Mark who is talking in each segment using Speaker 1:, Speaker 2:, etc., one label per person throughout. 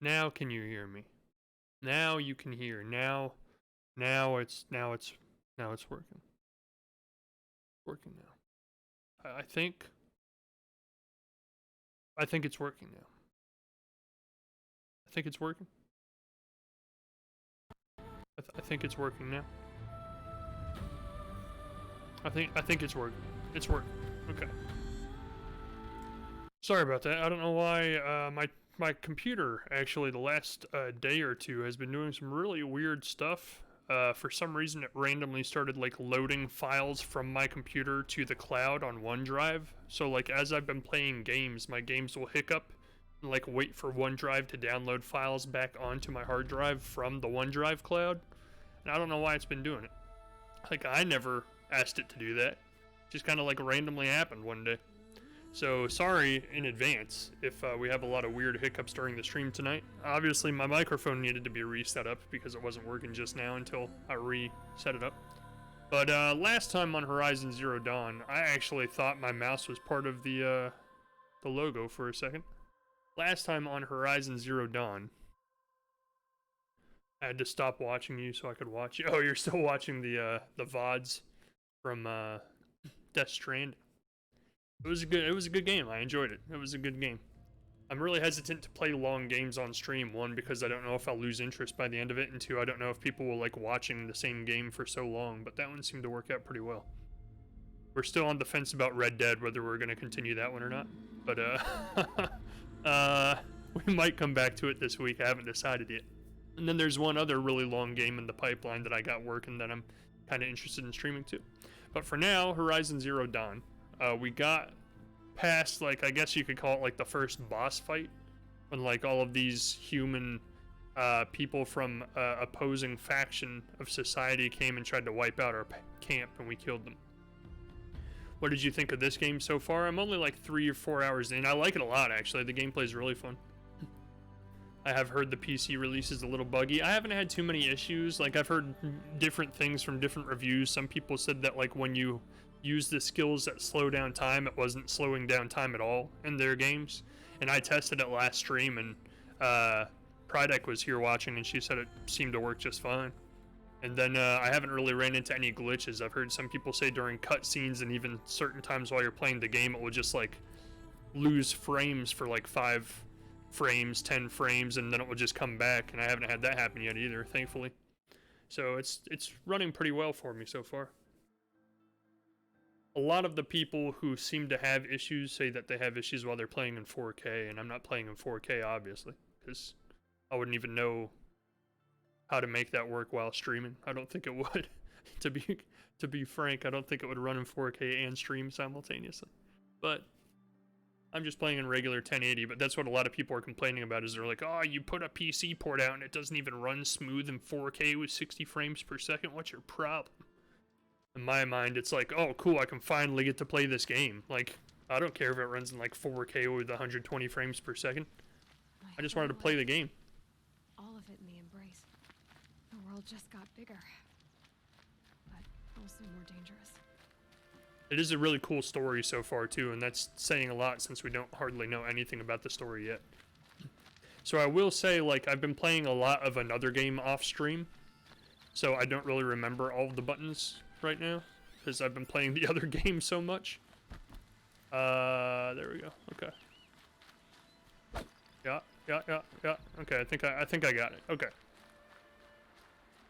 Speaker 1: Now can you hear me? Now you can hear. Now it's working. Working now. I think it's working now. I think it's working. I think it's working now. I think it's working. It's working. Okay. Sorry about that. I don't know why my computer actually the last day or two has been doing some really weird stuff. For some reason, it randomly started like loading files from my computer to the cloud on OneDrive. So like as I've been playing games, my games will hiccup and like wait for OneDrive to download files back onto my hard drive from the OneDrive cloud. And I don't know why it's been doing it. Like I never asked it to do that. Just kind of like randomly happened one day. So sorry in advance if we have a lot of weird hiccups during the stream tonight. Obviously my microphone needed to be reset up because it wasn't working just now until I reset it up. But last time on Horizon Zero Dawn, I actually thought my mouse was part of the logo for a second. Last time on Horizon Zero Dawn, I had to stop watching you so I could watch you. Oh, you're still watching the VODs from Death Stranding. It was a good game. I enjoyed it. It was a good game. I'm really hesitant to play long games on stream. One, because I don't know if I'll lose interest by the end of it, and two, I don't know if people will like watching the same game for so long, but that one seemed to work out pretty well. We're still on the fence about Red Dead, whether we're going to continue that one or not. But we might come back to it this week. I haven't decided yet. And then there's one other really long game in the pipeline that I got working that I'm kind of interested in streaming too. But for now, Horizon Zero Dawn. We got past, like, I guess you could call it like the first boss fight, when like all of these human people from opposing faction of society came and tried to wipe out our camp, and we killed them. What did you think of this game so far? I'm only like 3 or 4 hours in. I like it a lot, actually. The gameplay is really fun. I have heard the PC release is a little buggy. I haven't had too many issues. Like, I've heard different things from different reviews. Some people said that like when you use the skills that slow down time, it wasn't slowing down time at all in their games. And I tested it last stream, and Prydeck was here watching, and she said it seemed to work just fine. And then I haven't really ran into any glitches. I've heard some people say during cutscenes and even certain times while you're playing the game, it will just like lose frames for like 5 frames, 10 frames, and then it will just come back. And I haven't had that happen yet either, thankfully. So it's running pretty well for me so far. A lot of the people who seem to have issues say that they have issues while they're playing in 4K, and I'm not playing in 4K, obviously, because I wouldn't even know how to make that work while streaming. I don't think it would. to be frank, I don't think it would run in 4K and stream simultaneously. But I'm just playing in regular 1080, but that's what a lot of people are complaining about, is they're like, oh, you put a PC port out and it doesn't even run smooth in 4K with 60 frames per second. What's your problem? In my mind, it's like, oh, cool, I can finally get to play this game. Like, I don't care if it runs in like 4K with 120 frames per second. I just wanted to play the game.
Speaker 2: All of it in the Embrace. The world just got bigger, but also more dangerous.
Speaker 1: It is a really cool story so far too, and that's saying a lot since we don't hardly know anything about the story yet. So I will say, like, I've been playing a lot of another game off stream, so I don't really remember all of the buttons right now, because I've been playing the other game so much. There we go. Okay. Yeah. Okay, I think I got it. Okay.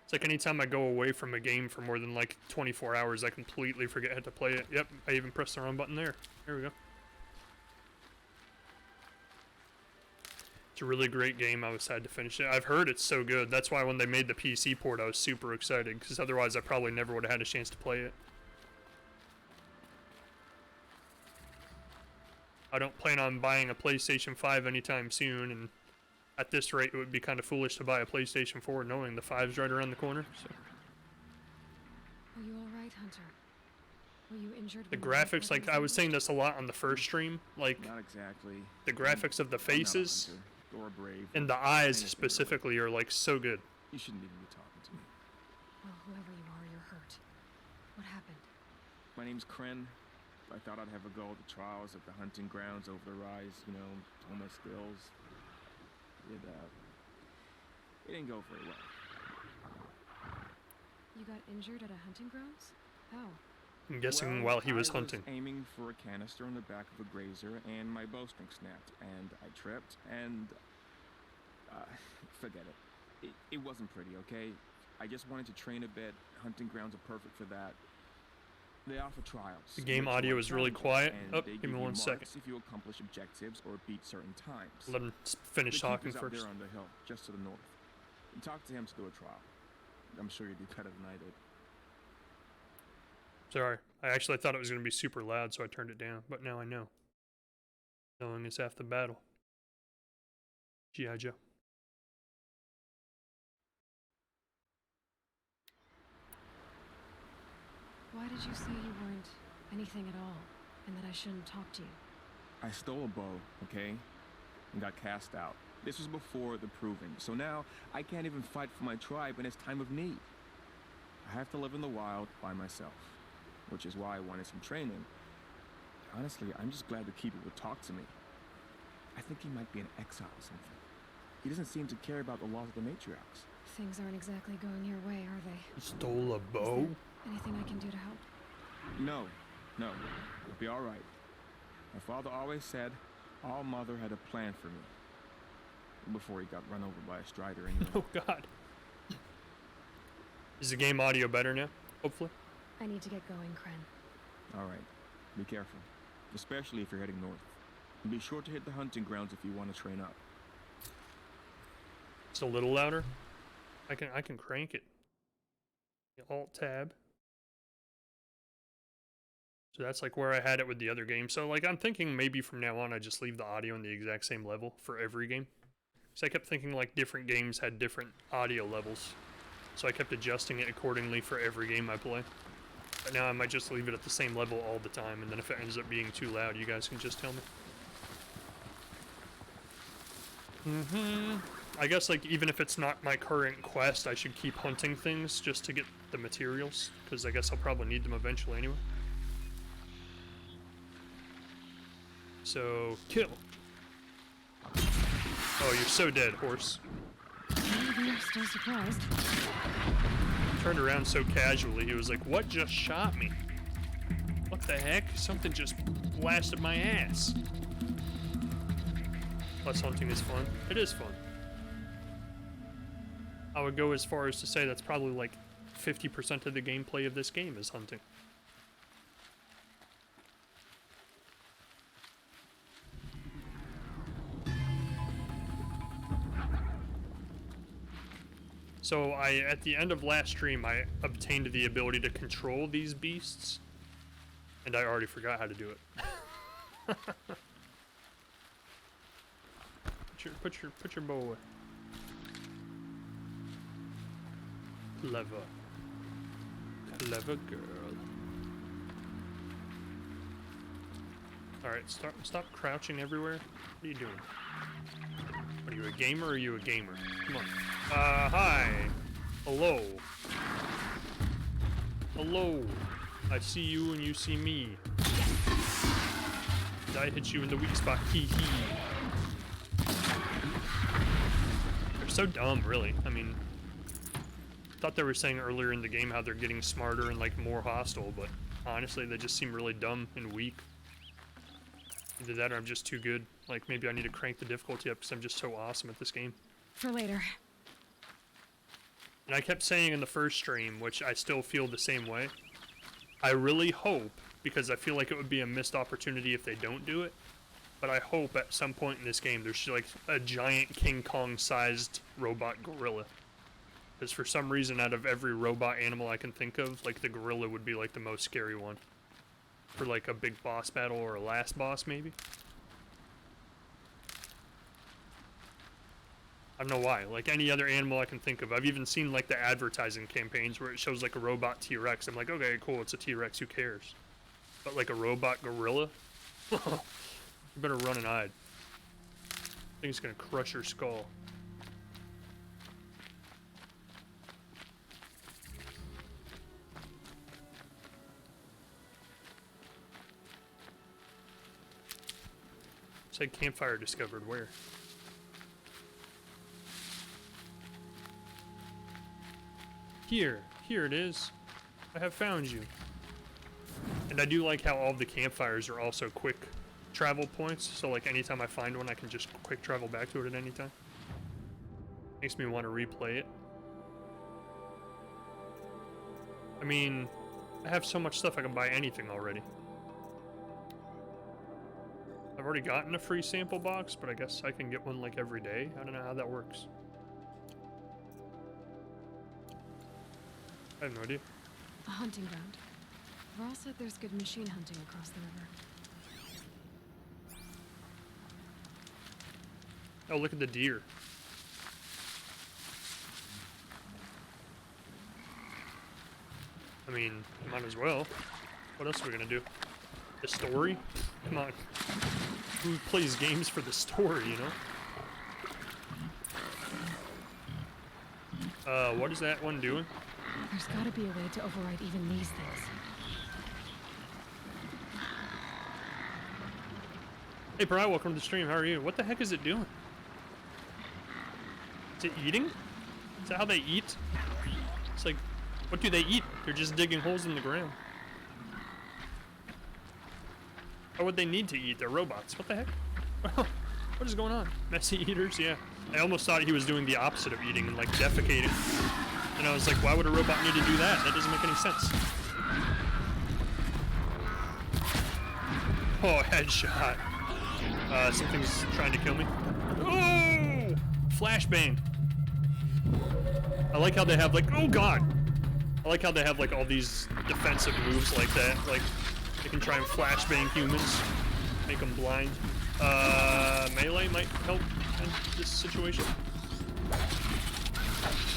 Speaker 1: It's like anytime I go away from a game for more than like 24 hours, I completely forget how to play it. Yep, I even pressed the wrong button there. There we go. It's a really great game. I was sad to finish it. I've heard it's so good. That's why when they made the PC port, I was super excited, because otherwise I probably never would have had a chance to play it. I don't plan on buying a PlayStation 5 anytime soon, and at this rate, it would be kind of foolish to buy a PlayStation 4 knowing the 5's right around the corner. So.
Speaker 2: Are you all right, Hunter? Were you injured?
Speaker 1: The graphics, like I was saying this a lot on the first stream, like
Speaker 3: not exactly.
Speaker 1: The graphics of the faces and the eyes specifically are like so good.
Speaker 3: You shouldn't even be talking to me.
Speaker 2: Well, whoever you are, you're hurt. What happened?
Speaker 3: My name's Kren. I thought I'd have a go at the trials at the hunting grounds over the rise, you know, told my skills. It It didn't go very well.
Speaker 2: You got injured at a hunting grounds? How?
Speaker 1: I'm guessing
Speaker 3: Well,
Speaker 1: while he was
Speaker 3: I
Speaker 1: hunting.
Speaker 3: aiming for a canister on the back of a grazer, and my bowstring snapped, and I tripped, and forget it. It wasn't pretty, okay? I just wanted to train a bit. Hunting grounds are perfect for that. They offer trials.
Speaker 1: The game
Speaker 3: which are
Speaker 1: audio is really
Speaker 3: challenges,
Speaker 1: quiet.
Speaker 3: and
Speaker 1: Oh,
Speaker 3: they
Speaker 1: give
Speaker 3: give
Speaker 1: me
Speaker 3: you
Speaker 1: 1 second.
Speaker 3: marks if you accomplish objectives or beat certain times.
Speaker 1: Let him finish
Speaker 3: The
Speaker 1: talking
Speaker 3: keeper's out
Speaker 1: first.
Speaker 3: there on the hill, just to the north. Talk to him to do a trial. I'm sure you'd do better than I did.
Speaker 1: Sorry, I thought it was going to be super loud, so I turned it down. But now I know. Knowing is half the battle. G.I. Joe.
Speaker 2: Why did you say you weren't anything at all, and that I shouldn't talk to you?
Speaker 3: I stole a bow, okay? And got cast out. This was before the proving, so now I can't even fight for my tribe in its time of need. I have to live in the wild by myself, which is why I wanted some training. Honestly, I'm just glad the keeper would talk to me. I think he might be in exile or something. He doesn't seem to care about the laws of the matriarchs.
Speaker 2: Things aren't exactly going your way, are they?
Speaker 1: Stole a
Speaker 2: Is
Speaker 1: bow?
Speaker 2: there anything I can do to help?
Speaker 3: No, it'll be all right. My father always said All Mother had a plan for me. Before he got run over by a strider anyway.
Speaker 1: Oh god. Is the game audio better now? Hopefully.
Speaker 2: I need to get going, Kren.
Speaker 3: All right, be careful, especially if you're heading north. And be sure to hit the hunting grounds if you want to train up.
Speaker 1: It's a little louder. I can crank it. Alt tab. So that's like where I had it with the other game. So like I'm thinking maybe from now on I just leave the audio in the exact same level for every game. So I kept thinking like different games had different audio levels. So I kept adjusting it accordingly for every game I play. But now I might just leave it at the same level all the time, and then if it ends up being too loud, you guys can just tell me. I guess like even if it's not my current quest, I should keep hunting things just to get the materials, because I guess I'll probably need them eventually anyway. So, kill. Oh, you're so dead, horse.
Speaker 2: I'm still surprised.
Speaker 1: Turned around so casually, he was like, what just shot me? What the heck? Something just blasted my ass. Plus hunting is fun. It is fun. I would go as far as to say that's probably like 50% of the gameplay of this game is hunting. So at the end of last stream, I obtained the ability to control these beasts, and I already forgot how to do it. put your bow away. Clever girl. All right, stop crouching everywhere. What are you doing? Are you a gamer or are you a gamer? Come on. Hi. Hello. Hello. I see you and you see me. Did I hit you in the weak spot? Hee hee. They're so dumb, really. I mean, I thought they were saying earlier in the game how they're getting smarter and like more hostile, but honestly, they just seem really dumb and weak. Either that or I'm just too good. Like, maybe I need to crank the difficulty up because I'm just so awesome at this game.
Speaker 2: For later.
Speaker 1: And I kept saying in the first stream, which I still feel the same way, I really hope, because I feel like it would be a missed opportunity if they don't do it, but I hope at some point in this game there's like a giant King Kong-sized robot gorilla. Because for some reason, out of every robot animal I can think of, like the gorilla would be like the most scary one. For like a big boss battle or a last boss, maybe. I don't know why. Like any other animal I can think of. I've even seen like the advertising campaigns where it shows like a robot T-Rex. I'm like, okay, cool, it's a T-Rex, who cares? But like a robot gorilla? You better run and hide. Thing's gonna crush your skull. Said campfire discovered. Where? Here it is. I have found you. And I do like how all of the campfires are also quick travel points. So like anytime I find one, I can just quick travel back to it at any time. Makes me want to replay it. I mean, I have so much stuff I can buy anything already. I've already gotten a free sample box, but I guess I can get one like every day. I don't know how that works. I have no idea.
Speaker 2: A hunting ground. Varl said there's good machine hunting across the river.
Speaker 1: Oh, look at the deer. I mean, might as well. What else are we gonna do? The story? Come on. Who plays games for the story, you know? What is that one doing?
Speaker 2: There's gotta be a way to override even these things.
Speaker 1: Hey, Pariah, welcome to the stream. How are you? What the heck is it doing? Is it eating? Is that how they eat? It's like, what do they eat? They're just digging holes in the ground. How would they need to eat? They're robots. What the heck? What is going on? Messy eaters? Yeah. I almost thought he was doing the opposite of eating and like defecating. And I was like, why would a robot need to do that? That doesn't make any sense. Oh, headshot. Something's trying to kill me. Oh! Flashbang. I like how they have like, oh god! I like how they have like all these defensive moves like that. Like, they can try and flashbang humans, make them blind. Melee might help in this situation.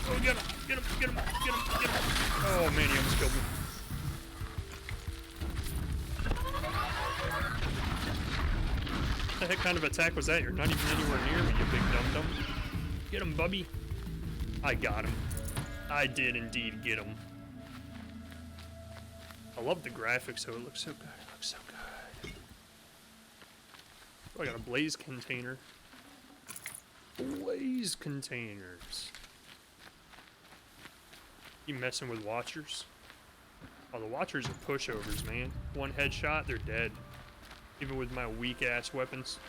Speaker 1: Oh, get him! Get him! Get him! Get him! Get him! Oh man, he almost killed me. What the heck kind of attack was that? You're not even anywhere near me, you big dum-dum. Get him, Bubby. I got him. I did indeed get him. I love the graphics, though. It looks so good. It looks so good. Oh, I got a blaze container. Blaze containers. You messing with watchers? Oh, the watchers are pushovers, man. One headshot, they're dead. Even with my weak-ass weapons.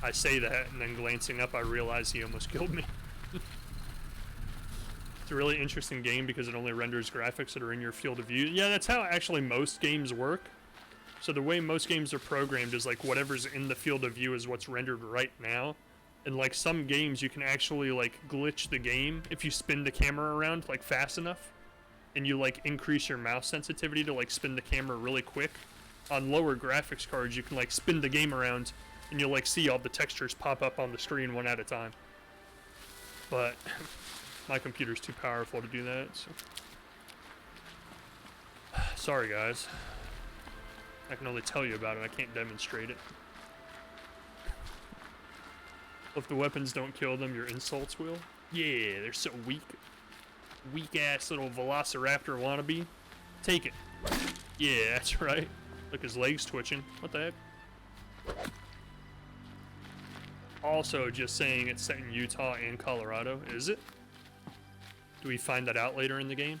Speaker 1: I say that, and then glancing up, I realize he almost killed me. It's a really interesting game because it only renders graphics that are in your field of view. Yeah, that's how actually most games work. So the way most games are programmed is like whatever's in the field of view is what's rendered right now. And like some games, you can actually like glitch the game if you spin the camera around like fast enough. And you like increase your mouse sensitivity to like spin the camera really quick. On lower graphics cards, you can like spin the game around and you'll like see all the textures pop up on the screen one at a time. But my computer's too powerful to do that, so. Sorry guys. I can only tell you about it, I can't demonstrate it. If the weapons don't kill them, your insults will. Yeah, they're so weak. Weak-ass little velociraptor wannabe. Take it. Yeah, that's right. Look, his legs twitching. What the heck? Also, just saying it's set in Utah and Colorado. Is it? Do we find that out later in the game?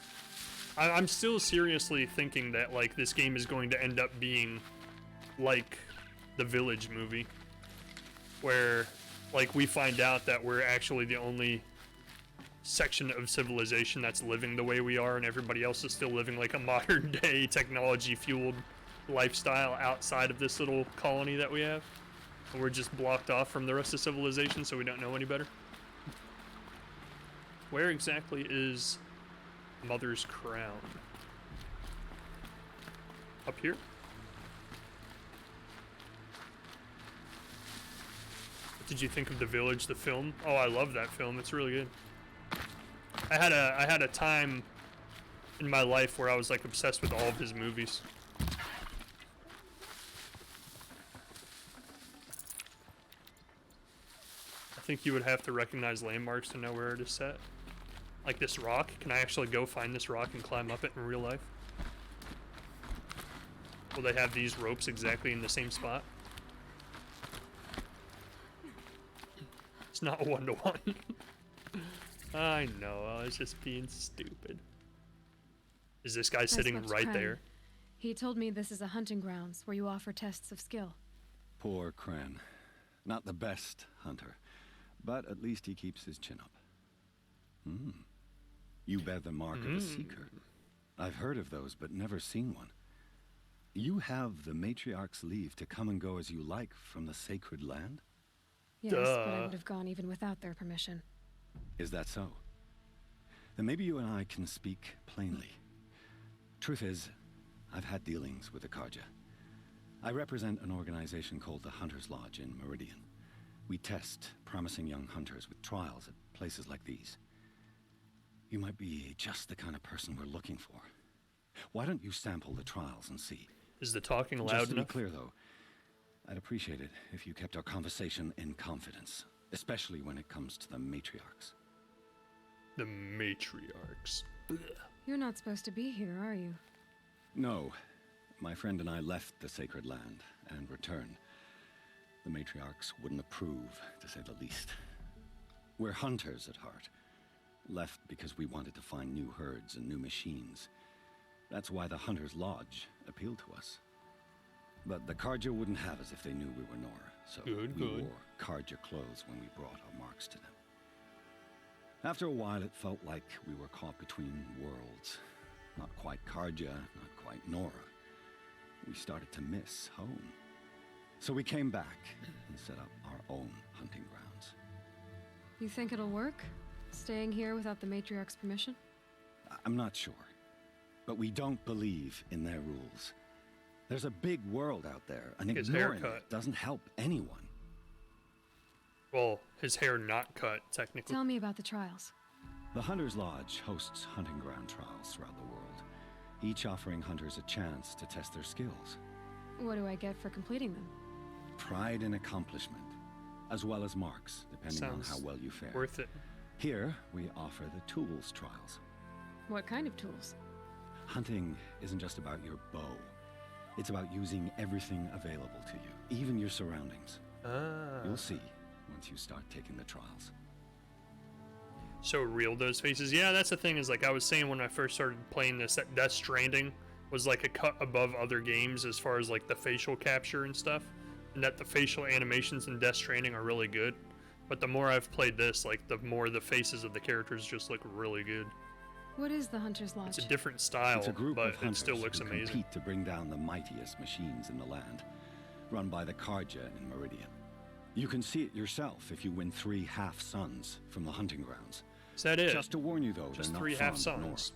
Speaker 1: I'm still seriously thinking that, like, this game is going to end up being like the Village movie. Where, like, we find out that we're actually the only section of civilization that's living the way we are, and everybody else is still living like a modern day technology fueled lifestyle outside of this little colony that we have, and we're just blocked off from the rest of civilization, so we don't know any better. Where exactly is Mother's Crown? Up here? What did you think of The Village, the film? Oh, I love that film. It's really good. I had a time in my life where I was like obsessed with all of his movies. I think you would have to recognize landmarks to know where it is set. Like this rock. Can I actually go find this rock and climb up it in real life? Will they have these ropes exactly in the same spot? It's not 1-to-1. I know, I was just being stupid. Is this guy sitting
Speaker 2: slept
Speaker 1: right
Speaker 2: Kren.
Speaker 1: there?
Speaker 2: He told me this is a hunting grounds where you offer tests of skill.
Speaker 4: Poor Kren. Not the best hunter, but at least he keeps his chin up. You bear the mark of a seeker. I've heard of those, but never seen one. You have the Matriarch's leave to come and go as you like from the sacred land?
Speaker 2: Yes, but I
Speaker 1: Duh.
Speaker 2: would have gone even without their permission.
Speaker 4: Is that so? Then maybe you and I can speak plainly. Truth is, I've had dealings with the Karja. I represent an organization called the Hunter's Lodge in Meridian. We test promising young hunters with trials at places like these. You might be just the kind of person we're looking for. Why don't you sample the trials and see?
Speaker 1: Is the talking
Speaker 4: Just
Speaker 1: loud
Speaker 4: to be
Speaker 1: enough?
Speaker 4: clear, though, I'd appreciate it if you kept our conversation in confidence, especially when it comes to the matriarchs.
Speaker 1: The matriarchs. Ugh.
Speaker 2: You're not supposed to be here, are you?
Speaker 4: No, my friend and I left the sacred land and returned. The matriarchs wouldn't approve, to say the least. We're hunters at heart. Left because we wanted to find new herds and new machines. That's why the Hunter's Lodge appealed to us. But the Karja wouldn't have us if they knew we were Nora, so we
Speaker 1: Good.
Speaker 4: wore Karja clothes when we brought our marks to them. After a while, it felt like we were caught between worlds. Not quite Karja, not quite Nora. We started to miss home. So we came back and set up our own hunting grounds.
Speaker 2: You think it'll work? Staying here without the matriarch's permission?
Speaker 4: I'm not sure, but we don't believe in their rules. There's a big world out there, and
Speaker 1: His
Speaker 4: ignoring
Speaker 1: haircut.
Speaker 4: it doesn't help anyone.
Speaker 1: Well, his hair not cut, technically.
Speaker 2: Tell me about the trials.
Speaker 4: The Hunter's Lodge hosts hunting ground trials throughout the world, each offering hunters a chance to test their skills.
Speaker 2: What do I get for completing them?
Speaker 4: Pride in accomplishment, as well as marks, depending on
Speaker 1: Sounds
Speaker 4: how well you fare.
Speaker 1: Worth it.
Speaker 4: Here, we offer the tools trials.
Speaker 2: What kind of tools?
Speaker 4: Hunting isn't just about your bow. It's about using everything available to you, even your surroundings.
Speaker 1: Ah.
Speaker 4: You'll see once you start taking the trials.
Speaker 1: So real, those faces. Yeah, that's the thing, is like I was saying when I first started playing this, that Death Stranding was like a cut above other games as far as like the facial capture and stuff. And that the facial animations in Death Stranding are really good. But the more I've played this, like the more the faces of the characters just look really good.
Speaker 2: What is the Hunter's Lodge?
Speaker 1: It's a different style,
Speaker 4: It's a group
Speaker 1: but
Speaker 4: of hunters
Speaker 1: it still looks
Speaker 4: who
Speaker 1: amazing.
Speaker 4: compete to bring down the mightiest machines in the land, run by the Karja in Meridian. You can see it yourself if you win 3 half-suns from the hunting grounds.
Speaker 1: Is that it?
Speaker 4: Just to warn you, though,
Speaker 1: Just
Speaker 4: they're
Speaker 1: 3
Speaker 4: not
Speaker 1: half
Speaker 4: fond of Nora.
Speaker 1: suns.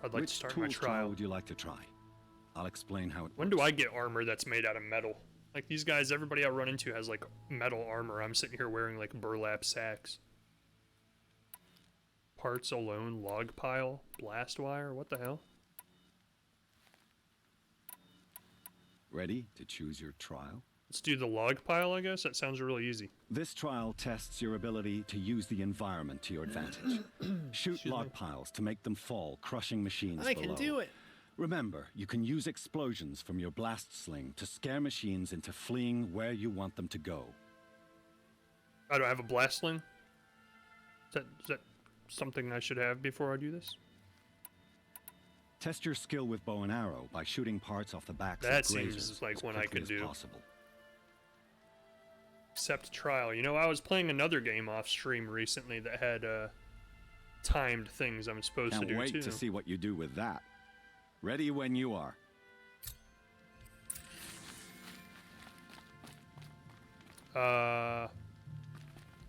Speaker 1: I'd like
Speaker 4: Which
Speaker 1: to start
Speaker 4: tool
Speaker 1: my trial.
Speaker 4: would you like to try? I'll explain how it
Speaker 1: When
Speaker 4: works.
Speaker 1: do I get armor that's made out of metal? Like these guys, everybody I run into has like metal armor. I'm sitting here wearing like burlap sacks. Parts alone, log pile, blast wire, what the hell?
Speaker 4: Ready to choose your trial?
Speaker 1: Let's do the log pile, I guess. That sounds really easy.
Speaker 4: This trial tests your ability to use the environment to your advantage. Shoot log piles to make them fall, crushing machines below.
Speaker 1: it.
Speaker 4: Remember, you can use explosions from your blast sling to scare machines into fleeing where you want them to go.
Speaker 1: I don't have a blast sling. Is that something I should have before I do this?
Speaker 4: Test your skill with bow and arrow by shooting parts off the backs
Speaker 1: That
Speaker 4: of grazers
Speaker 1: seems like
Speaker 4: as
Speaker 1: one I
Speaker 4: quickly
Speaker 1: could
Speaker 4: as
Speaker 1: do.
Speaker 4: possible.
Speaker 1: Accept trial. You know, I was playing another game off stream recently that had timed things I'm supposed
Speaker 4: Can't
Speaker 1: to do
Speaker 4: wait
Speaker 1: too.
Speaker 4: to see what you do with that. Ready when you are.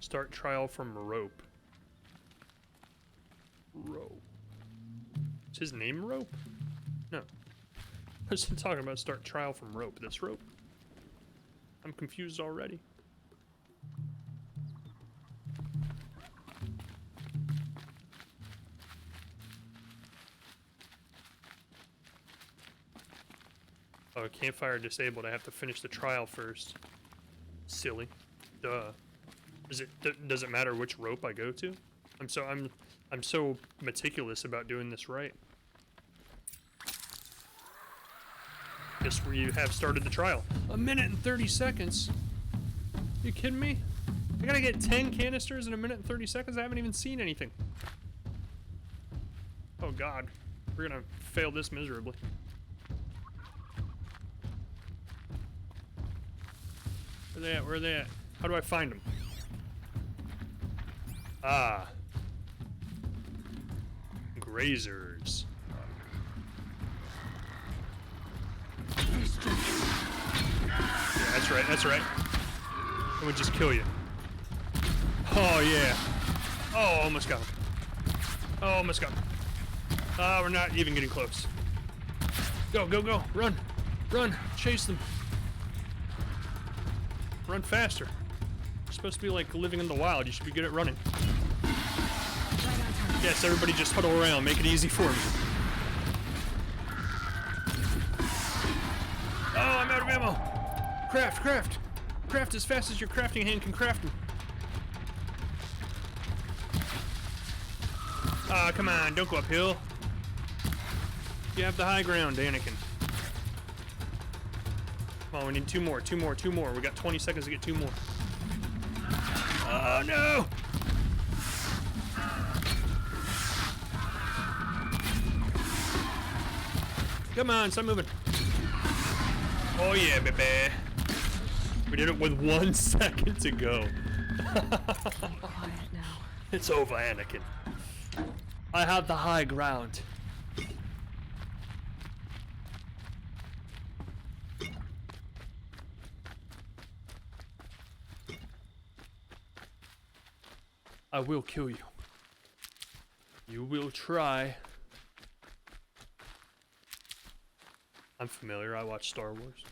Speaker 1: Start trial from rope. Rope. Is his name Rope? No. I was talking about start trial from rope. This rope? I'm confused already. Oh, campfire disabled. I have to finish the trial first. Silly. Duh. Does it matter which rope I go to? I'm so meticulous about doing this right. Guess we have started the trial. 1 minute and 30 seconds. You kidding me? I gotta get 10 canisters in a minute and 30 seconds. I haven't even seen anything. Oh god. We're gonna fail this miserably. Where they at? Where are they at? How do I find them? Ah. Grazers. Yeah, that's right, that's right. It would just kill you. Oh, yeah. Oh, almost got him. Oh, almost got him. We're not even getting close. Go, go, go. Run. Run. Chase them. Run faster. You're supposed to be like living in the wild. You should be good at running. Yes, everybody just huddle around. Make it easy for me. Oh, I'm out of ammo. Craft, craft. Craft as fast as your crafting hand can craft them. Ah, come on. Don't go uphill. You have the high ground, Anakin. Come on, we need 2 more, 2 more, 2 more. We got 20 seconds to get 2 more. Oh, no! Come on, stop moving. Oh, yeah, baby. We did it with 1 second to go.
Speaker 2: Quiet now.
Speaker 1: It's over, Anakin. I have the high ground. I will kill you. You will try. I'm familiar. I watch Star Wars.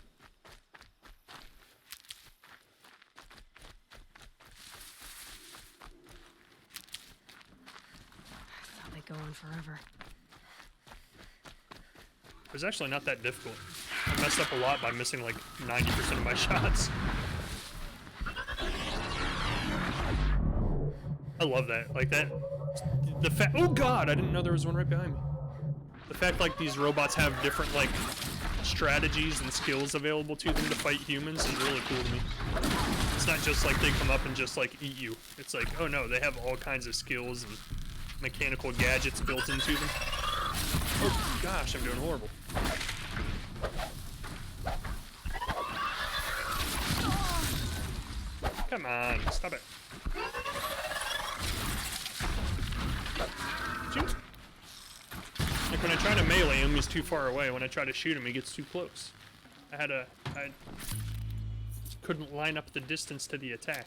Speaker 2: I thought they'd go on forever.
Speaker 1: It was actually not that difficult. I messed up a lot by missing like 90% of my shots. I love that. Like that. The fact. Oh god! I didn't know there was one right behind me. The fact like these robots have different like strategies and skills available to them to fight humans is really cool to me. It's not just like they come up and just like eat you. It's like, oh no, they have all kinds of skills and mechanical gadgets built into them. Oh gosh, I'm doing horrible. Come on, stop it. Shoot. Like when I try to melee him, he's too far away. When I try to shoot him, he gets too close. I couldn't line up the distance to the attack.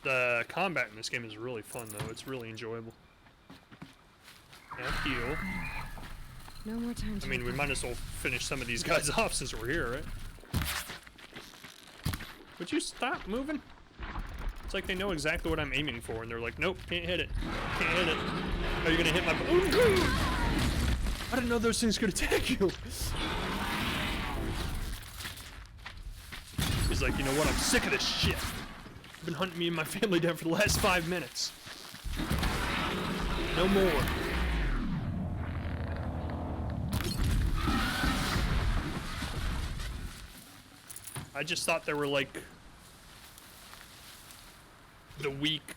Speaker 1: The combat in this game is really fun, though. It's really enjoyable. Now heal.
Speaker 2: No more time to
Speaker 1: I mean, we might as well finish some of these guys off since we're here, right? Would you stop moving? It's like they know exactly what I'm aiming for, and they're like, nope, can't hit it. Can't hit it. Are you gonna hit my... Oh, I didn't know those things could attack you. He's like, you know what? I'm sick of this shit. You've been hunting me and my family down for the last 5 minutes. No more. I just thought they were like the weak,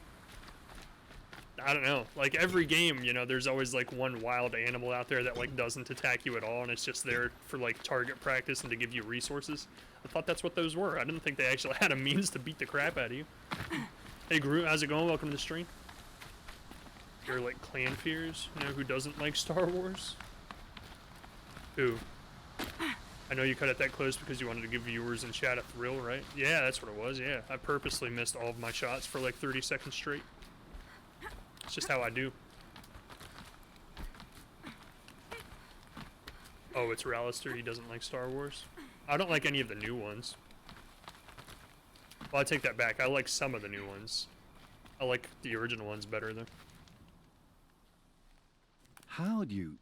Speaker 1: I don't know, like every game, you know, there's always like one wild animal out there that like doesn't attack you at all, and it's just there for like target practice and to give you resources. I thought that's what those were. I didn't think they actually had a means to beat the crap out of you. Hey Groot, how's it going? Welcome to the stream. You're like clan fears, you know, who doesn't like Star Wars? Who? I know you cut it that close because you wanted to give viewers and chat a thrill, right? Yeah, that's what it was, yeah. I purposely missed all of my shots for like 30 seconds straight. It's just how I do. Oh, it's Rallister, he doesn't like Star Wars? I don't like any of the new ones. Well, I take that back. I like some of the new ones. I like the original ones better, though.
Speaker 4: How'd you...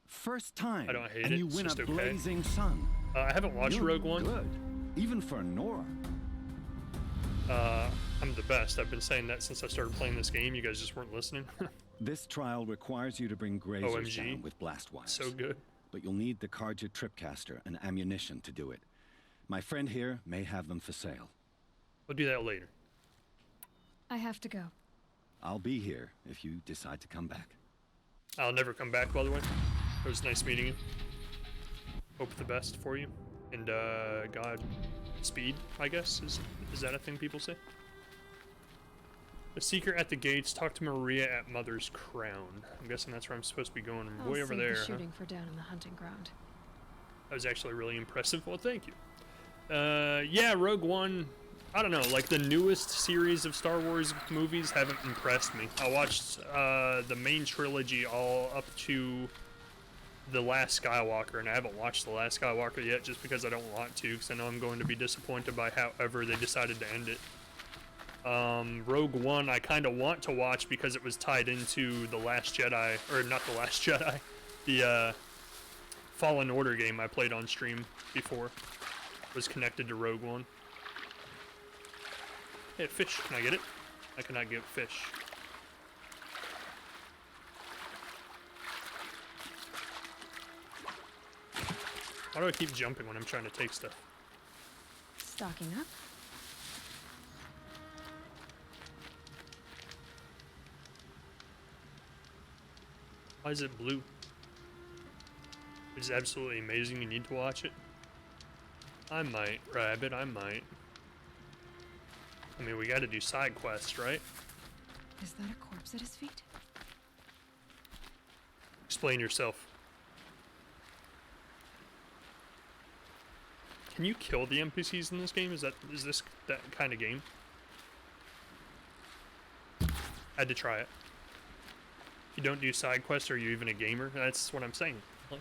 Speaker 4: First time,
Speaker 1: I don't hate
Speaker 4: and
Speaker 1: it,
Speaker 4: you
Speaker 1: it's
Speaker 4: win
Speaker 1: just
Speaker 4: a
Speaker 1: okay.
Speaker 4: blazing sun.
Speaker 1: I haven't watched
Speaker 4: You're
Speaker 1: Rogue One.
Speaker 4: Good, even for Nora.
Speaker 1: I'm the best. I've been saying that since I started playing this game. You guys just weren't listening.
Speaker 4: This trial requires you to bring grazers
Speaker 1: OMG.
Speaker 4: down with blast wires.
Speaker 1: So good.
Speaker 4: but you'll need the Carja Tripcaster and ammunition to do it. My friend here may have them for sale.
Speaker 1: We'll do that later.
Speaker 2: I have to go.
Speaker 4: I'll be here if you decide to come back.
Speaker 1: I'll never come back, by the way. It was nice meeting you. Hope the best for you. And, God, speed, I guess? Is that a thing people say? The Seeker at the gates. Talk to Maria at Mother's Crown. I'm guessing that's where I'm supposed to be going.
Speaker 2: I'll
Speaker 1: Way over
Speaker 2: save
Speaker 1: there,
Speaker 2: the
Speaker 1: huh?
Speaker 2: shooting for down in the hunting ground.
Speaker 1: That was actually really impressive. Well, thank you. Yeah, Rogue One. I don't know, like the newest series of Star Wars movies haven't impressed me. I watched the main trilogy all up to The Last Skywalker, and I haven't watched The Last Skywalker yet just because I don't want to, because I know I'm going to be disappointed by however they decided to end it. Rogue One I kind of want to watch because it was tied into The Last Jedi, or not The Last Jedi, the Fallen Order game I played on stream before was connected to Rogue One. Hey, fish. Can I get it? I cannot get fish. Why do I keep jumping when I'm trying to take stuff?
Speaker 2: Stocking up?
Speaker 1: Why is it blue? It's absolutely amazing. You need to watch it. I might, Rabbit. I might. I mean, we gotta do side quests, right?
Speaker 2: Is that a corpse at his feet?
Speaker 1: Explain yourself. Can you kill the NPCs in this game? Is this that kind of game? Had to try it. If you don't do side quests, are you even a gamer? That's what I'm saying. Look.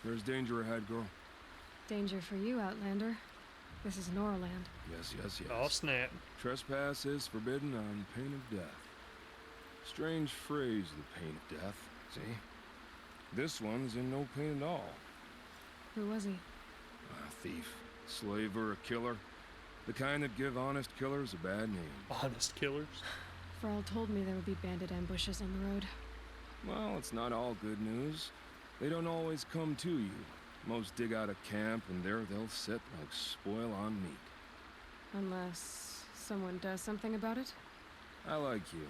Speaker 3: There's danger ahead, girl.
Speaker 2: Danger for you, Outlander. This is Norland.
Speaker 3: Yes, yes, yes.
Speaker 1: Oh, snap.
Speaker 3: Trespass is forbidden on pain of death. Strange phrase, the pain of death. See? This one's in no pain at all.
Speaker 2: Who was he?
Speaker 3: A thief, slaver, a killer. The kind that give honest killers a bad name.
Speaker 1: Honest killers.
Speaker 2: Thrall told me there would be bandit ambushes on the road.
Speaker 3: Well, it's not all good news. They don't always come to you. Most dig out a camp, and there they'll sit like spoil on meat.
Speaker 2: Unless someone does something about it?
Speaker 3: I like you.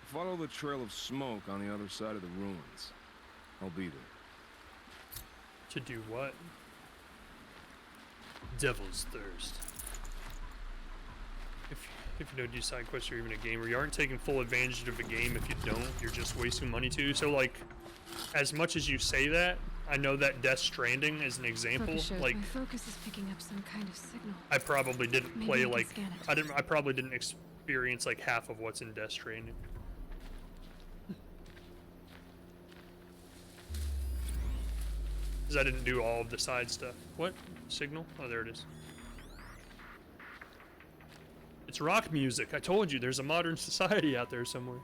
Speaker 3: Follow the trail of smoke on the other side of the ruins. I'll be there.
Speaker 1: To do what? Devil's Thirst. If you don't do side quests, you're even a gamer. You aren't taking full advantage of a game if you don't. You're just wasting money too. So like, as much as you say that, I know that Death Stranding is an example.
Speaker 2: Focus shows
Speaker 1: Like,
Speaker 2: my focus is picking up some kind of signal.
Speaker 1: I probably didn't
Speaker 2: Maybe
Speaker 1: play
Speaker 2: I can
Speaker 1: like
Speaker 2: scan it.
Speaker 1: I probably didn't experience like half of what's in Death Stranding. Because I didn't do all of the side stuff. What? Signal? Oh, there it is. It's rock music. I told you, there's a modern society out there somewhere.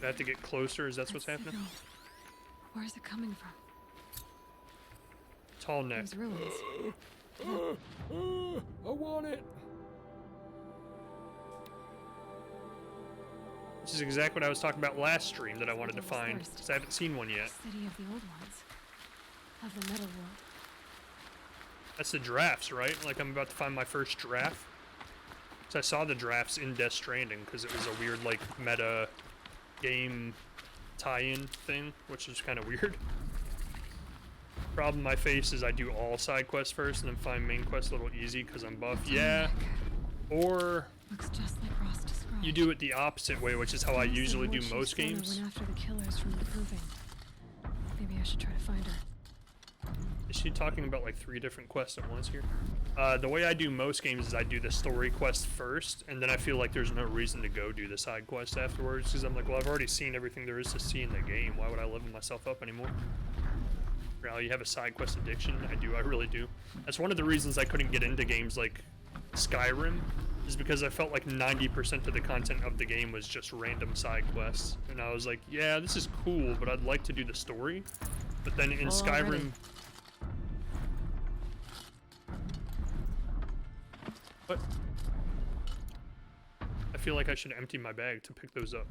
Speaker 1: I have to get closer. Is that what's
Speaker 2: That
Speaker 1: happening?
Speaker 2: signal. Where is it coming from?
Speaker 1: Tall neck.
Speaker 2: Those ruins.
Speaker 3: I want it.
Speaker 1: This is exactly what I was talking about last stream that I wanted to
Speaker 2: Devil's
Speaker 1: find.
Speaker 2: Thirst.
Speaker 1: Because I haven't seen one yet.
Speaker 2: City of the old ones. Of the metal world.
Speaker 1: That's the drafts, right? Like I'm about to find my first draft. So I saw the drafts in Death Stranding because it was a weird like meta game tie-in thing, which is kind of weird. Problem I face is I do all side quests first and then find main quests a little easy because I'm buff. Yeah. Or
Speaker 2: Looks just like Ross described.
Speaker 1: you do it the opposite way, which is how I
Speaker 2: Unless the
Speaker 1: usually do
Speaker 2: warship
Speaker 1: most
Speaker 2: Sona
Speaker 1: games.
Speaker 2: went after the killers from the Proving. Maybe I should try to find her.
Speaker 1: Is she talking about like 3 different quests at once here? The way I do most games is I do the story quest first, and then I feel like there's no reason to go do the side quest afterwards, because I'm like, well, I've already seen everything there is to see in the game. Why would I level myself up anymore? Really, you have a side quest addiction? I do, I really do. That's one of the reasons I couldn't get into games like Skyrim, is because I felt like 90% of the content of the game was just random side quests. And I was like, yeah, this is cool, but I'd like to do the story. But then in Skyrim...
Speaker 2: Already.
Speaker 1: What? I feel like I should empty my bag to pick those up.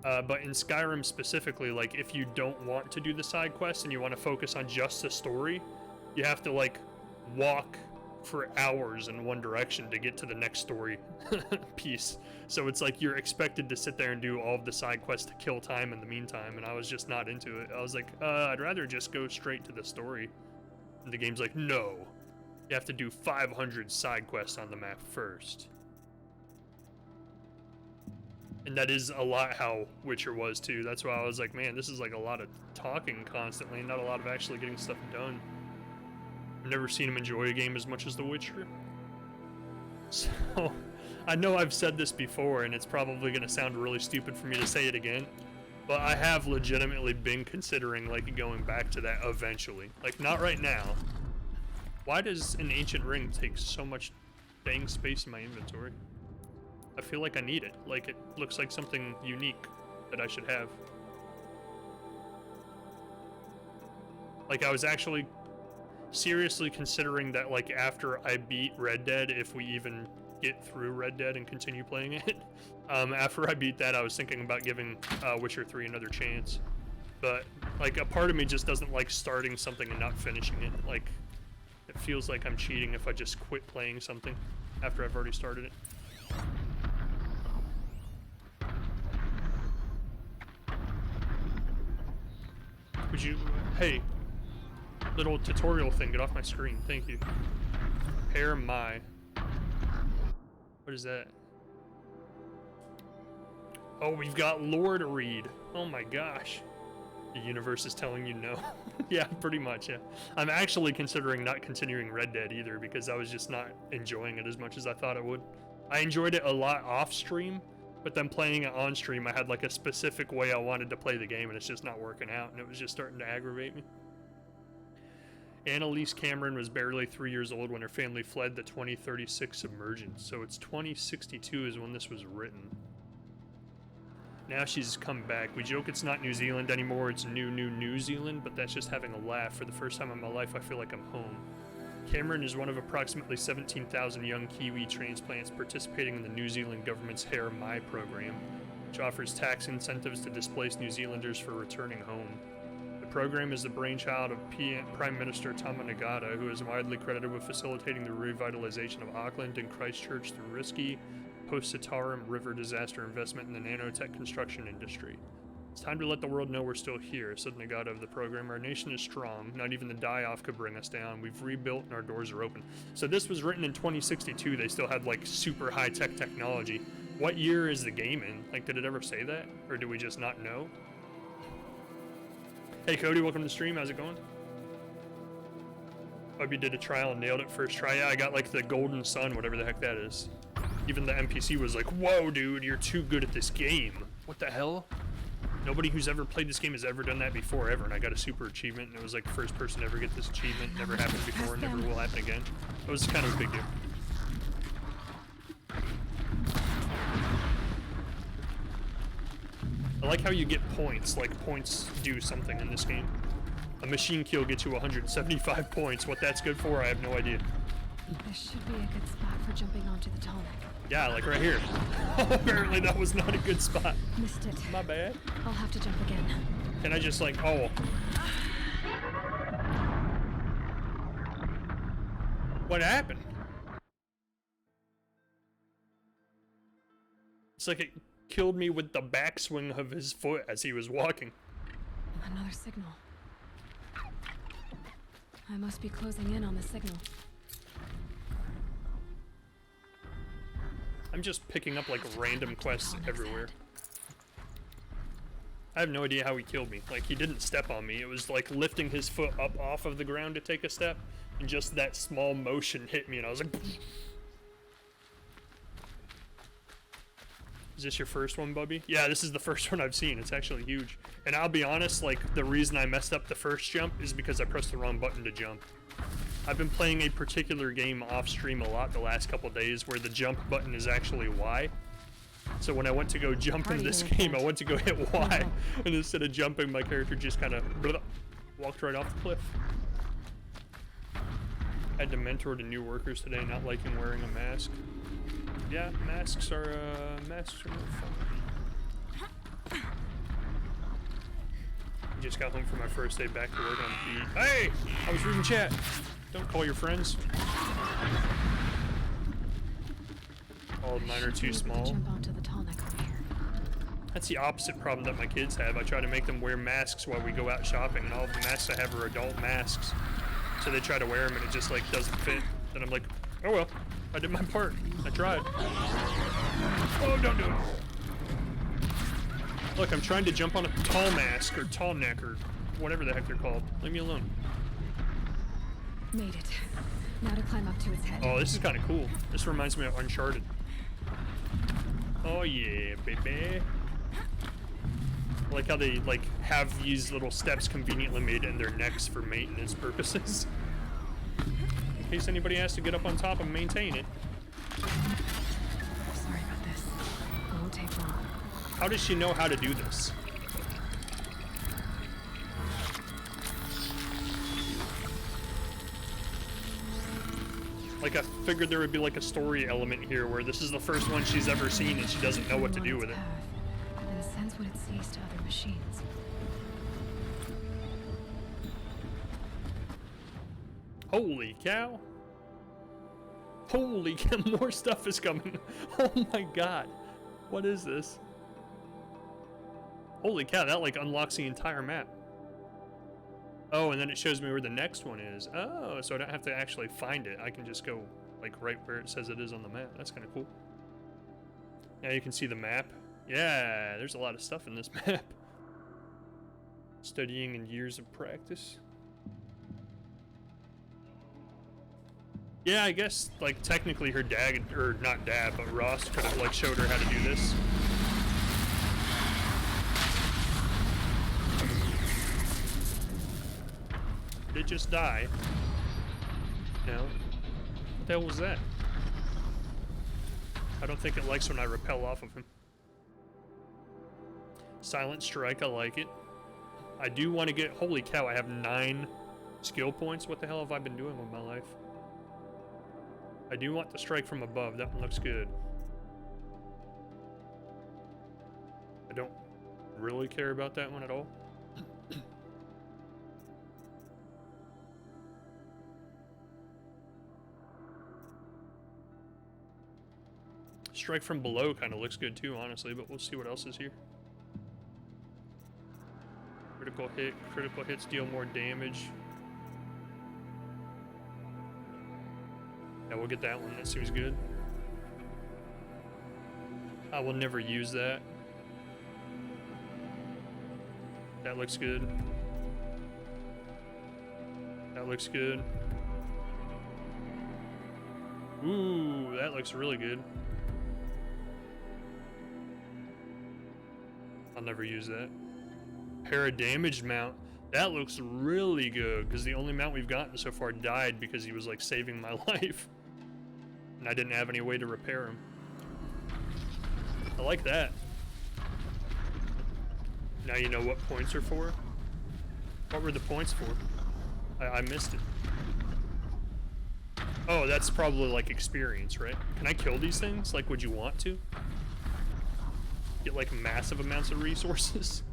Speaker 1: But in Skyrim specifically, like, if you don't want to do the side quests and you want to focus on just the story, you have to, like, walk for hours in one direction to get to the next story piece. So it's like you're expected to sit there and do all of the side quests to kill time in the meantime, and I was just not into it. I was like, I'd rather just go straight to the story. And the game's like, no, you have to do 500 side quests on the map first. And that is a lot how Witcher was too. That's why I was like, man, this is like a lot of talking constantly, not a lot of actually getting stuff done. I've never seen him enjoy a game as much as The Witcher. So, I know I've said this before, and it's probably going to sound really stupid for me to say it again, but I have legitimately been considering, like, going back to that eventually. Like, not right now. Why does an ancient ring take so much dang space in my inventory? I feel like I need it. Like, it looks like something unique that I should have. Like, I was actually seriously considering that, like, after I beat Red Dead, if we even get through Red Dead and continue playing it, after I beat that, I was thinking about giving Witcher 3 another chance. But, like, a part of me just doesn't like starting something and not finishing it. Like, it feels like I'm cheating if I just quit playing something after I've already started it. Would you, hey, little tutorial thing, get off my screen, thank you. Pair my. What is that? Oh, we've got lore to read. Oh my gosh. The universe is telling you no. Yeah, pretty much, yeah. I'm actually considering not continuing Red Dead either because I was just not enjoying it as much as I thought I would. I enjoyed it a lot off stream, but then playing it on stream, I had like a specific way I wanted to play the game and it's just not working out and it was just starting to aggravate me. Annalise Cameron was barely 3 years old when her family fled the 2036 submergence, so it's 2062 is when this was written. Now she's come back. We joke it's not New Zealand anymore, it's New Zealand, but that's just having a laugh. For the first time in my life, I feel like I'm home. Cameron is one of approximately 17,000 young Kiwi transplants participating in the New Zealand government's Hair My program, which offers tax incentives to displaced New Zealanders for returning home. The program is the brainchild of Prime Minister Tama Nagata, who is widely credited with facilitating the revitalization of Auckland and Christchurch through risky, post-Sitaram River disaster investment in the nanotech construction industry. It's time to let the world know we're still here, said Nagata of the program. Our nation is strong. Not even the die-off could bring us down. We've rebuilt and our doors are open. So this was written in 2062. They still had, like, super high-tech technology. What year is the game in? Like, did it ever say that? Or do we just not know? Hey, Cody, welcome to the stream. How's it going? Hope you did a trial and nailed it first try. Yeah, I got, like, the golden sun, whatever the heck that is. Even the NPC was like, whoa, dude, you're too good at this game. What the hell? Nobody who's ever played this game has ever done that before, ever. And I got a super achievement, and it was like the first person to ever get this achievement. Never happened before, never will happen again. It was kind of a big deal. I like how you get points, like points do something in this game. A machine kill gets you 175 points. What that's good for, I have no idea.
Speaker 2: This should be a good spot for jumping onto the tonic.
Speaker 1: Yeah, like right here. Apparently that was not a good spot.
Speaker 2: Missed it.
Speaker 1: My bad.
Speaker 2: I'll have to jump again.
Speaker 1: Can I just like, oh. What happened? It's like it killed me with the backswing of his foot as he was walking.
Speaker 2: Another signal. I must be closing in on the signal.
Speaker 1: I'm just picking up like random quests everywhere. I have no idea how he killed me. Like, he didn't step on me. It was like lifting his foot up off of the ground to take a step, and just that small motion hit me, and I was like... Is this your first one, Bubby? Yeah, this is the first one I've seen. It's actually huge. And I'll be honest, like, the reason I messed up the first jump is because I pressed the wrong button to jump. I've been playing a particular game off stream a lot the last couple days where the jump button is actually Y. So when I went to go jump in this game, I went to go hit Y, and instead of jumping, my character just kind of walked right off the cliff. I had to mentor to new workers today, not liking wearing a mask. Yeah, masks are no fun. Just got home from my first day back to work on the beat. Hey! I was reading chat. Don't call your friends. All mine are too small.
Speaker 2: Jump onto the tall neck from here.
Speaker 1: That's the opposite problem that my kids have. I try to make them wear masks while we go out shopping, and all of the masks I have are adult masks. So they try to wear them, and it just like doesn't fit. And I'm like, oh well, I did my part. I tried. Oh, don't do it. Look, I'm trying to jump on a tall mask or tall neck or whatever the heck they're called. Leave me alone.
Speaker 2: Made it. Now to climb up to its head.
Speaker 1: Oh, this is kind of cool. This reminds me of Uncharted. Oh yeah, baby. I like how they like have these little steps conveniently made in their necks for maintenance purposes. In case anybody has to get up on top and maintain it.
Speaker 2: Sorry about this. It won't take long.
Speaker 1: How does she know how to do this? Like, I figured there would be like a story element here where this is the first one she's ever seen and she doesn't know what to do with it.
Speaker 2: And it sends what it sees to other machines.
Speaker 1: Holy cow. Holy cow, more stuff is coming. Oh my god. What is this? Holy cow, that like unlocks the entire map. Oh, and then it shows me where the next one is. Oh, so I don't have to actually find it. I can just go like right where it says it is on the map. That's kind of cool. Now you can see the map. Yeah, there's a lot of stuff in this map. Studying and years of practice. Yeah, I guess like technically her dad, or not dad, but Ross could have like showed her how to do this. Did it just die? No. What the hell was that? I don't think it likes when I repel off of him. Silent Strike, I like it. I do want to get... Holy cow, I have 9 skill points. What the hell have I been doing with my life? I do want the strike from above. That one looks good. I don't really care about that one at all. Strike from below kind of looks good too, honestly, but we'll see what else is here. Critical hits deal more damage. Yeah, we'll get that one. That seems good. I will never use that. That looks good. That looks good. Ooh, that looks really good. I'll never use that. Paradamaged mount. That looks really good, because the only mount we've gotten so far died because he was like saving my life. And I didn't have any way to repair him. I like that. Now you know what points are for? What were the points for? I missed it. Oh, that's probably like experience, right? Can I kill these things? Like, would you want to? Get like massive amounts of resources?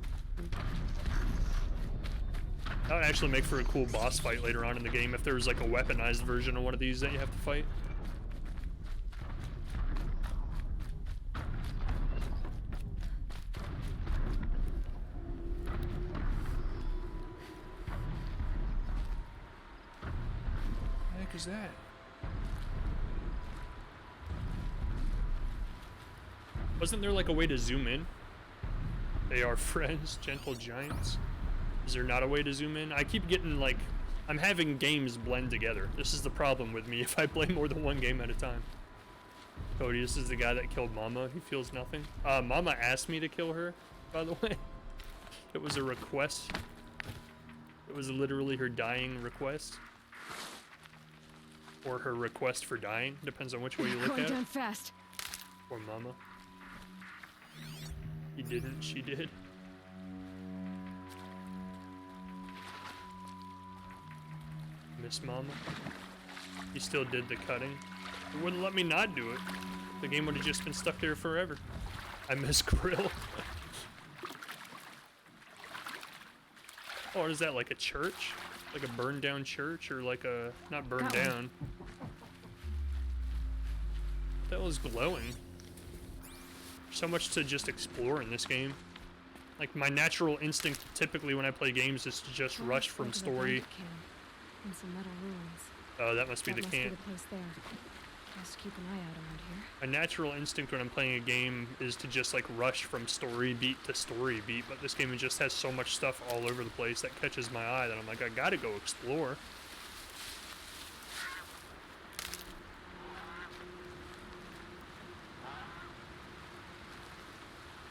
Speaker 1: That would actually make for a cool boss fight later on in the game if there was like a weaponized version of one of these that you have to fight. What the heck is that? Wasn't there like a way to zoom in? They are friends, gentle giants. Is there not a way to zoom in? I keep getting like, I'm having games blend together. This is the problem with me if I play more than one game at a time. Cody, this is the guy that killed Mama. He feels nothing. Mama asked me to kill her, by the way. It was a request. It was literally her dying request. Or her request for dying. Depends on which way you look at it.
Speaker 2: Going down fast.
Speaker 1: Or Mama. He didn't, she did. Miss Mama. He still did the cutting. It wouldn't let me not do it. The game would have just been stuck there forever. I miss Grill. Oh, is that like a church? Like a burned down church, or like a not burned
Speaker 2: That one.
Speaker 1: down? That was glowing. So much to just explore in this game. Like my natural instinct, typically when I play games, is to just rush from
Speaker 2: Like a
Speaker 1: story.
Speaker 2: bandit camp and some metal ruins.
Speaker 1: Oh, that must be
Speaker 2: That
Speaker 1: the
Speaker 2: must be
Speaker 1: camp.
Speaker 2: the place there. Best keep an eye out around here.
Speaker 1: My natural instinct when I'm playing a game is to just like rush from story beat to story beat, but this game just has so much stuff all over the place that catches my eye that I'm like, I gotta go explore.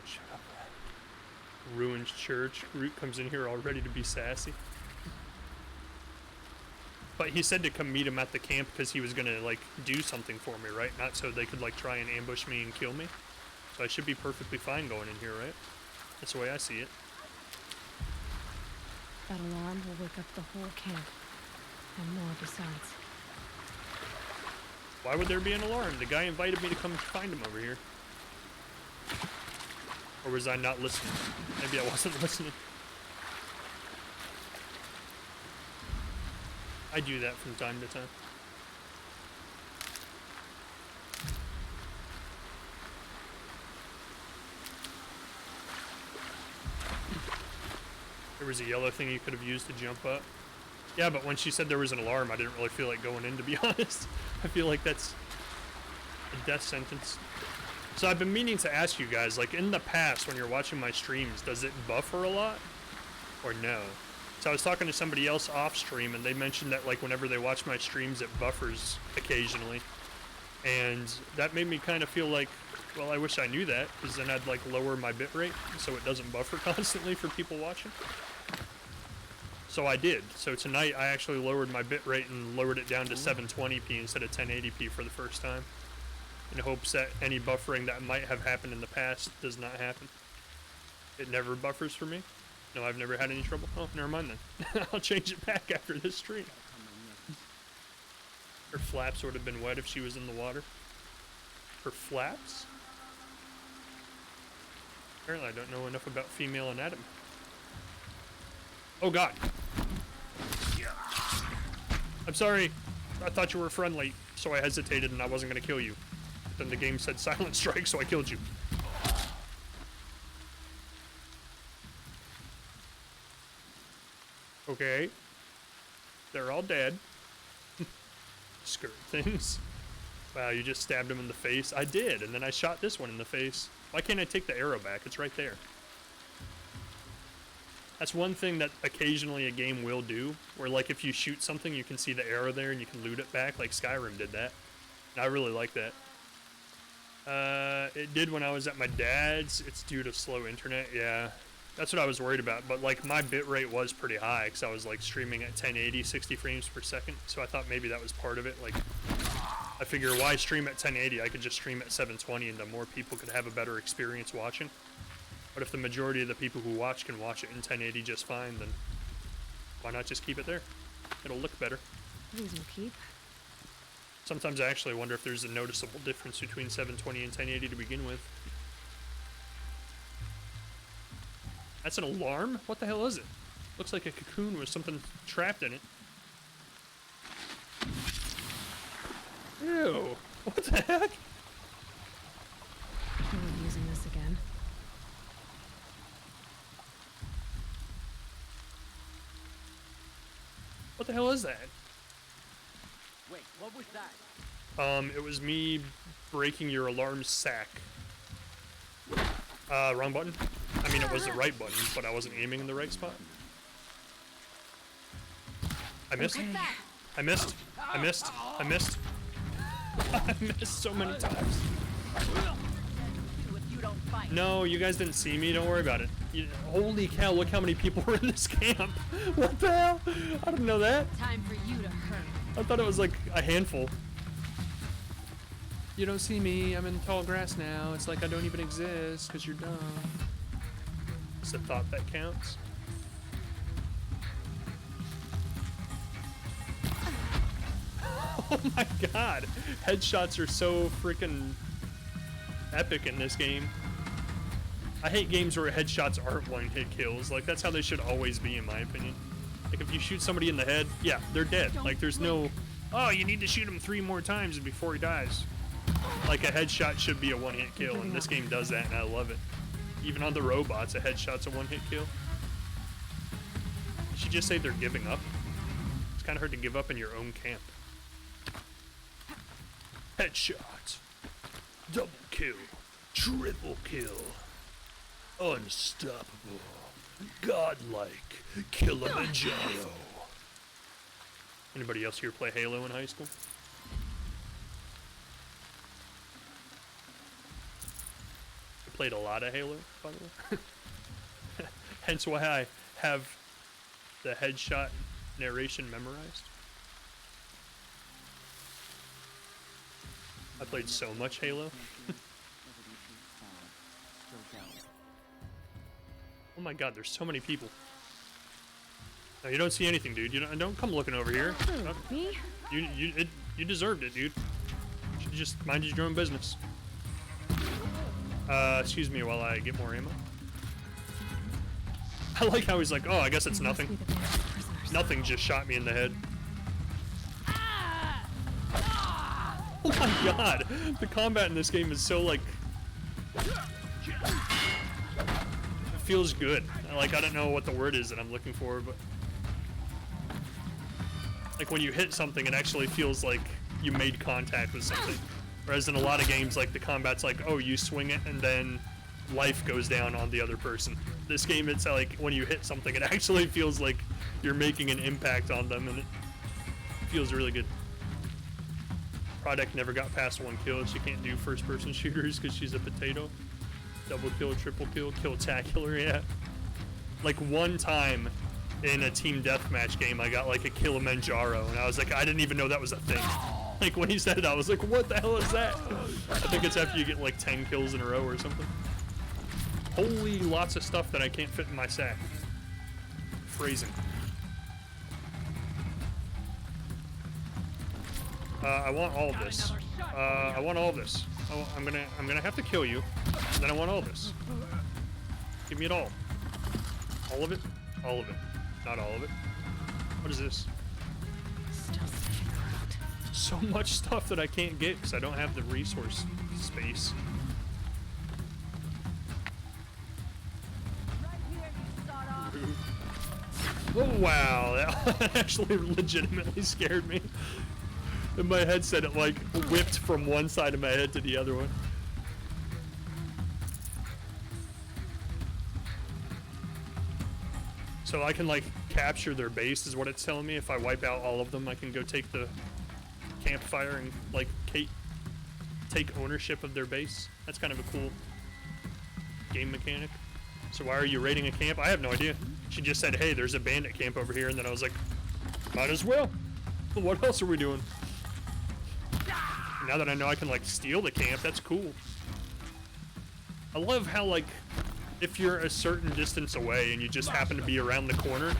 Speaker 1: Shut up. Ruined church. Root comes in here all ready to be sassy. But he said to come meet him at the camp because he was gonna like do something for me, right? Not so they could like try and ambush me and kill me. So I should be perfectly fine going in here, right? That's the way I see it.
Speaker 2: That alarm will wake up the whole camp. And more besides.
Speaker 1: Why would there be an alarm? The guy invited me to come find him over here. Or was I not listening? Maybe I wasn't listening. I do that from time to time. There was a yellow thing you could have used to jump up. Yeah, but when she said there was an alarm, I didn't really feel like going in, to be honest. I feel like that's a death sentence. So I've been meaning to ask you guys, like in the past when you're watching my streams, does it buffer a lot? Or no? So I was talking to somebody else off stream and they mentioned that like whenever they watch my streams it buffers occasionally. And that made me kind of feel like, well, I wish I knew that, because then I'd like lower my bitrate so it doesn't buffer constantly for people watching. So I did. So tonight I actually lowered my bitrate and lowered it down to 720p instead of 1080p for the first time, in hopes that any buffering that might have happened in the past does not happen. It never buffers for me. No, I've never had any trouble. Oh, never mind then. I'll change it back after this stream. Her flaps would have been wet if she was in the water. Her flaps? Apparently I don't know enough about female anatomy. Oh god. I'm sorry. I thought you were friendly, so I hesitated and I wasn't gonna kill you. But then the game said silent strike, so I killed you. Okay. They're all dead. Skirt things. Wow, you just stabbed him in the face. I did, and then I shot this one in the face. Why can't I take the arrow back? It's right there. That's one thing that occasionally a game will do, where like if you shoot something, you can see the arrow there and you can loot it back, like Skyrim did that. And I really like that. It did when I was at my dad's. It's due to slow internet, yeah. That's what I was worried about, but like my bitrate was pretty high because I was like streaming at 1080, 60 frames per second, so I thought maybe that was part of it. Like, I figure why stream at 1080? I could just stream at 720 and then more people could have a better experience watching. But if the majority of the people who watch can watch it in 1080 just fine, then why not just keep it there? It'll look better.
Speaker 2: These will keep.
Speaker 1: Sometimes I actually wonder if there's a noticeable difference between 720 and 1080 to begin with. That's an alarm? What the hell is it? Looks like a cocoon with something trapped in it. Ew. What the heck?
Speaker 2: I'm using this again.
Speaker 1: What the hell is that?
Speaker 5: Wait, what was that?
Speaker 1: It was me breaking your alarm sack. Wrong button? I mean, it was the right button, but I wasn't aiming in the right spot. I missed.
Speaker 2: Okay.
Speaker 1: I missed. I missed. I missed. I missed so many times.
Speaker 5: If you don't fight.
Speaker 1: No, you guys didn't see me. Don't worry about it. Holy cow, look how many people were in this camp. What the hell? I didn't know that.
Speaker 2: Time for you to hurt.
Speaker 1: I thought it was like a handful. You don't see me. I'm in tall grass now. It's like I don't even exist because you're dumb. It's a thought that counts. Oh my god. Headshots are so freaking epic in this game. I hate games where headshots aren't one-hit kills. Like, that's how they should always be, in my opinion. Like, if you shoot somebody in the head, yeah, they're dead. Like, there's no, oh, you need to shoot him 3 more times before he dies. Like, a headshot should be a one-hit kill, and this game does that, and I love it. Even on the robots, a headshot's a one-hit kill. Did she just say they're giving up? It's kind of hard to give up in your own camp. Headshot. Double kill. Triple kill. Unstoppable. Godlike. Kilimanjaro. Anybody else here play Halo in high school? I played a lot of Halo, by the way. Hence why I have the headshot narration memorized. I played so much Halo. Oh my god, there's so many people. No, you don't see anything, dude. You don't come looking over here.
Speaker 2: Me?
Speaker 1: You deserved it, dude. You should just minded your own business. Excuse me while I get more ammo. I like how he's like, oh, I guess it's nothing. Nothing just shot me in the head. Oh my god, the combat in this game is so like, it feels good. Like, I don't know what the word is that I'm looking for, but like when you hit something, it actually feels like you made contact with something. Whereas in a lot of games, like the combat's like, oh, you swing it and then life goes down on the other person. This game, it's like when you hit something, it actually feels like you're making an impact on them, and it feels really good. Product never got past 1 kill. She can't do first-person shooters because she's a potato. Double kill, triple kill, kill-tacular, yeah. Like one time in a team deathmatch game, I got like a Kilimanjaro, and I was like, I didn't even know that was a thing. Like when he said it, I was like, what the hell is that? I think it's after you get like 10 kills in a row or something. Holy, lots of stuff that I can't fit in my sack. Phrasing. I want all of this. I want all of this. I'm gonna have to kill you, and then I want all of this. Give me it all. All of it? All of it. Not all of it. What is this?
Speaker 2: Still sticking around.
Speaker 1: So much stuff that I can't get because I don't have the resource space. Oh wow, that actually legitimately scared me. In my headset, it like whipped from one side of my head to the other one. So I can like capture their base is what it's telling me. If I wipe out all of them, I can go take the campfire and like take ownership of their base. That's kind of a cool game mechanic. So why are you raiding a camp? I have no idea. She just said, hey, there's a bandit camp over here, and then I was like, might as well. What else are we doing? Now that I know I can like steal the camp, that's cool. I love how like if you're a certain distance away and you just happen to be around the corner,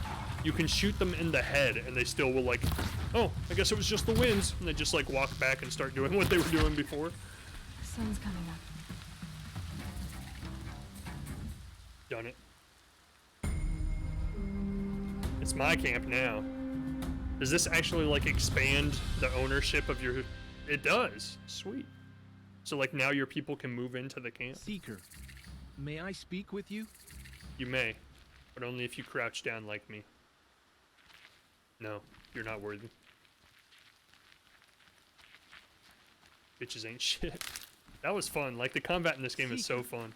Speaker 1: you can shoot them in the head and they still will like, oh, I guess it was just the winds, and they just like walk back and start doing what they were doing before.
Speaker 2: The sun's coming up.
Speaker 1: Done it. It's my camp now. Does this actually like expand the ownership of your... It does. Sweet. So like now your people can move into the camp?
Speaker 3: Seeker, may I speak with you?
Speaker 1: You may, but only if you crouch down like me. No, you're not worthy. Bitches ain't shit. That was fun. Like the combat in this game is so fun.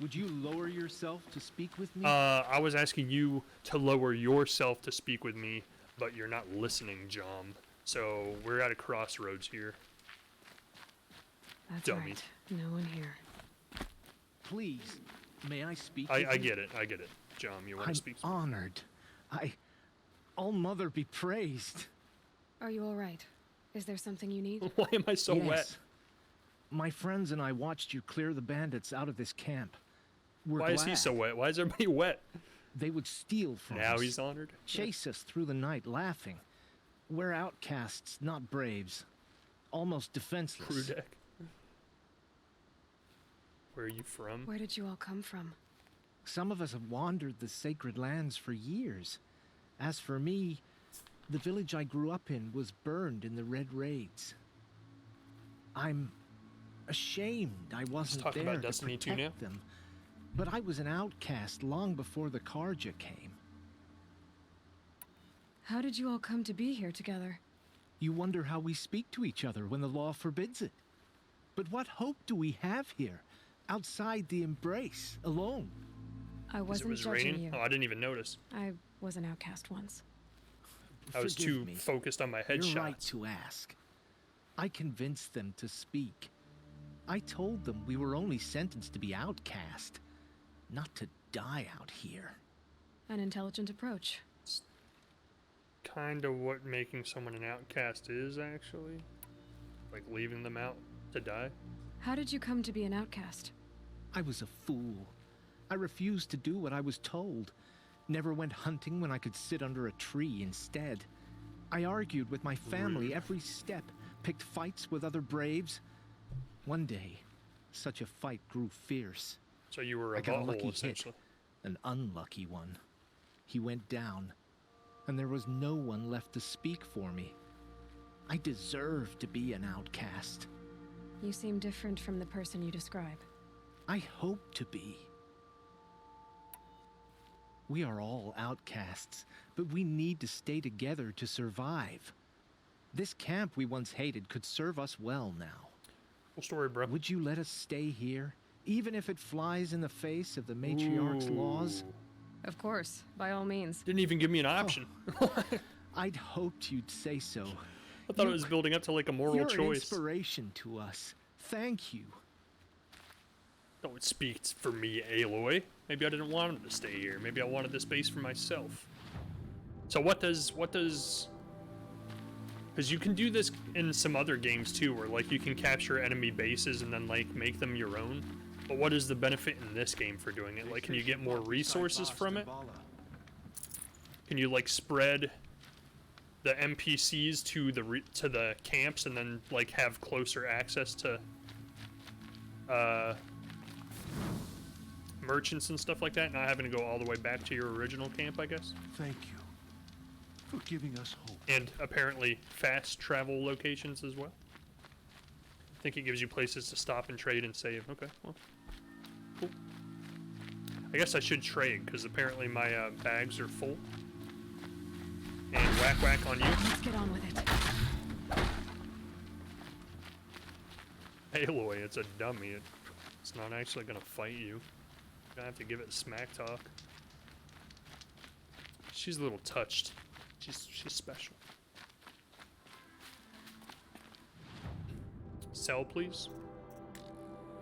Speaker 3: Would you lower yourself to speak with me?
Speaker 1: I was asking you to lower yourself to speak with me, but you're not listening, Jom. So we're at a crossroads here.
Speaker 2: That's
Speaker 1: Dummy.
Speaker 2: right. No one here.
Speaker 3: Please, may I speak
Speaker 1: I
Speaker 3: with you?
Speaker 1: get it. I get it. Jom, you want
Speaker 3: I'm
Speaker 1: to speak?
Speaker 3: honored. All Mother be praised.
Speaker 2: Are you all right? Is there something you need?
Speaker 1: Why am I so
Speaker 3: Yes.
Speaker 1: wet?
Speaker 3: My friends and I watched you clear the bandits out of this camp. We're
Speaker 1: Why is he
Speaker 3: glad.
Speaker 1: so wet? Why is everybody wet?
Speaker 3: They would steal from
Speaker 1: Now
Speaker 3: us.
Speaker 1: he's honored.
Speaker 3: Chase us through the night laughing. We're outcasts, not braves. Almost defenseless.
Speaker 1: Crew deck. Where are you from?
Speaker 2: Where did you all come from?
Speaker 6: Some of us have wandered the sacred lands for years. As for me, the village I grew up in was burned in the Red Raids. I'm ashamed I wasn't
Speaker 1: talk
Speaker 6: there
Speaker 1: about
Speaker 6: to
Speaker 1: Destiny 2
Speaker 6: protect
Speaker 1: now?
Speaker 6: them. But I was an outcast long before the Karja came.
Speaker 2: How did you all come to be here together?
Speaker 6: You wonder how we speak to each other when the law forbids it. But what hope do we have here, outside the embrace, alone?
Speaker 2: I
Speaker 1: 'Cause it
Speaker 2: wasn't
Speaker 1: was
Speaker 2: judging
Speaker 1: raining?
Speaker 2: you.
Speaker 1: Oh, I didn't even notice.
Speaker 2: I was an outcast once.
Speaker 1: I was
Speaker 6: Forgive
Speaker 1: too
Speaker 6: me.
Speaker 1: focused on my
Speaker 6: You're
Speaker 1: headshots.
Speaker 6: right to ask. I convinced them to speak. I told them we were only sentenced to be outcast, not to die out here.
Speaker 2: An intelligent approach.
Speaker 1: Kind of what making someone an outcast is, actually. Like leaving them out to die.
Speaker 2: How did you come to be an outcast?
Speaker 6: I was a fool. I refused to do what I was told. Never went hunting when I could sit under a tree instead. I argued with my family
Speaker 1: Rude.
Speaker 6: every step, picked fights with other braves. One day, such a fight grew fierce.
Speaker 1: So you were a
Speaker 6: I got a lucky
Speaker 1: butthole,
Speaker 6: hit.
Speaker 1: essentially.
Speaker 6: An unlucky one. He went down, and there was no one left to speak for me. I deserved to be an outcast.
Speaker 2: You seem different from the person you describe.
Speaker 6: I hope to be. We are all outcasts, but we need to stay together to survive. This camp we once hated could serve us well now.
Speaker 1: Cool story, bro.
Speaker 6: Would you let us stay here, even if it flies in the face of the matriarch's laws?
Speaker 1: Ooh.
Speaker 2: Of course, by all means.
Speaker 1: Didn't even give me an option.
Speaker 6: I'd hoped you'd say so.
Speaker 1: I thought it
Speaker 6: You-
Speaker 1: was building up to like a moral
Speaker 6: You're an
Speaker 1: choice.
Speaker 6: inspiration to us. Thank you.
Speaker 1: Don't speak for me, Aloy. Maybe I didn't want him to stay here. Maybe I wanted the space for myself. So what does... Because you can do this in some other games too, where like you can capture enemy bases and then like make them your own. But what is the benefit in this game for doing it? Like, can you get more resources from it? Can you like spread the NPCs to the camps and then like have closer access to merchants and stuff like that, not having to go all the way back to your original camp, I guess?
Speaker 7: Thank you for giving us hope.
Speaker 1: And apparently fast travel locations as well. I think it gives you places to stop and trade and save. Okay, well, cool. I guess I should trade, because apparently my bags are full. And whack whack on you.
Speaker 2: Let's get on with it.
Speaker 1: Aloy, it's a dummy. It's not actually gonna fight you. You're gonna have to give it smack talk. She's a little touched. She's special. Sell, please.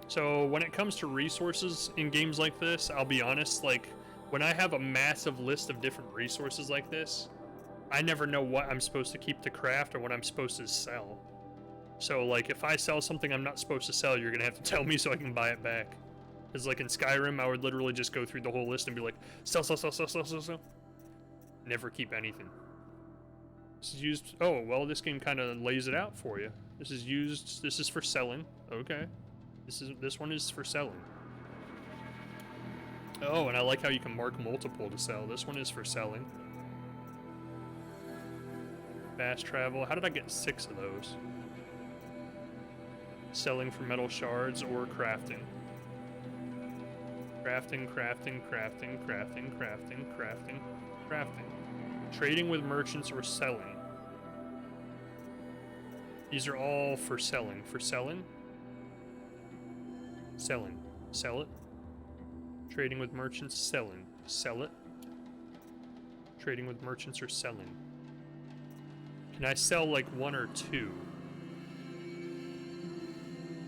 Speaker 1: So when it comes to resources in games like this, I'll be honest, like when I have a massive list of different resources like this, I never know what I'm supposed to keep to craft or what I'm supposed to sell. So like if I sell something I'm not supposed to sell, you're gonna have to tell me so I can buy it back. Because like in Skyrim, I would literally just go through the whole list and be like, sell, sell, sell, sell, sell, sell, sell. Never keep anything. This is used, oh, well this game kind of lays it out for you. This is used, this is for selling, okay. This one is for selling. Oh, and I like how you can mark multiple to sell. This one is for selling. Fast travel, how did I get 6 of those? Selling for metal shards or crafting. Crafting, crafting, crafting, crafting, crafting, crafting, crafting. Trading with merchants or selling. These are all for selling. For selling? Selling. Sell it. Trading with merchants, selling. Sell it. Trading with merchants or selling. Can I sell like 1 or 2?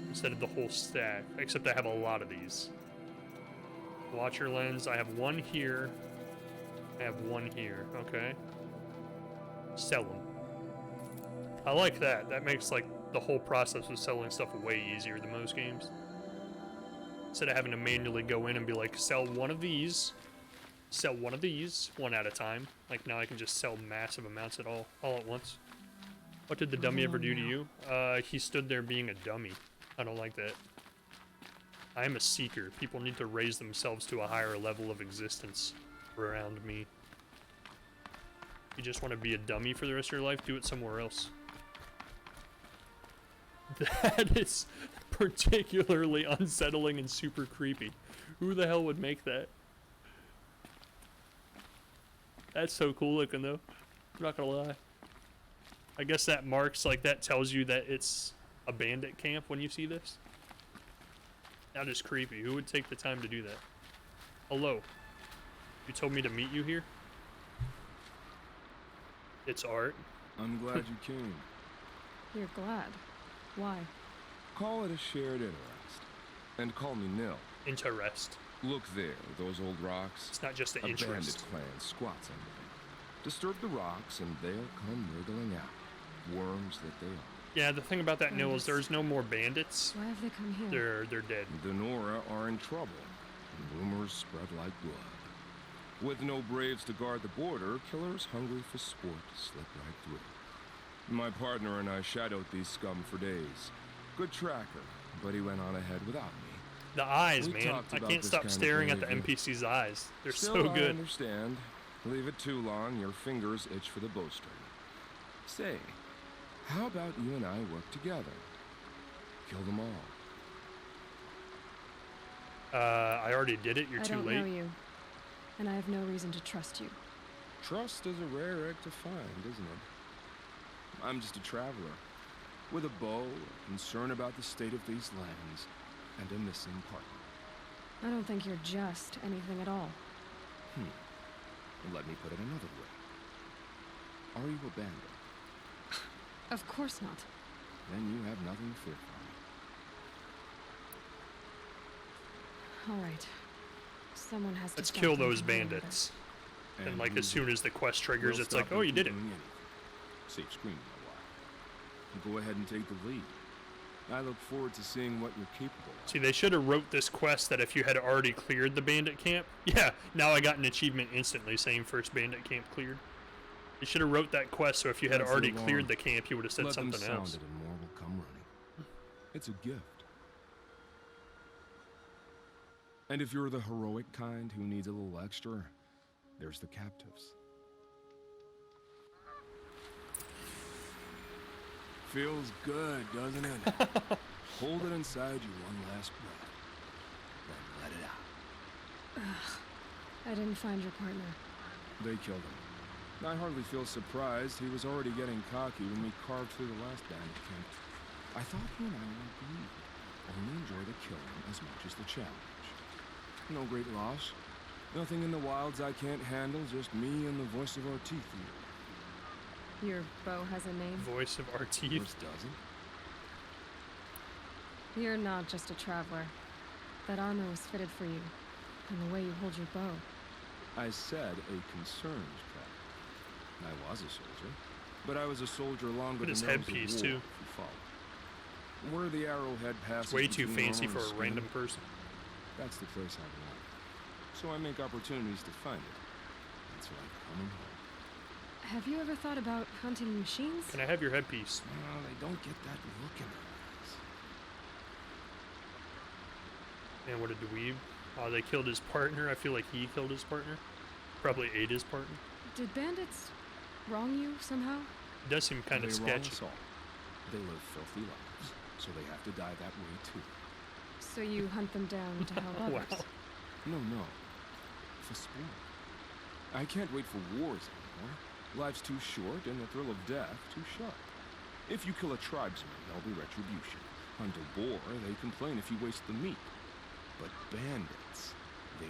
Speaker 1: Instead of the whole stack, except I have a lot of these. Watcher lens, I have 1 here. I have 1 here, okay. Sell them. I like that. That makes like the whole process of selling stuff way easier than most games. Instead of having to manually go in and be like, sell 1 of these, sell 1 of these, 1 at a time. Like now I can just sell massive amounts all at once. What did the dummy ever do to you? He stood there being a dummy. I don't like that. I'm a seeker. People need to raise themselves to a higher level of existence around me. You just want to be a dummy for the rest of your life? Do it somewhere else. That is particularly unsettling and super creepy. Who the hell would make that? That's so cool looking though. I'm not gonna lie. I guess that marks, like, that tells you that it's a bandit camp when you see this. That is creepy. Who would take the time to do that? Hello. You told me to meet you here? It's Art.
Speaker 3: I'm glad you came.
Speaker 2: You're glad. Why?
Speaker 3: Call it a shared interest. And call me Nil.
Speaker 1: Interest.
Speaker 3: Look there, those old rocks.
Speaker 1: It's not just an
Speaker 3: A bandit
Speaker 1: interest.
Speaker 3: clan squats under them. Disturb the rocks and they'll come wriggling out. Worms that they are.
Speaker 1: Yeah, the thing about that, Nil, is there's no more bandits.
Speaker 2: Why have they come here?
Speaker 1: They're dead.
Speaker 3: The Nora are in trouble, and rumors spread like blood. With no braves to guard the border, killers hungry for sport slip right through. My partner and I shadowed these scum for days. Good tracker, but he went on ahead without me.
Speaker 1: The eyes,
Speaker 3: We
Speaker 1: man.
Speaker 3: talked
Speaker 1: I
Speaker 3: about
Speaker 1: can't
Speaker 3: this
Speaker 1: stop
Speaker 3: kind of
Speaker 1: staring at the
Speaker 3: behavior.
Speaker 1: NPC's eyes. They're
Speaker 3: Still,
Speaker 1: so
Speaker 3: I
Speaker 1: good.
Speaker 3: understand. Leave it too long, your fingers itch for the bowstring. Say, how about you and I work together? Kill them all.
Speaker 1: I already did it. You're
Speaker 2: I
Speaker 1: too
Speaker 2: don't
Speaker 1: late.
Speaker 2: know you, and I have no reason to trust you.
Speaker 3: Trust is a rare egg to find, isn't it? I'm just a traveler, with a bow, a concern about the state of these lands, and a missing partner.
Speaker 2: I don't think you're just anything at all.
Speaker 3: Let me put it another way. Are you a bandit?
Speaker 2: Of course not.
Speaker 3: Then you have nothing to fear from me.
Speaker 2: All right. Someone has to
Speaker 1: Let's
Speaker 2: stop
Speaker 1: kill
Speaker 2: them
Speaker 1: those
Speaker 2: from doing
Speaker 1: bandits. And like
Speaker 3: we
Speaker 1: as soon as the quest triggers,
Speaker 3: will
Speaker 1: it's like,
Speaker 3: stop
Speaker 1: oh,
Speaker 3: them
Speaker 1: you did it.
Speaker 3: from doing anything. Save screaming a while. Go ahead and take the lead. I look forward to seeing what you're capable of.
Speaker 1: See, they should have wrote this quest that if you had already cleared the bandit camp, yeah, now I got an achievement instantly saying first bandit camp cleared. They should have wrote that quest so if you had
Speaker 3: That's
Speaker 1: already
Speaker 3: the
Speaker 1: cleared
Speaker 3: alarm.
Speaker 1: the camp, you would have said
Speaker 3: Let them
Speaker 1: something
Speaker 3: sound
Speaker 1: else.
Speaker 3: it and more will come running. It's a gift. And if you're the heroic kind who needs a little extra, there's the captives. Feels good, doesn't it? Hold it inside you one last breath. Then let it out.
Speaker 2: I didn't find your partner.
Speaker 3: They killed him. I hardly feel surprised. He was already getting cocky when we carved through the last bandit camp. I thought he and I would agree. Only enjoy the killing as much as the challenge. No great loss. Nothing in the wilds I can't handle, just me and the voice of our teeth here.
Speaker 2: Your bow has a name.
Speaker 1: Voice of our
Speaker 3: Yours
Speaker 1: teeth.
Speaker 3: doesn't?
Speaker 2: You're not just a traveler. That armor was fitted for you, and the way you hold your bow.
Speaker 3: I said a concerned traveler. I was a soldier, but I was a soldier longer
Speaker 1: Look at his
Speaker 3: than those of
Speaker 1: headpiece,
Speaker 3: war,
Speaker 1: too.
Speaker 3: if you follow. Where the arrowhead passes
Speaker 1: Way too
Speaker 3: between
Speaker 1: fancy
Speaker 3: armor
Speaker 1: for
Speaker 3: and
Speaker 1: a
Speaker 3: skin,
Speaker 1: random person.
Speaker 3: that's the place I belong. So I make opportunities to find it. It's like coming home.
Speaker 2: Have you ever thought about hunting machines?
Speaker 1: Can I have your headpiece?
Speaker 3: Well, they don't get that look in their eyes.
Speaker 1: Man, what a dweeb. Oh, they killed his partner. I feel like he killed his partner. Probably ate his partner.
Speaker 2: Did bandits wrong you somehow?
Speaker 1: It does seem kind of
Speaker 3: They wrong
Speaker 1: sketchy.
Speaker 3: us all. They live filthy lives, so they have to die that way too.
Speaker 2: So you hunt them down to help
Speaker 1: Wow.
Speaker 2: others?
Speaker 3: No, for sport. I can't wait for wars anymore. Life's too short and the thrill of death too sharp. If you kill a tribesman, there'll be retribution. Hunt a boar, they complain if you waste the meat. But bandits, they're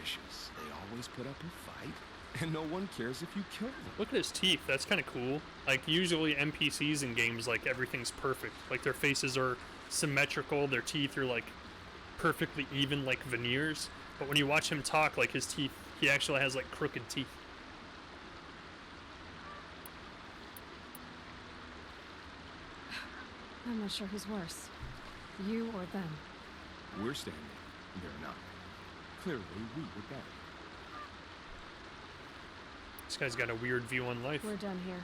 Speaker 3: vicious. They always put up a fight, and no one cares if you kill them.
Speaker 1: Look at his teeth. That's kind of cool. Like, usually NPCs in games, like, everything's perfect. Like, their faces are symmetrical. Their teeth are, like, perfectly even, like veneers. But when you watch him talk, like, his teeth, he actually has, like, crooked teeth.
Speaker 2: I'm not sure who's worse. You or them.
Speaker 3: We're standing, they're not. Clearly, we were better.
Speaker 1: This guy's got a weird view on life.
Speaker 2: We're done here.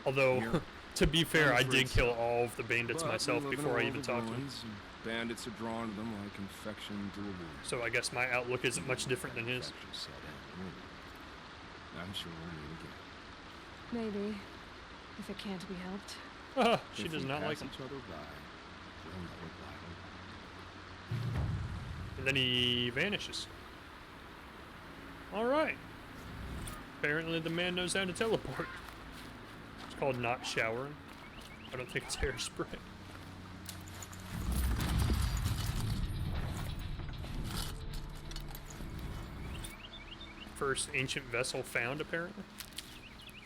Speaker 1: Although,
Speaker 3: Here.
Speaker 1: to be fair,
Speaker 3: I'm
Speaker 1: I
Speaker 3: afraid
Speaker 1: did
Speaker 3: so.
Speaker 1: kill all of the bandits
Speaker 3: But
Speaker 1: myself
Speaker 3: we live in a
Speaker 1: before I
Speaker 3: world
Speaker 1: even
Speaker 3: of
Speaker 1: talked to him.
Speaker 3: ruins, and Bandits are drawn to them like infection to a wound.
Speaker 1: So I guess my outlook isn't much different than his.
Speaker 3: Infection set in. I'm sure we'll meet again.
Speaker 2: Maybe. If it can't be helped.
Speaker 1: She
Speaker 3: If
Speaker 1: does
Speaker 3: we
Speaker 1: not
Speaker 3: pass
Speaker 1: like him.
Speaker 3: each other by, we'll know it by.
Speaker 1: And then he vanishes. Alright. Apparently the man knows how to teleport. It's called not showering. I don't think it's hairspray. First ancient vessel found, apparently.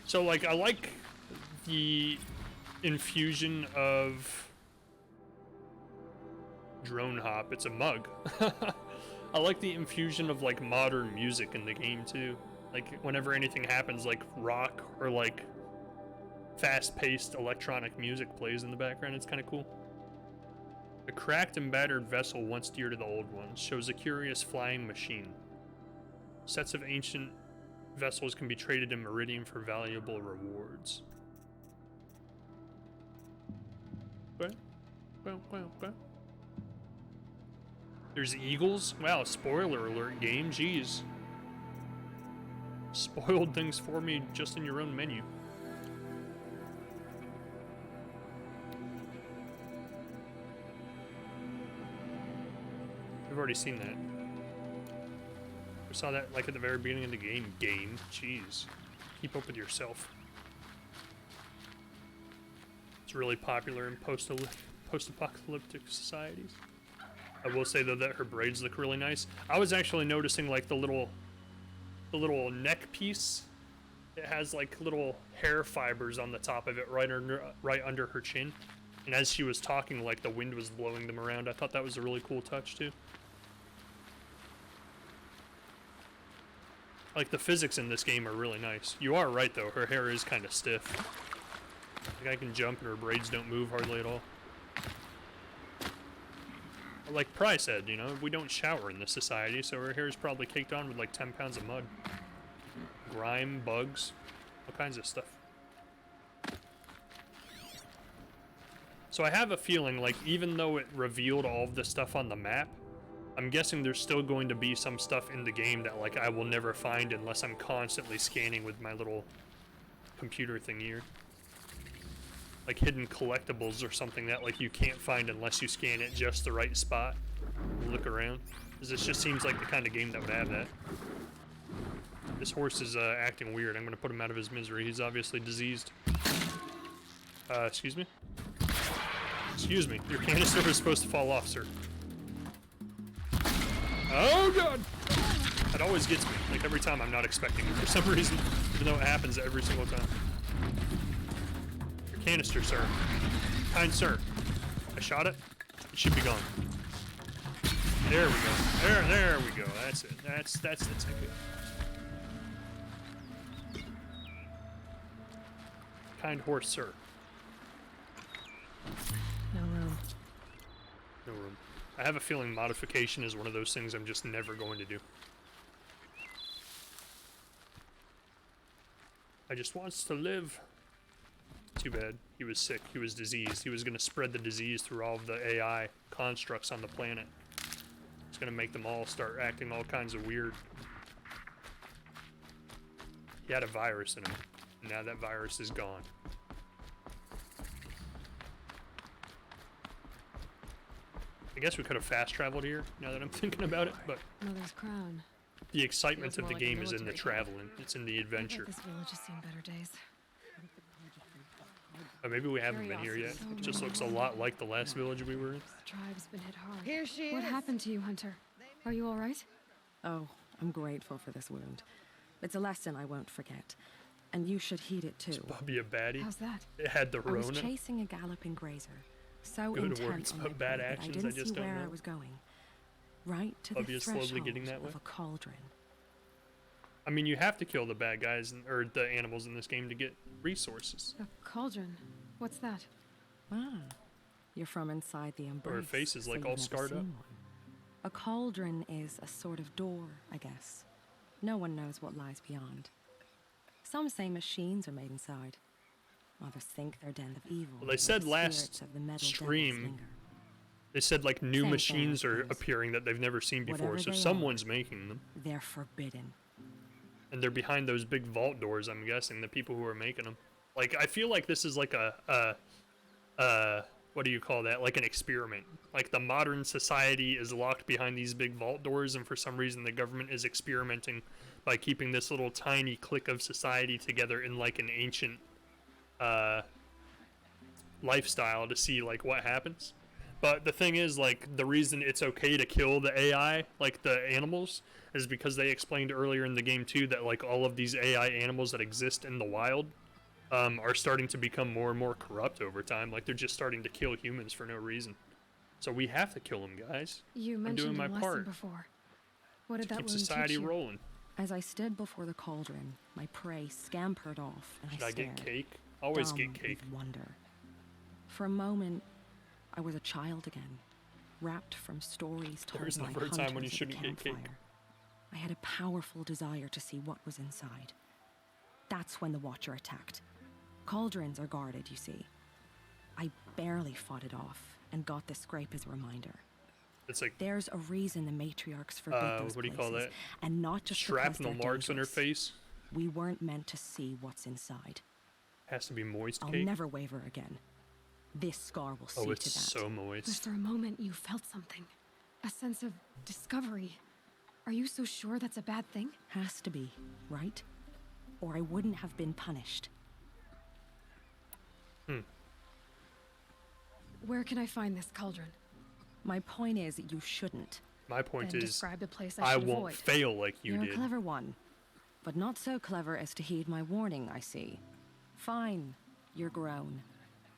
Speaker 1: So, like, I like the infusion of drone hop. It's a mug. I like the infusion of, like, modern music in the game, too. Like, whenever anything happens, like, rock or, like, fast-paced electronic music plays in the background. It's kind of cool. A cracked and battered vessel once dear to the old ones shows a curious flying machine. Sets of ancient vessels can be traded in Meridian for valuable rewards. What? What? There's eagles? Wow, spoiler alert, game. Jeez. Spoiled things for me just in your own menu. We've already seen that. We saw that like at the very beginning of the game. Jeez. Keep up with yourself. It's really popular in post-apocalyptic societies. I will say though that her braids look really nice. I was actually noticing like the little neck piece. It has like little hair fibers on the top of it right under her chin. And as she was talking, like the wind was blowing them around. I thought that was a really cool touch too. Like, the physics in this game are really nice. You are right, though. Her hair is kind of stiff. Like, I can jump and her braids don't move hardly at all. But like Pry said, you know, we don't shower in this society, so her hair is probably caked on with like 10 pounds of mud. Grime, bugs, all kinds of stuff. So I have a feeling, like, even though it revealed all of the stuff on the map, I'm guessing there's still going to be some stuff in the game that, like, I will never find unless I'm constantly scanning with my little computer thing here. Like hidden collectibles or something that, like, you can't find unless you scan it just the right spot. Look around. Because this just seems like the kind of game that would have that. This horse is acting weird. I'm going to put him out of his misery. He's obviously diseased. Excuse me? Excuse me. Your canister is supposed to fall off, sir. Oh god! That always gets me. Like every time I'm not expecting it for some reason. Even though it happens every single time. Your canister, sir. Kind sir. I shot it. It should be gone. There we go. There we go. That's it. That's the ticket. Kind horse, sir.
Speaker 2: No room.
Speaker 1: No room. I have a feeling modification is one of those things I'm just never going to do. I just wants to live. Too bad. He was sick. He was diseased. He was going to spread the disease through all of the AI constructs on the planet. It's going to make them all start acting all kinds of weird. He had a virus in him. And now that virus is gone. I guess we could have fast traveled here, now that I'm thinking about it, but
Speaker 2: Mother's crown.
Speaker 1: the excitement
Speaker 2: Feels
Speaker 1: of
Speaker 2: more
Speaker 1: the
Speaker 2: like a
Speaker 1: game is in the
Speaker 2: military
Speaker 1: traveling. It's in the
Speaker 2: I
Speaker 1: adventure.
Speaker 2: bet this village has seen better days.
Speaker 1: Or maybe we haven't been here yet. It just looks a lot like the last village we were in.
Speaker 2: The tribe's been hit hard.
Speaker 8: Here she
Speaker 2: What
Speaker 8: is.
Speaker 2: happened to you, Hunter? Are you all right?
Speaker 9: Oh, I'm grateful for this wound. It's a lesson I won't forget. And you should heed it too.
Speaker 1: Bobby a baddie.
Speaker 2: How's that?
Speaker 1: It had the
Speaker 9: I was
Speaker 1: Rona.
Speaker 9: chasing a galloping grazer. So
Speaker 1: Good
Speaker 9: intent
Speaker 1: words,
Speaker 9: on
Speaker 1: but
Speaker 9: my
Speaker 1: bad
Speaker 9: prey that
Speaker 1: actions,
Speaker 9: I
Speaker 1: I
Speaker 9: didn't
Speaker 1: just
Speaker 9: see
Speaker 1: don't
Speaker 9: where
Speaker 1: know.
Speaker 9: I was going. Right to
Speaker 1: Bobby
Speaker 9: the
Speaker 1: is slowly
Speaker 9: threshold
Speaker 1: getting that way.
Speaker 9: of a cauldron.
Speaker 1: I mean, you have to kill the bad guys, or the animals in this game to get resources.
Speaker 2: A cauldron. What's that?
Speaker 9: Ah, you're from inside the embrace.
Speaker 1: Her face is
Speaker 9: so
Speaker 1: like
Speaker 9: you've
Speaker 1: all
Speaker 9: never
Speaker 1: scarred
Speaker 9: seen
Speaker 1: up.
Speaker 9: one. A cauldron is a sort of door, I guess. No one knows what lies beyond. Some say machines are made inside. Others think they're den of evil.
Speaker 1: Well, they said
Speaker 9: where the
Speaker 1: last
Speaker 9: spirits of the metal devils
Speaker 1: stream
Speaker 9: linger.
Speaker 1: They said like new
Speaker 9: Same
Speaker 1: machines
Speaker 9: thing, I
Speaker 1: are
Speaker 9: suppose.
Speaker 1: appearing that they've never seen before,
Speaker 9: Whatever
Speaker 1: so
Speaker 9: they
Speaker 1: someone's making them.
Speaker 9: They're forbidden.
Speaker 1: And they're behind those big vault doors, I'm guessing, the people who are making them. Like, I feel like this is like what do you call that? Like an experiment. Like the modern society is locked behind these big vault doors, and for some reason the government is experimenting by keeping this little tiny clique of society together in like an ancient lifestyle to see like what happens. But the thing is, like, the reason it's okay to kill the AI, like the animals, is because they explained earlier in the game too that like all of these AI animals that exist in the wild are starting to become more and more corrupt over time. Like they're just starting to kill humans for no reason. So we have to kill them, guys.
Speaker 2: You
Speaker 1: I'm
Speaker 2: mentioned
Speaker 1: doing my
Speaker 2: a lesson
Speaker 1: part
Speaker 2: before. What did
Speaker 1: to
Speaker 2: that
Speaker 1: keep
Speaker 2: wound
Speaker 1: society
Speaker 2: teach you?
Speaker 1: rolling.
Speaker 9: As I stood before the cauldron, my prey scampered off, and
Speaker 1: Should
Speaker 9: I
Speaker 1: I
Speaker 9: stared,
Speaker 1: get cake? Always
Speaker 9: dumb
Speaker 1: get cake.
Speaker 9: with wonder. For a moment, I was a child again, wrapped from stories told
Speaker 1: There's
Speaker 9: by
Speaker 1: never a
Speaker 9: hunters
Speaker 1: time when you
Speaker 9: at the
Speaker 1: shouldn't get cake.
Speaker 9: campfire. I had a powerful desire to see what was inside. That's when the Watcher attacked. Cauldrons are guarded, you see. I barely fought it off, and got the scrape as a reminder.
Speaker 1: It's like
Speaker 9: There's a reason the matriarchs forbid those
Speaker 1: what do you call
Speaker 9: places,
Speaker 1: that?
Speaker 9: and not just because
Speaker 1: Shrapnel
Speaker 9: they're
Speaker 1: marks on her
Speaker 9: dangerous.
Speaker 1: face.
Speaker 9: We weren't meant to see what's inside.
Speaker 1: Has to be moist
Speaker 9: I'll
Speaker 1: cake.
Speaker 9: never waver again. This scar will see
Speaker 1: Oh,
Speaker 9: to
Speaker 1: it's
Speaker 9: that.
Speaker 1: so
Speaker 2: But
Speaker 1: moist.
Speaker 2: for a moment, you felt something. A sense of discovery. Are you so sure that's a bad thing?
Speaker 9: Has to be, right? Or I wouldn't have been punished.
Speaker 2: Where can I find this cauldron?
Speaker 9: My point is, you shouldn't.
Speaker 1: My point
Speaker 2: Then
Speaker 1: is,
Speaker 2: describe the place I
Speaker 1: I
Speaker 2: should
Speaker 1: won't
Speaker 2: avoid.
Speaker 1: fail like you
Speaker 9: You're
Speaker 1: did.
Speaker 9: a clever one. But not so clever as to heed my warning, I see. Fine. You're grown.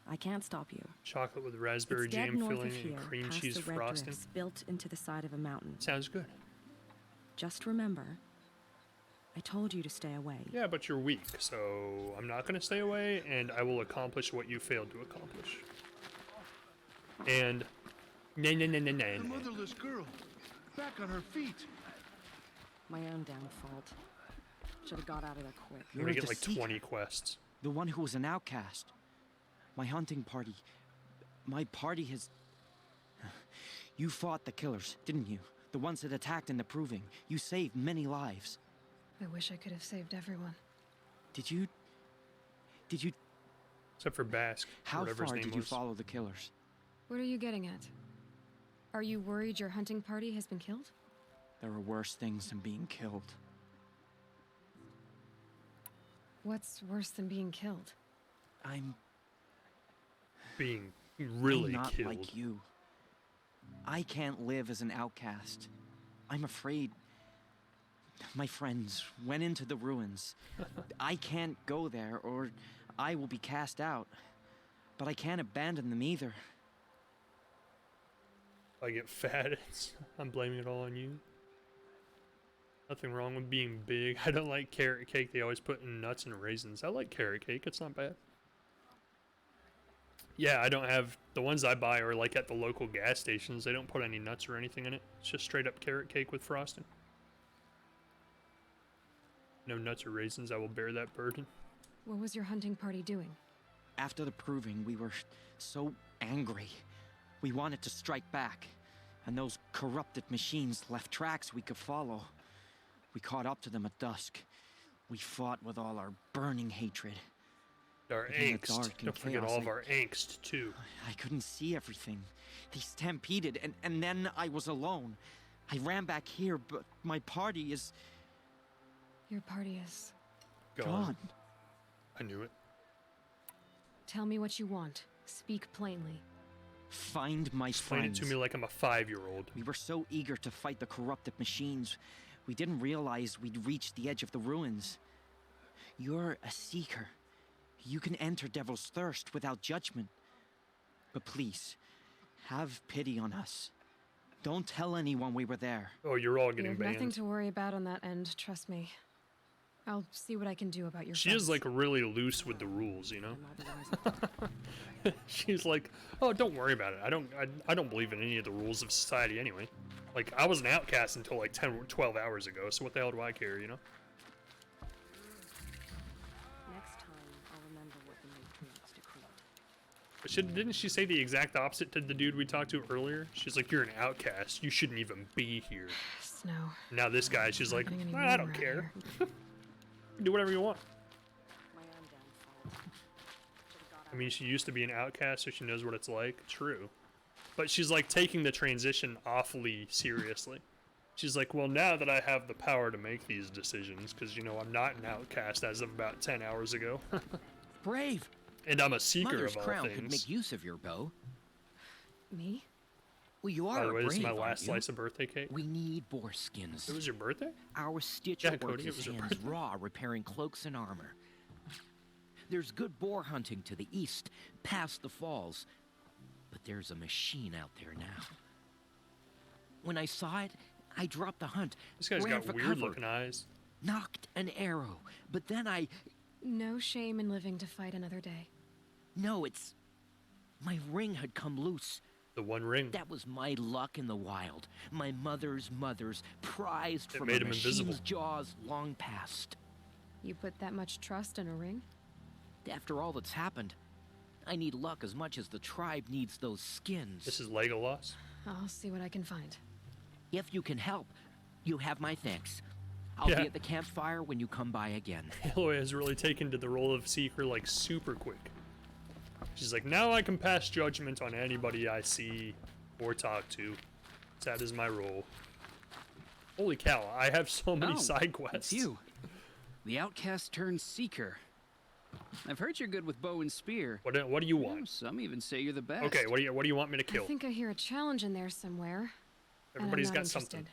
Speaker 9: I can't stop you.
Speaker 1: Chocolate with raspberry
Speaker 9: It's dead
Speaker 1: jam
Speaker 9: north
Speaker 1: filling
Speaker 9: of here,
Speaker 1: and cream
Speaker 9: past
Speaker 1: cheese
Speaker 9: the red
Speaker 1: frosting.
Speaker 9: drifts built into the side of a mountain.
Speaker 1: Sounds good.
Speaker 9: Just remember, I told you to stay away.
Speaker 1: Yeah, but you're weak, so I'm not gonna stay away, and I will accomplish what you failed to accomplish. And
Speaker 7: The motherless girl. Back on her feet.
Speaker 9: My own damn fault. Should have got out of there quick.
Speaker 1: I'm gonna
Speaker 5: You're
Speaker 1: get like
Speaker 5: the seeker.
Speaker 1: 20 quests.
Speaker 5: The one who was an outcast. My hunting party. My party has... You fought the killers, didn't you? The ones that attacked in the Proving. You saved many lives.
Speaker 2: I wish I could have saved everyone.
Speaker 5: Did you...
Speaker 1: Except for Basque,
Speaker 5: How
Speaker 1: whatever his
Speaker 5: far
Speaker 1: name
Speaker 5: did you
Speaker 1: was.
Speaker 5: follow the killers?
Speaker 2: What are you getting at? Are you worried your hunting party has been killed?
Speaker 5: There are worse things than being killed.
Speaker 2: What's worse than being killed?
Speaker 5: I'm
Speaker 1: Being really
Speaker 5: not
Speaker 1: killed.
Speaker 5: like you. I can't live as an outcast. I'm afraid my friends went into the ruins. I can't go there or I will be cast out. But I can't abandon them either.
Speaker 1: If I get fat, I'm blaming it all on you. Nothing wrong with being big. I don't like carrot cake. They always put in nuts and raisins. I like carrot cake. It's not bad. Yeah, I don't have... The ones I buy are like at the local gas stations. They don't put any nuts or anything in it. It's just straight up carrot cake with frosting. No nuts or raisins. I will bear that burden.
Speaker 2: What was your hunting party doing?
Speaker 5: After the Proving, we were so angry. We wanted to strike back. And those corrupted machines left tracks we could follow. We caught up to them at dusk. We fought with all our burning hatred.
Speaker 1: Our
Speaker 5: But in the
Speaker 1: angst.
Speaker 5: dark and
Speaker 1: Don't forget
Speaker 5: chaos,
Speaker 1: all of
Speaker 5: I-
Speaker 1: our angst, too.
Speaker 5: I couldn't see everything. They stampeded, and then I was alone. I ran back here, but my party is
Speaker 2: Your party is...
Speaker 5: gone.
Speaker 1: I knew it.
Speaker 2: Tell me what you want. Speak plainly.
Speaker 5: Find my
Speaker 1: Explain
Speaker 5: friends.
Speaker 1: it to me like I'm a 5-year-old.
Speaker 5: We were so eager to fight the corrupted machines, we didn't realize we'd reached the edge of the ruins. You're a seeker. You can enter Devil's Thirst without judgment. But please, have pity on us. Don't tell anyone we were there.
Speaker 1: Oh, you're all
Speaker 2: You
Speaker 1: getting
Speaker 2: have nothing
Speaker 1: banned.
Speaker 2: to worry about on that end, trust me. I'll see what I can do about your
Speaker 1: She is
Speaker 2: friends.
Speaker 1: like really loose with the rules, you know?
Speaker 9: I'm otherwise
Speaker 1: She's like, oh, don't worry about it. I don't believe in any of the rules of society anyway. Like, I was an outcast until like 10 or 12 hours ago, so what the hell do I care, you know?
Speaker 9: Next time, I'll remember what the matriarchs decreed.
Speaker 1: Didn't she say the exact opposite to the dude we talked to earlier? She's like, you're an outcast. You shouldn't even be here.
Speaker 2: Snow.
Speaker 1: Now this guy, she's like,
Speaker 2: Getting any
Speaker 1: I don't
Speaker 2: warmer out
Speaker 1: care.
Speaker 2: here.
Speaker 1: Do whatever you want. I mean, she used to be an outcast, so she knows what it's like. True. But she's like taking the transition awfully seriously. She's like, well, now that I have the power to make these decisions, because, you know, I'm not an outcast as of about 10 hours ago.
Speaker 5: Brave!
Speaker 1: And I'm a seeker
Speaker 5: Mother's
Speaker 1: of all
Speaker 5: crown
Speaker 1: things.
Speaker 5: could make use of your bow.
Speaker 2: Me?
Speaker 5: Well, you
Speaker 1: By
Speaker 5: are
Speaker 1: the way,
Speaker 5: a
Speaker 1: this is
Speaker 5: brave,
Speaker 1: my
Speaker 5: aren't
Speaker 1: last
Speaker 5: you?
Speaker 1: slice of birthday cake.
Speaker 5: We need boar skins.
Speaker 1: It was your birthday?
Speaker 5: Our Stitcher
Speaker 1: Yeah,
Speaker 5: works
Speaker 1: Cody, it
Speaker 5: his
Speaker 1: was your
Speaker 5: hands
Speaker 1: birthday.
Speaker 5: raw repairing cloaks and armor. There's good boar hunting to the east, past the falls. But there's a machine out there now. When I saw it, I dropped the hunt.
Speaker 1: This guy's
Speaker 5: ran
Speaker 1: got
Speaker 5: for
Speaker 1: weird
Speaker 5: cover,
Speaker 1: looking eyes.
Speaker 5: knocked an arrow, but then I...
Speaker 2: No shame in living to fight another day.
Speaker 5: No, it's... My ring had come loose.
Speaker 1: The One Ring.
Speaker 5: That was my luck in the wild. My mother's prized
Speaker 1: It
Speaker 5: from
Speaker 1: made
Speaker 5: a
Speaker 1: him
Speaker 5: machine's
Speaker 1: invisible.
Speaker 5: jaws long past.
Speaker 2: You put that much trust in a ring?
Speaker 5: After all that's happened, I need luck as much as the tribe needs those skins.
Speaker 1: This is Legolas.
Speaker 2: I'll see what I can find.
Speaker 5: If you can help, you have my thanks. I'll
Speaker 1: Yeah.
Speaker 5: be at the campfire when you come by again.
Speaker 1: Aloy has really taken to the role of Seeker like super quick. She's like, now I can pass judgment on anybody I see or talk to. That is my role. Holy cow, I have so many side quests.
Speaker 8: It's you. The outcast turned seeker. I've heard you're good with bow and spear.
Speaker 1: What do you want?
Speaker 8: Some even say you're the best.
Speaker 1: Okay, what do you want me to kill?
Speaker 2: I think I hear a challenge in there somewhere. and I'm
Speaker 1: Everybody's
Speaker 2: not
Speaker 1: got
Speaker 2: interested.
Speaker 1: something.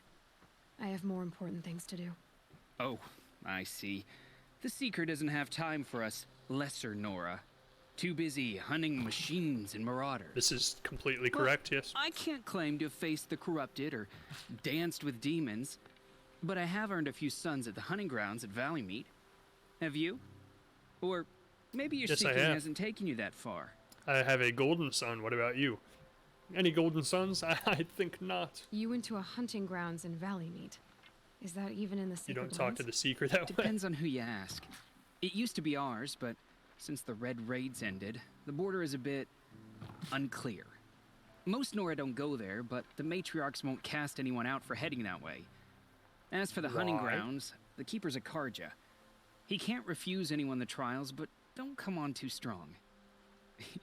Speaker 2: I have more important things to do.
Speaker 8: Oh, I see. The seeker doesn't have time for us lesser Nora. Too busy hunting machines and marauders.
Speaker 1: This is completely
Speaker 8: Well,
Speaker 1: correct, yes.
Speaker 8: I can't claim to have faced the corrupted or danced with demons, but I have earned a few sons at the hunting grounds at Valleymeet. Have you? Or maybe your
Speaker 1: Yes, I
Speaker 8: seeking
Speaker 1: have.
Speaker 8: hasn't taken you that far.
Speaker 1: I have a golden son. What about you? Any golden sons? I think not.
Speaker 2: You went to a hunting grounds in Valleymeet. Is that even in the
Speaker 1: You
Speaker 2: Sacred
Speaker 1: don't talk to
Speaker 2: Lands?
Speaker 1: the Seeker that way.
Speaker 8: Depends on who you ask. It used to be ours, but since the Red Raids ended, the border is a bit unclear. Most Nora don't go there, but the matriarchs won't cast anyone out for heading that way. As for the hunting
Speaker 1: Why?
Speaker 8: grounds, the keeper's a Karja. He can't refuse anyone the trials, but don't come on too strong.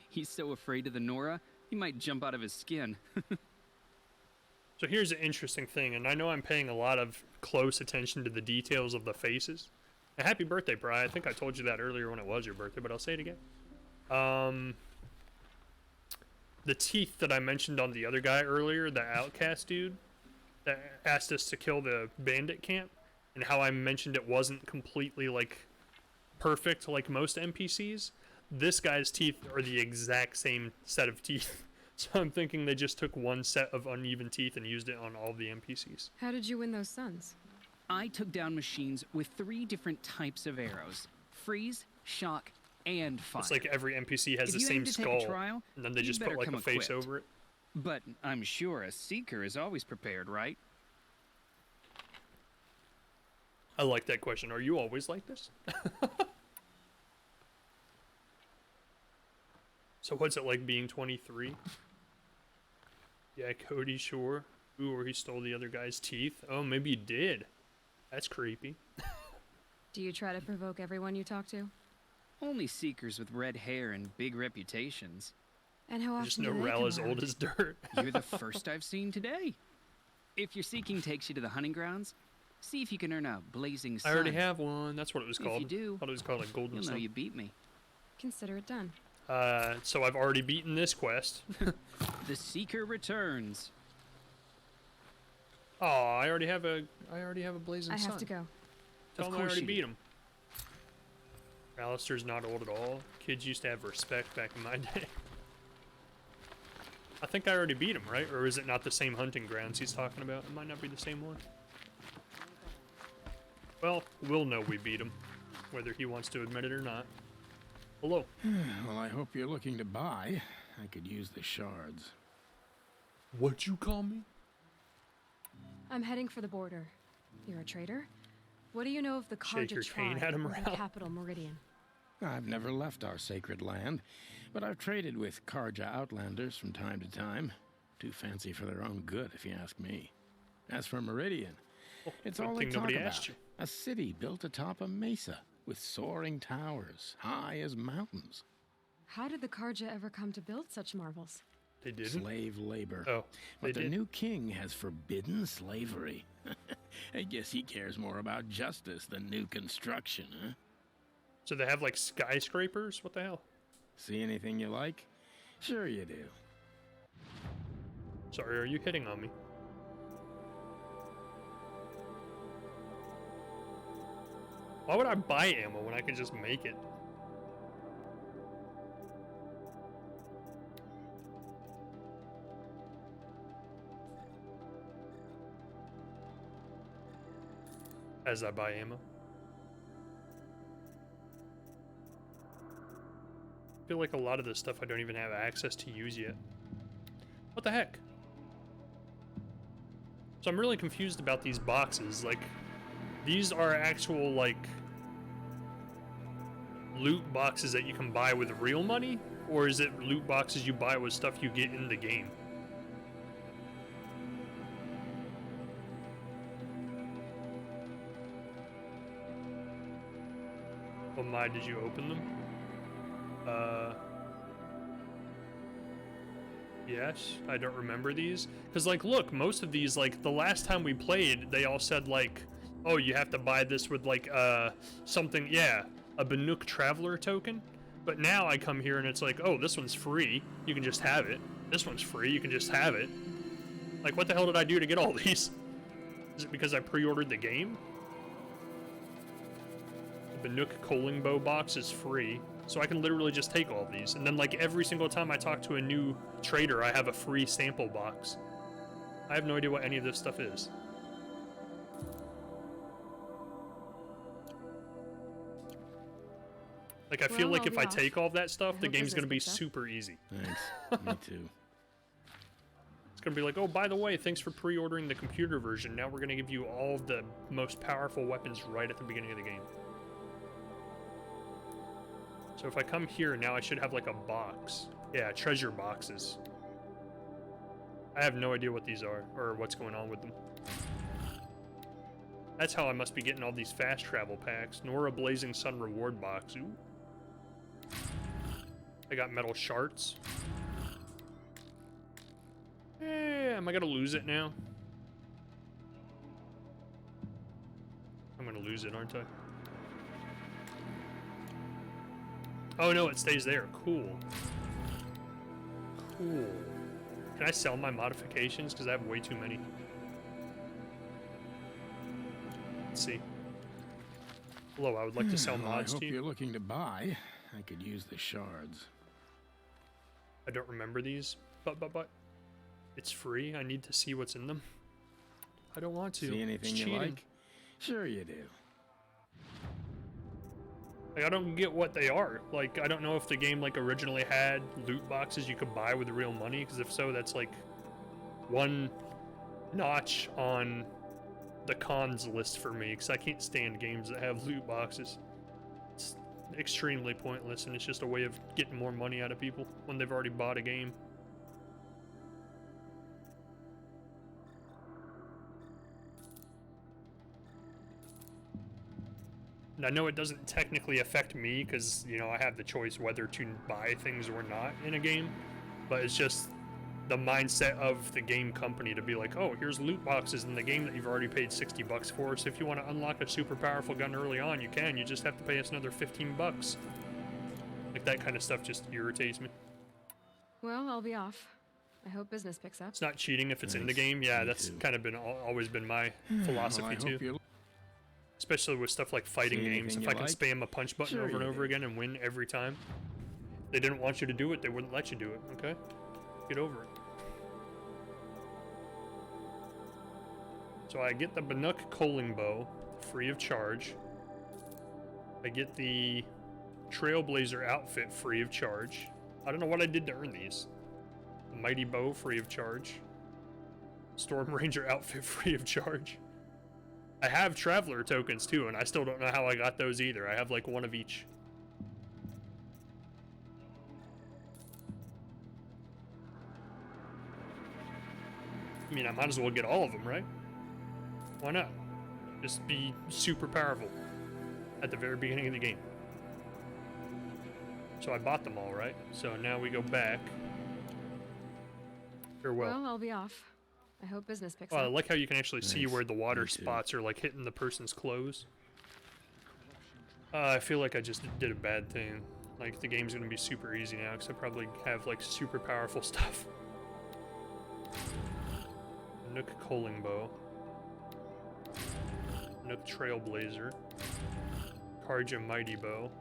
Speaker 8: He's so afraid of the Nora, he might jump out of his skin.
Speaker 1: So here's an interesting thing, and I know I'm paying a lot of close attention to the details of the faces. And happy birthday, Bri. I think I told you that earlier when it was your birthday, but I'll say it again. The teeth that I mentioned on the other guy earlier, the outcast dude that asked us to kill the bandit camp, and how I mentioned it wasn't completely, like, perfect like most NPCs, this guy's teeth are the exact same set of teeth. So I'm thinking they just took one set of uneven teeth and used it on all the NPCs.
Speaker 2: How did you win those sons?
Speaker 8: I took down machines with 3 different types of arrows. Freeze, shock, and fire.
Speaker 1: It's like every NPC has
Speaker 8: If
Speaker 1: the
Speaker 8: you
Speaker 1: same
Speaker 8: aim to take a
Speaker 1: skull,
Speaker 8: trial,
Speaker 1: and then they
Speaker 8: you
Speaker 1: just put
Speaker 8: better
Speaker 1: like
Speaker 8: come
Speaker 1: a face
Speaker 8: equipped.
Speaker 1: over it.
Speaker 8: But I'm sure a seeker is always prepared, right?
Speaker 1: I like that question. Are you always like this? So what's it like being 23? Yeah, Cody, sure. Ooh, or he stole the other guy's teeth. Oh, maybe he did. That's creepy.
Speaker 2: Do you try to provoke everyone you talk to?
Speaker 8: Only seekers with red hair and big reputations.
Speaker 2: And how
Speaker 1: I just
Speaker 2: often
Speaker 1: know
Speaker 2: do they
Speaker 1: Rel
Speaker 2: come
Speaker 1: is old
Speaker 2: around?
Speaker 1: as dirt.
Speaker 8: You're the first I've seen today. If your seeking takes you to the hunting grounds, see if you can earn a blazing
Speaker 1: I
Speaker 8: sun.
Speaker 1: already have one. That's what it was
Speaker 8: If
Speaker 1: called.
Speaker 8: you do,
Speaker 1: I thought it was called a golden
Speaker 8: You'll know
Speaker 1: sun.
Speaker 8: you beat me.
Speaker 2: Consider it done.
Speaker 1: So I've already beaten this quest.
Speaker 8: The seeker returns.
Speaker 1: Oh, I already have a blazing
Speaker 2: I
Speaker 1: sun.
Speaker 2: have to go.
Speaker 1: Tell
Speaker 8: Of
Speaker 1: him I
Speaker 8: course
Speaker 1: already
Speaker 8: you
Speaker 1: beat
Speaker 8: do.
Speaker 1: him. Alistair's not old at all. Kids used to have respect back in my day. I think I already beat him, right? Or is it not the same hunting grounds he's talking about? It might not be the same one. Well, we'll know we beat him, whether he wants to admit it or not. Hello.
Speaker 7: Well, I hope you're looking to buy. I could use the shards.
Speaker 1: What'd you call me?
Speaker 2: I'm heading for the border. You're a trader? What do you know of the
Speaker 1: Shake
Speaker 2: Karja
Speaker 1: your cane
Speaker 2: tribe
Speaker 1: at him,
Speaker 2: or their
Speaker 1: Ralph.
Speaker 2: capital, Meridian?
Speaker 10: I've never left our sacred land, but I've traded with Karja outlanders from time to time. Too fancy for their own good, if you ask me. As for Meridian, it's all they talk about. A city built atop a mesa, with soaring towers, high as mountains.
Speaker 2: How did the Karja ever come to build such marvels?
Speaker 1: They didn't?
Speaker 10: Slave labor.
Speaker 1: Oh,
Speaker 10: but the
Speaker 1: did?
Speaker 10: new king has forbidden slavery. I guess he cares more about justice than new construction, huh?
Speaker 1: So they have like skyscrapers? What the hell?
Speaker 10: See anything you like? Sure you do.
Speaker 1: Sorry, are you hitting on me? Why would I buy ammo when I could just make it? As I buy ammo. I feel like a lot of this stuff I don't even have access to use yet. What the heck? So I'm really confused about these boxes. Like, these are actual, like, loot boxes that you can buy with real money? Or is it loot boxes you buy with stuff you get in the game? Oh my, did you open them? Yes, I don't remember these. Because, like, look, most of these, like, the last time we played, they all said, like, oh, you have to buy this with, like, something, yeah, a Banuk Traveler token. But now I come here and it's like, oh, this one's free, you can just have it. This one's free, you can just have it. Like, what the hell did I do to get all these? Is it because I pre-ordered the game? The Banuk Coaling Bow box is free, so I can literally just take all these. And then, like, every single time I talk to a new trader, I have a free sample box. I have no idea what any of this stuff is. Like, I feel like if I take all that stuff, the game's gonna be super easy.
Speaker 10: Thanks. Me too.
Speaker 1: It's gonna be like, oh, by the way, thanks for pre-ordering the computer version. Now we're gonna give you all of the most powerful weapons right at the beginning of the game. So if I come here, now I should have like a box. Yeah, treasure boxes. I have no idea what these are, or what's going on with them. That's how I must be getting all these fast travel packs. Nor a Blazing Sun reward box. Ooh. I got metal shards. Am I gonna lose it now? I'm gonna lose it, aren't I? Oh no, it stays there. Cool. Cool. Can I sell my modifications? Because I have way too many. Let's see. Hello, I would like to sell mods
Speaker 10: I hope
Speaker 1: to you.
Speaker 10: you're looking to buy. I could use the shards.
Speaker 1: I don't remember these, but it's free. I need to see what's in them. I don't want to.
Speaker 10: See anything
Speaker 1: it's
Speaker 10: you
Speaker 1: cheating.
Speaker 10: like? Sure you do.
Speaker 1: Like, I don't get what they are. Like, I don't know if the game, like, originally had loot boxes you could buy with real money, because if so, that's, like, one notch on the cons list for me, because I can't stand games that have loot boxes. It's extremely pointless, and it's just a way of getting more money out of people when they've already bought a game. And I know it doesn't technically affect me because, you know, I have the choice whether to buy things or not in a game, but it's just the mindset of the game company to be like, oh, here's loot boxes in the game that you've already paid $60 for, so if you want to unlock a super powerful gun early on, you can. You just have to pay us another $15. Like, that kind of stuff just irritates me.
Speaker 2: Well, I'll be off. I hope business picks up.
Speaker 1: It's not cheating if it's in the game. Yeah, that's kind of been always been my philosophy too. Especially with stuff like fighting games. If I can spam a punch button over and over again and win every time. If they didn't want you to do it, they wouldn't let you do it, okay? Get over it. So I get the Banuk Coaling Bow, free of charge. I get the Trailblazer outfit, free of charge. I don't know what I did to earn these. The Mighty Bow, free of charge. Storm Ranger outfit, free of charge. I have Traveler tokens too, and I still don't know how I got those either. I have like one of each. mean, I might as well get all of them, right? Why not? Just be super powerful at the very beginning of the game. So I bought them all, right? So now we go back. Farewell.
Speaker 2: Well, I'll be off. I hope business picks
Speaker 1: Oh, I
Speaker 2: up.
Speaker 1: like how you can actually see
Speaker 10: Nice.
Speaker 1: where the water
Speaker 10: Me too.
Speaker 1: spots are like hitting the person's clothes. I feel like I just did a bad thing. Like the game's gonna be super easy now because I probably have like super powerful stuff. Nook Coaling Bow. Nook Trailblazer. Karja Mighty Bow.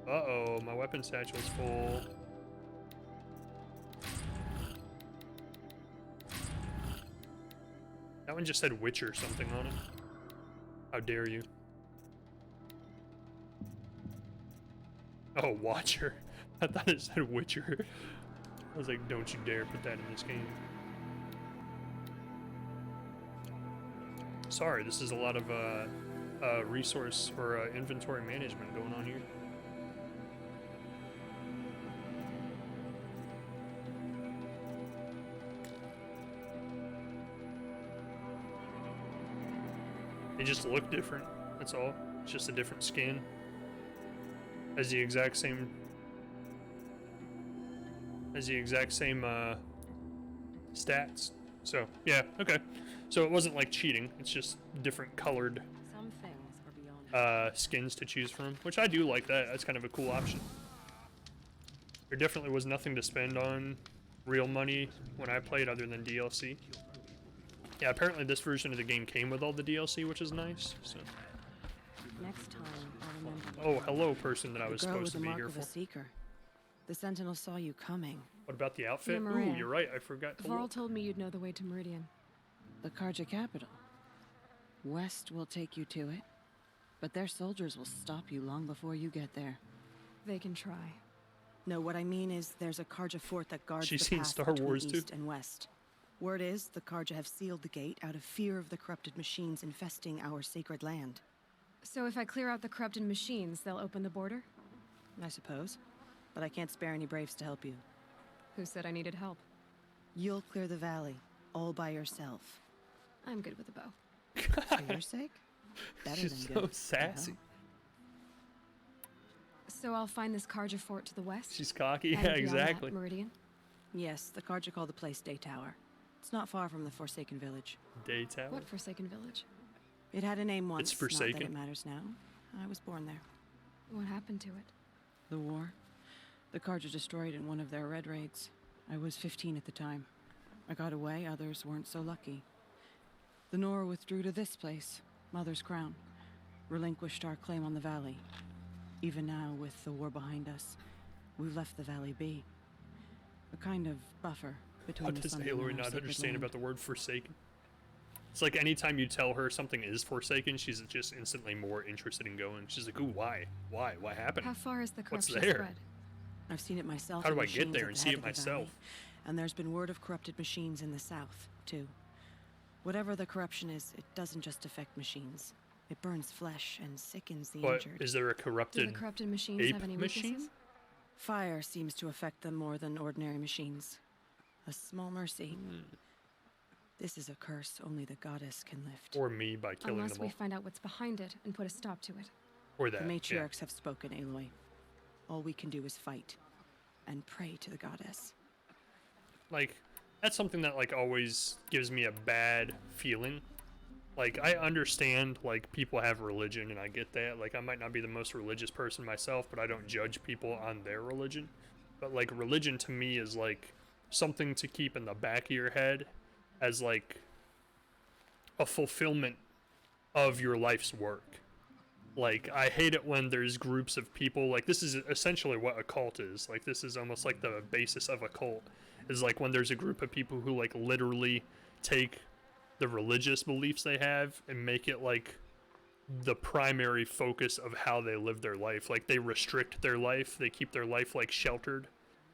Speaker 1: Uh-oh, my weapon satchel's full. That one just said Witcher something on it. How dare you? Oh, Watcher. I thought it said Witcher. I was like, don't you dare put that in this game. Sorry, this is a lot of resource or inventory management going on here. They just look different, that's all. It's just a different skin. Has the exact same stats. So yeah, okay. So it wasn't like cheating, it's just different colored
Speaker 9: Some things are beyond.
Speaker 1: skins to choose from, which I do like that. That's kind of a cool option. There definitely was nothing to spend on real money when I played other than DLC. Yeah, apparently this version of the game came with all the DLC, which is nice. So.
Speaker 9: Next time, I'll remember.
Speaker 1: Oh, hello, person that I was
Speaker 11: The girl
Speaker 1: supposed
Speaker 11: with
Speaker 1: to
Speaker 11: the
Speaker 1: be
Speaker 11: mark
Speaker 1: here
Speaker 11: of
Speaker 1: for.
Speaker 11: a seeker. The Sentinel saw you coming.
Speaker 1: What about the outfit? Ooh,
Speaker 2: Maria.
Speaker 1: you're right. I forgot to
Speaker 2: Varl
Speaker 1: look.
Speaker 2: told me you'd know the way to Meridian.
Speaker 11: The Karja capital. West will take you to it, but their soldiers will stop you long before you get there.
Speaker 2: They can try.
Speaker 11: No, what I mean is there's a Karja fort that guards
Speaker 1: She's
Speaker 11: the
Speaker 1: seen
Speaker 11: pass
Speaker 1: Star
Speaker 11: between
Speaker 1: Wars, too.
Speaker 11: east and west. Word is the Karja have sealed the gate out of fear of the corrupted machines infesting our sacred land.
Speaker 2: So if I clear out the corrupted machines, they'll open the border?
Speaker 11: I suppose. But I can't spare any braves to help you.
Speaker 2: Who said I needed help?
Speaker 11: You'll clear the valley, all by yourself.
Speaker 2: I'm good with a bow.
Speaker 11: For your sake? Better
Speaker 1: She's
Speaker 11: than
Speaker 1: so
Speaker 11: good.
Speaker 1: sassy.
Speaker 2: So I'll find this Karja fort to the west?
Speaker 1: She's cocky.
Speaker 2: And
Speaker 1: Yeah,
Speaker 2: beyond that,
Speaker 1: exactly.
Speaker 2: Meridian?
Speaker 11: Yes, the Karja call the place Day Tower. It's not far from the Forsaken Village.
Speaker 1: Day Tower.
Speaker 2: What Forsaken Village?
Speaker 11: It had a name once.
Speaker 1: It's
Speaker 11: Not that
Speaker 1: Forsaken.
Speaker 11: it matters now. I was born there.
Speaker 2: What happened to it?
Speaker 11: The war. The Karja destroyed in one of their red raids. I was 15 at the time. I got away, others weren't so lucky. The Nora withdrew to this place, Mother's Crown. Relinquished our claim on the valley. Even now, with the war behind us, we've left the valley be. A kind of buffer between
Speaker 1: What
Speaker 11: the
Speaker 1: does
Speaker 11: Sunken and
Speaker 1: Aloy
Speaker 11: our
Speaker 1: not
Speaker 11: sacred
Speaker 1: understand
Speaker 11: land.
Speaker 1: about the word Forsaken? It's like anytime you tell her something is Forsaken, she's just instantly more interested in going. She's like, ooh, why? Why? What happened?
Speaker 2: How far is the
Speaker 1: What's
Speaker 2: corruption
Speaker 1: there?
Speaker 2: spread?
Speaker 11: I've seen it myself.
Speaker 1: How
Speaker 11: in
Speaker 1: do I get
Speaker 11: machines
Speaker 1: there
Speaker 11: at
Speaker 1: and
Speaker 11: the
Speaker 1: see
Speaker 11: head
Speaker 1: it
Speaker 11: of the
Speaker 1: myself?
Speaker 11: valley, and there's been word of corrupted machines in the south, too. Whatever the corruption is, it doesn't just affect machines. It burns flesh and sickens the
Speaker 1: But
Speaker 11: injured.
Speaker 1: is there a
Speaker 2: Do
Speaker 1: corrupted
Speaker 2: the corrupted machines
Speaker 1: ape
Speaker 2: have any
Speaker 1: machine?
Speaker 2: weaknesses?
Speaker 11: Fire seems to affect them more than ordinary machines. A small mercy. This is a curse only the goddess can lift.
Speaker 1: Or me by killing
Speaker 2: Unless
Speaker 1: them
Speaker 2: we
Speaker 1: all?
Speaker 2: find out what's behind it and put a stop to it.
Speaker 1: Or
Speaker 11: The
Speaker 1: that, yeah.
Speaker 11: matriarchs have spoken, Aloy. All we can do is fight and pray to the goddess.
Speaker 1: Like, that's something that, like, always gives me a bad feeling. Like, I understand, like, people have religion, and I get that. Like, I might not be the most religious person myself, but I don't judge people on their religion. But, like, religion to me is, like, something to keep in the back of your head as, like, a fulfillment of your life's work. Like, I hate it when there's groups of people, like, this is essentially what a cult is. Like, this is almost like the basis of a cult, is like when there's a group of people who, like, literally take the religious beliefs they have and make it, like, the primary focus of how they live their life. Like, they restrict their life, they keep their life, like, sheltered,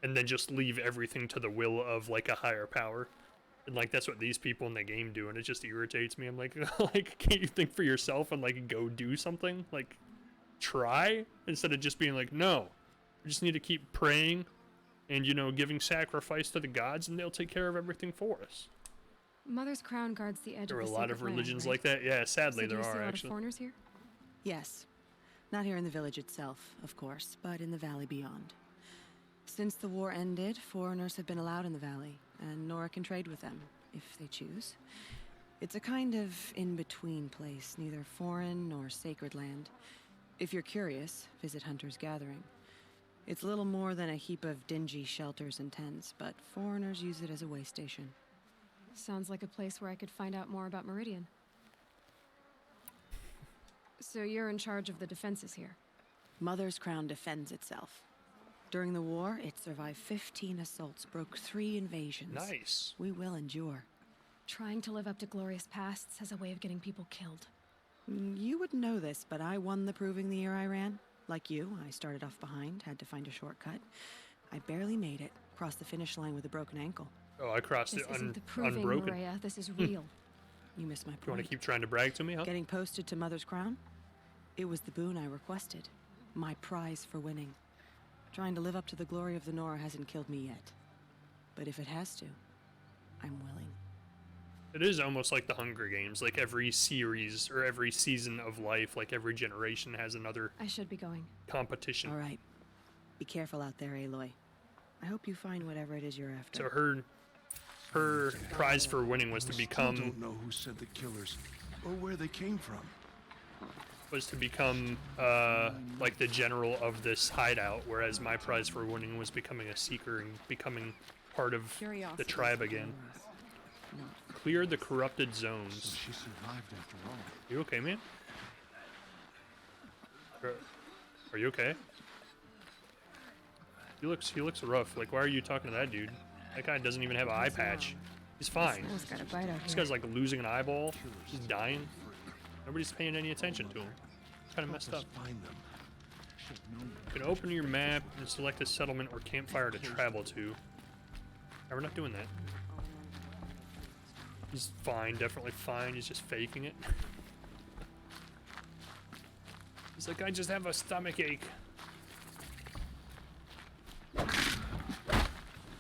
Speaker 1: and then just leave everything to the will of, like, a higher power. And, like, that's what these people in the game do, and it just irritates me. I'm like, like, can't you think for yourself and, like, go do something? Like, try? Instead of just being like, no. We just need to keep praying and, you know, giving sacrifice to the gods, and they'll take care of everything for us.
Speaker 2: Mother's Crown guards the edge
Speaker 1: There are
Speaker 2: of
Speaker 1: a
Speaker 2: the
Speaker 1: lot of
Speaker 2: sacred land,
Speaker 1: religions
Speaker 2: right?
Speaker 1: like that. Yeah, sadly
Speaker 2: So do
Speaker 1: there
Speaker 2: you see a
Speaker 1: are
Speaker 2: lot of
Speaker 1: actually.
Speaker 2: foreigners here?
Speaker 11: Yes. Not here in the village itself, of course, but in the valley beyond. Since the war ended, foreigners have been allowed in the valley, and Nora can trade with them, if they choose. It's a kind of in-between place, neither foreign nor sacred land. If you're curious, visit Hunter's Gathering. It's little more than a heap of dingy shelters and tents, but foreigners use it as a way station.
Speaker 2: Sounds like a place where I could find out more about Meridian. So you're in charge of the defenses here?
Speaker 11: Mother's Crown defends itself. During the war, it survived 15 assaults, broke 3 invasions.
Speaker 1: Nice.
Speaker 11: We will endure.
Speaker 2: Trying to live up to glorious pasts has a way of getting people killed.
Speaker 11: You wouldn't know this, but I won the proving the year I ran. Like you, I started off behind, had to find a shortcut. I barely made it, crossed the finish line with a broken ankle.
Speaker 1: Oh, I crossed
Speaker 2: This
Speaker 1: it
Speaker 2: isn't the proving,
Speaker 1: unbroken.
Speaker 2: Maria. This is real.
Speaker 11: You missed my point.
Speaker 1: You want to keep trying to brag to me, huh?
Speaker 11: Getting posted to Mother's Crown? It was the boon I requested. My prize for winning. Trying to live up to the glory of the Nora hasn't killed me yet. But if it has to, I'm willing.
Speaker 1: It is almost like the Hunger Games. Like every series or every season of life, like every generation has another
Speaker 2: I should be going.
Speaker 1: competition.
Speaker 11: All right. Be careful out there, Aloy. I hope you find whatever it is you're after.
Speaker 1: So her prize for winning was to
Speaker 7: We still
Speaker 1: become
Speaker 7: don't know who sent the killers or where they came from.
Speaker 1: like the general of this hideout, whereas my prize for winning was becoming a seeker and becoming part of
Speaker 11: Curiosity
Speaker 1: the tribe again. Clear the corrupted
Speaker 7: So
Speaker 1: zones.
Speaker 7: she survived after all.
Speaker 1: You okay, man? Are you okay? He looks rough. Like, why are you talking to that dude? That guy doesn't even have an eye patch. He's fine.
Speaker 2: Someone's got a bite out
Speaker 1: This
Speaker 2: here.
Speaker 1: guy's like losing an eyeball. He's dying. Nobody's paying any attention to him. It's kind of messed up.
Speaker 7: Find them.
Speaker 1: You can open your map and select a settlement or campfire to travel to. No, we're not doing that. He's fine, definitely fine. He's just faking it. He's like, I just have a stomach ache.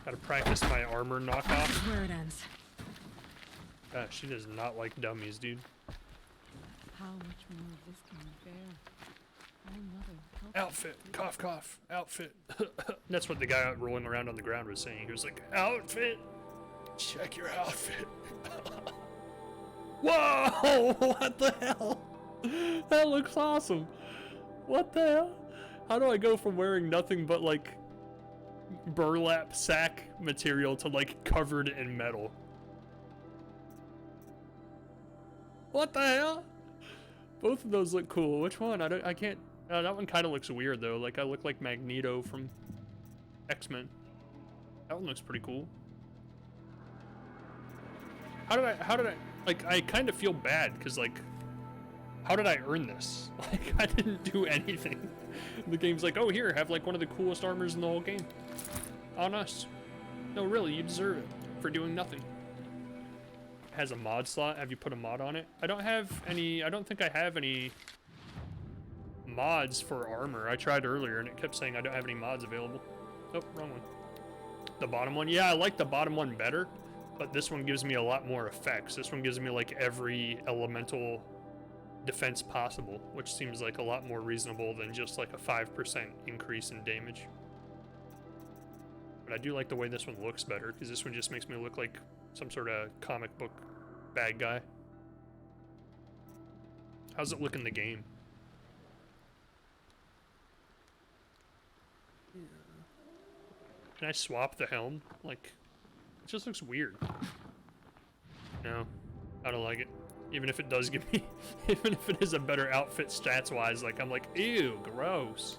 Speaker 1: Gotta practice my armor knockoff.
Speaker 2: Where it ends.
Speaker 1: Gosh, she does not like dummies, dude.
Speaker 11: How much more of this can you bear? My mother helped
Speaker 1: Outfit, cough, cough, outfit. That's what the guy rolling around on the ground was saying. He was like, outfit, check your outfit. Whoa, what the hell? That looks awesome. What the hell? How do I go from wearing nothing but like burlap sack material to like covered in metal? What the hell? Both of those look cool. Which one? I can't. That one kind of looks weird though. Like I look like Magneto from X-Men. That one looks pretty cool. How did I, like, I kind of feel bad because like, how did I earn this? Like, I didn't do anything. The game's like, oh, here, have like one of the coolest armors in the whole game. On us. No, really, you deserve it for doing nothing. It has a mod slot. Have you put a mod on it? I don't think I have any mods for armor. I tried earlier and it kept saying I don't have any mods available. Oh, wrong one. The bottom one? Yeah, I like the bottom one better, but this one gives me a lot more effects. This one gives me like every elemental defense possible, which seems like a lot more reasonable than just like a 5% increase in damage. But I do like the way this one looks better, because this one just makes me look like some sort of comic book bad guy. How's it look in the game? Can I swap the helm? Like, it just looks weird. No, I don't like it. Even if it does give me, even if it is a better outfit stats-wise, like, I'm like, ew, gross.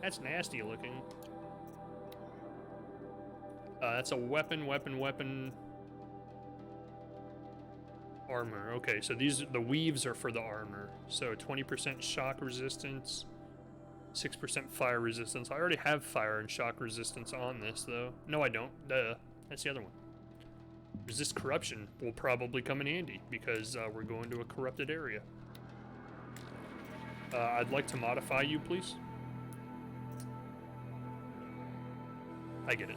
Speaker 1: That's nasty looking. That's a weapon. Armor. Okay, so the weaves are for the armor. So 20% shock resistance, 6% fire resistance. I already have fire and shock resistance on this, though. No, I don't. Duh. That's the other one. Resist corruption will probably come in handy because we're going to a corrupted area. I'd like to modify you, please. I get it.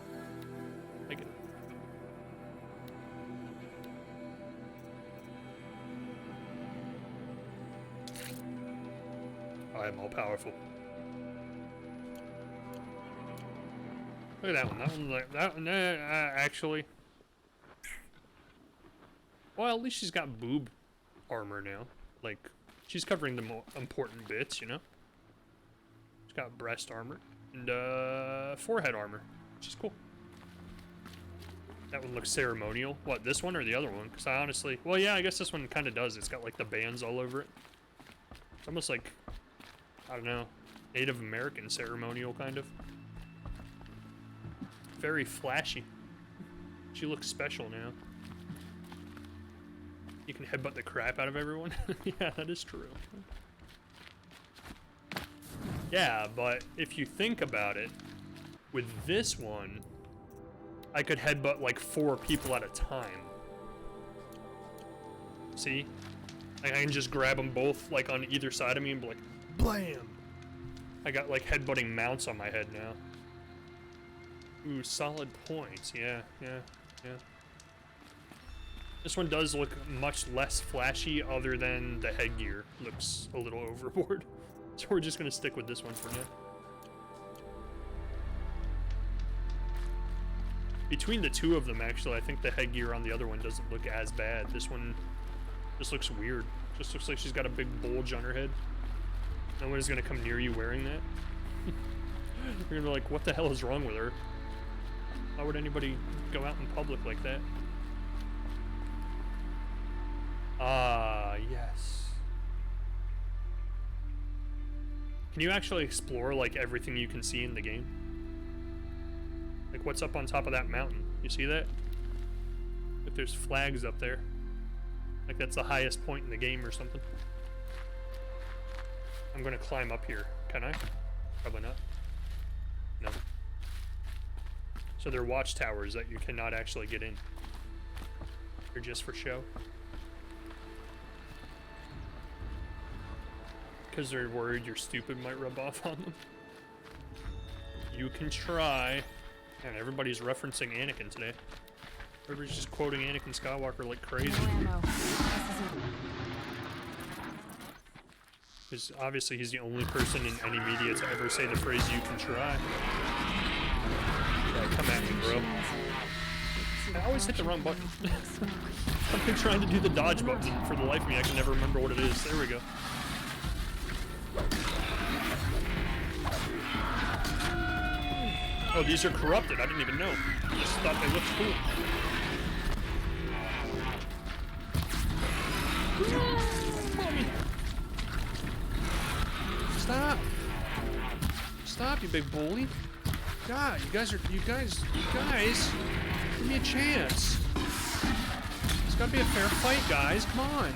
Speaker 1: why I'm all powerful. Look at that one. That one, like that one. Actually, well, at least she's got boob armor now. Like, she's covering the more important bits, you know. She's got breast armor and forehead armor, which is cool. That one looks ceremonial. What, this one or the other one? Because I honestly, well, yeah, I guess this one kind of does. It's got like the bands all over it. It's almost like, I don't know, Native American ceremonial kind of. Very flashy. She looks special now. You can headbutt the crap out of everyone. Yeah, that is true. Yeah, but if you think about it, with this one, I could headbutt like 4 people at a time. See? Like, I can just grab them both like on either side of me and be like, blam! I got like headbutting mounts on my head now. Ooh, solid points. Yeah. This one does look much less flashy other than the headgear. Looks a little overboard. So we're just gonna stick with this one for now. Between the two of them, actually, I think the headgear on the other one doesn't look as bad. This one just looks weird. Just looks like she's got a big bulge on her head. No one is gonna come near you wearing that. You're gonna be like, what the hell is wrong with her? Why would anybody go out in public like that? Ah, yes. Can you actually explore, like, everything you can see in the game? Like, what's up on top of that mountain? You see that? Like, there's flags up there. Like, that's the highest point in the game or something. I'm gonna climb up here. Can I? Probably not. No. So they're watchtowers that you cannot actually get in. They're just for show. Because they're worried you're stupid might rub off on them. You can try. And everybody's referencing Anakin today. Everybody's just quoting Anakin Skywalker like crazy. Because obviously he's the only person in any media to ever say the phrase, you can try. Yeah, come at me, bro. I always hit the wrong button. I've been trying to do the dodge button, and for the life of me I can never remember what it is. There we go. Oh, these are corrupted. I didn't even know. I just thought they looked cool. Mommy. Stop. Stop, you big bully. God, you guys, give me a chance. It's gotta be a fair fight, guys. Come on.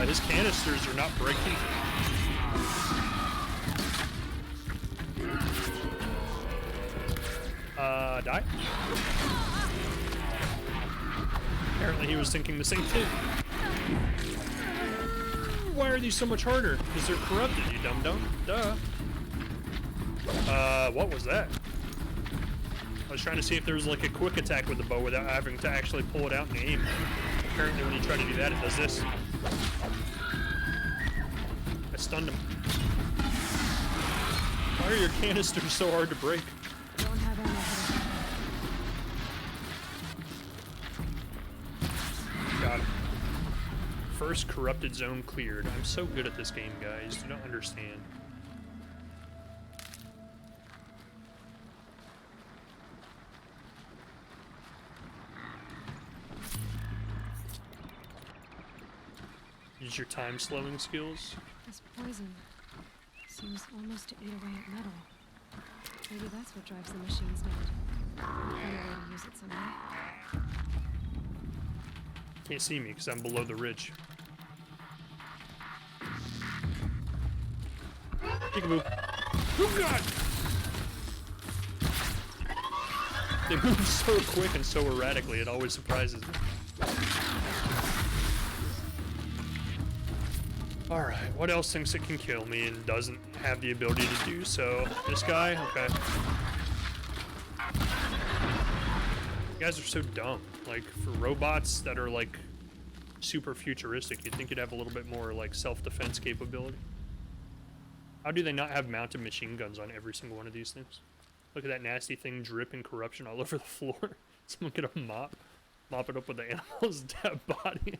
Speaker 1: His canisters are not breaking. Die? Apparently he was thinking the same thing. Why are these so much harder? Because they're corrupted, you dum-dum. Duh. What was that? I was trying to see if there was like a quick attack with the bow without having to actually pull it out and aim. Apparently when you try to do that, it does this. I stunned him. Why are your canisters so hard to break?
Speaker 2: Don't have ammo.
Speaker 1: Got him. First corrupted zone cleared. I'm so good at this game, guys. You don't understand. Use your time slowing skills.
Speaker 2: This poison seems almost to eat away at metal. Maybe that's what drives the machines mad. Find a way to use it someday.
Speaker 1: Can't see me because I'm below the ridge. Peekaboo. Oh god! They move so quick and so erratically, it always surprises me. Alright, what else thinks it can kill me and doesn't have the ability to do so? This guy? Okay. You guys are so dumb. Like, for robots that are like super futuristic. You'd think you'd have a little bit more like self-defense capability. How do they not have mounted machine guns on every single one of these things? Look at that nasty thing dripping corruption all over the floor. Someone get a mop it up with the animal's dead body.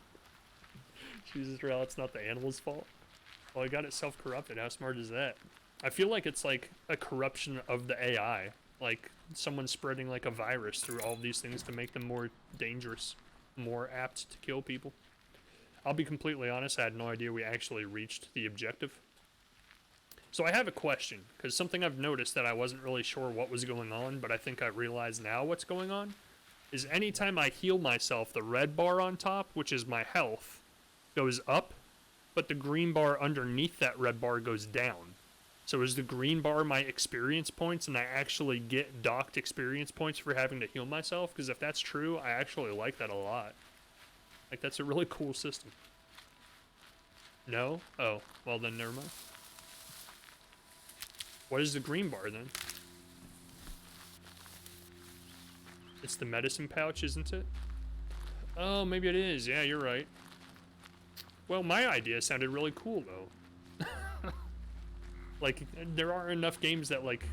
Speaker 1: Jesus, real, it's not the animal's fault. Well, I got it self-corrupted. How smart is that? I feel like it's like a corruption of the AI. Like someone spreading like a virus through all these things to make them more dangerous, more apt to kill people. I'll be completely honest, I had no idea we actually reached the objective. So I have a question, because something I've noticed that I wasn't really sure what was going on, but I think I realize now what's going on, is anytime I heal myself, the red bar on top, which is my health, goes up, but the green bar underneath that red bar goes down. So is the green bar my experience points, and I actually get docked experience points for having to heal myself? Because if that's true, I actually like that a lot. Like, that's a really cool system. No? Oh, well then never mind. What is the green bar then? It's the medicine pouch, isn't it? Oh, maybe it is. Yeah, you're right. Well, my idea sounded really cool, though. Like, there aren't enough games that, like,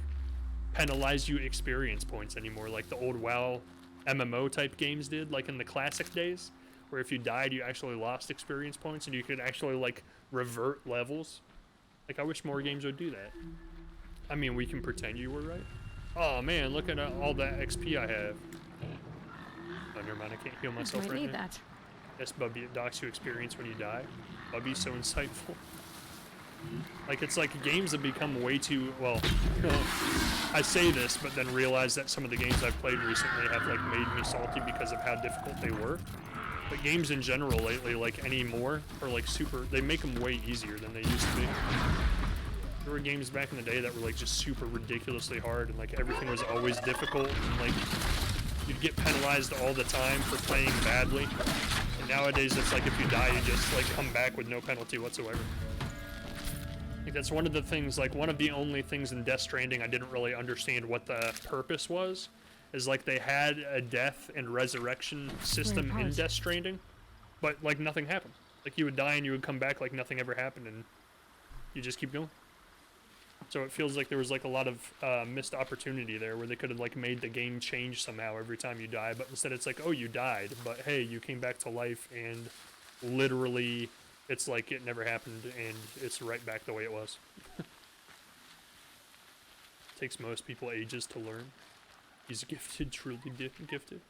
Speaker 1: penalize you experience points anymore, like the old WoW MMO type games did, like in the classic days, where if you died, you actually lost experience points, and you could actually, like, revert levels. Like, I wish more games would do that. I mean, we can pretend you were right. Oh, man, look at all that XP I have. Oh, never mind, I can't heal myself right now. I need that. Yes, Bubby, it docks you experience when you die. Bubby's so insightful. Like, it's like games have become way too, well, I say this, but then realize that some of the games I've played recently have, like, made me salty because of how difficult they were. But games in general lately, like, anymore, are, like, they make them way easier than they used to be. There were games back in the day that were, like, just super ridiculously hard, and, like, everything was always difficult, and, like, you'd get penalized all the time for playing badly. And nowadays, it's like if you die, you just, like, come back with no penalty whatsoever. Like, that's one of the things, like, one of the only things in Death Stranding I didn't really understand what the purpose was, is, like, they had a death and resurrection system in Death Stranding, but, like, nothing happened. Like, you would die and you would come back like nothing ever happened, and you just keep going. So it feels like there was, like, a lot of missed opportunity there, where they could have, like, made the game change somehow every time you die, but instead it's like, oh, you died, but hey, you came back to life, and literally it's like it never happened, and it's right back the way it was. Takes most people ages to learn. He's gifted, truly gifted.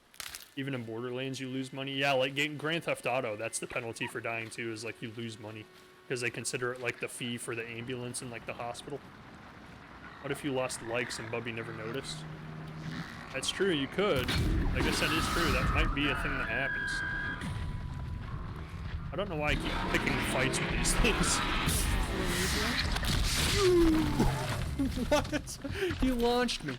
Speaker 1: Even in Borderlands, you lose money. Yeah, like Grand Theft Auto, that's the penalty for dying too, is like you lose money. Because they consider it like the fee for the ambulance in like the hospital. What if you lost likes and Bubby never noticed? That's true, you could. I guess that is true, that might be a thing that happens. I don't know why I keep picking fights with these things. What? You launched me.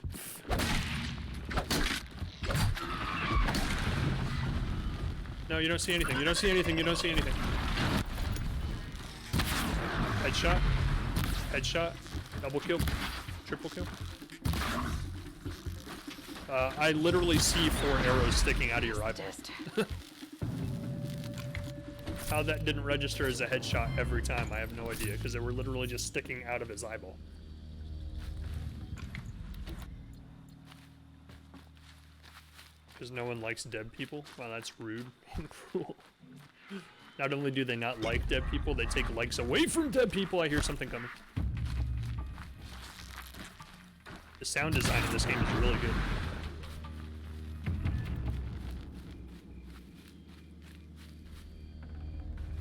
Speaker 1: No, you don't see anything. You don't see anything. You don't see anything. Headshot. Headshot. Double kill. Triple kill. I literally see 4 arrows sticking out of your eyeball. How that didn't register as a headshot every time, I have no idea, because they were literally just sticking out of his eyeball. Because no one likes dead people? Wow, that's rude and cruel. Not only do they not like dead people, they take legs away from dead people. I hear something coming. The sound design in this game is really good.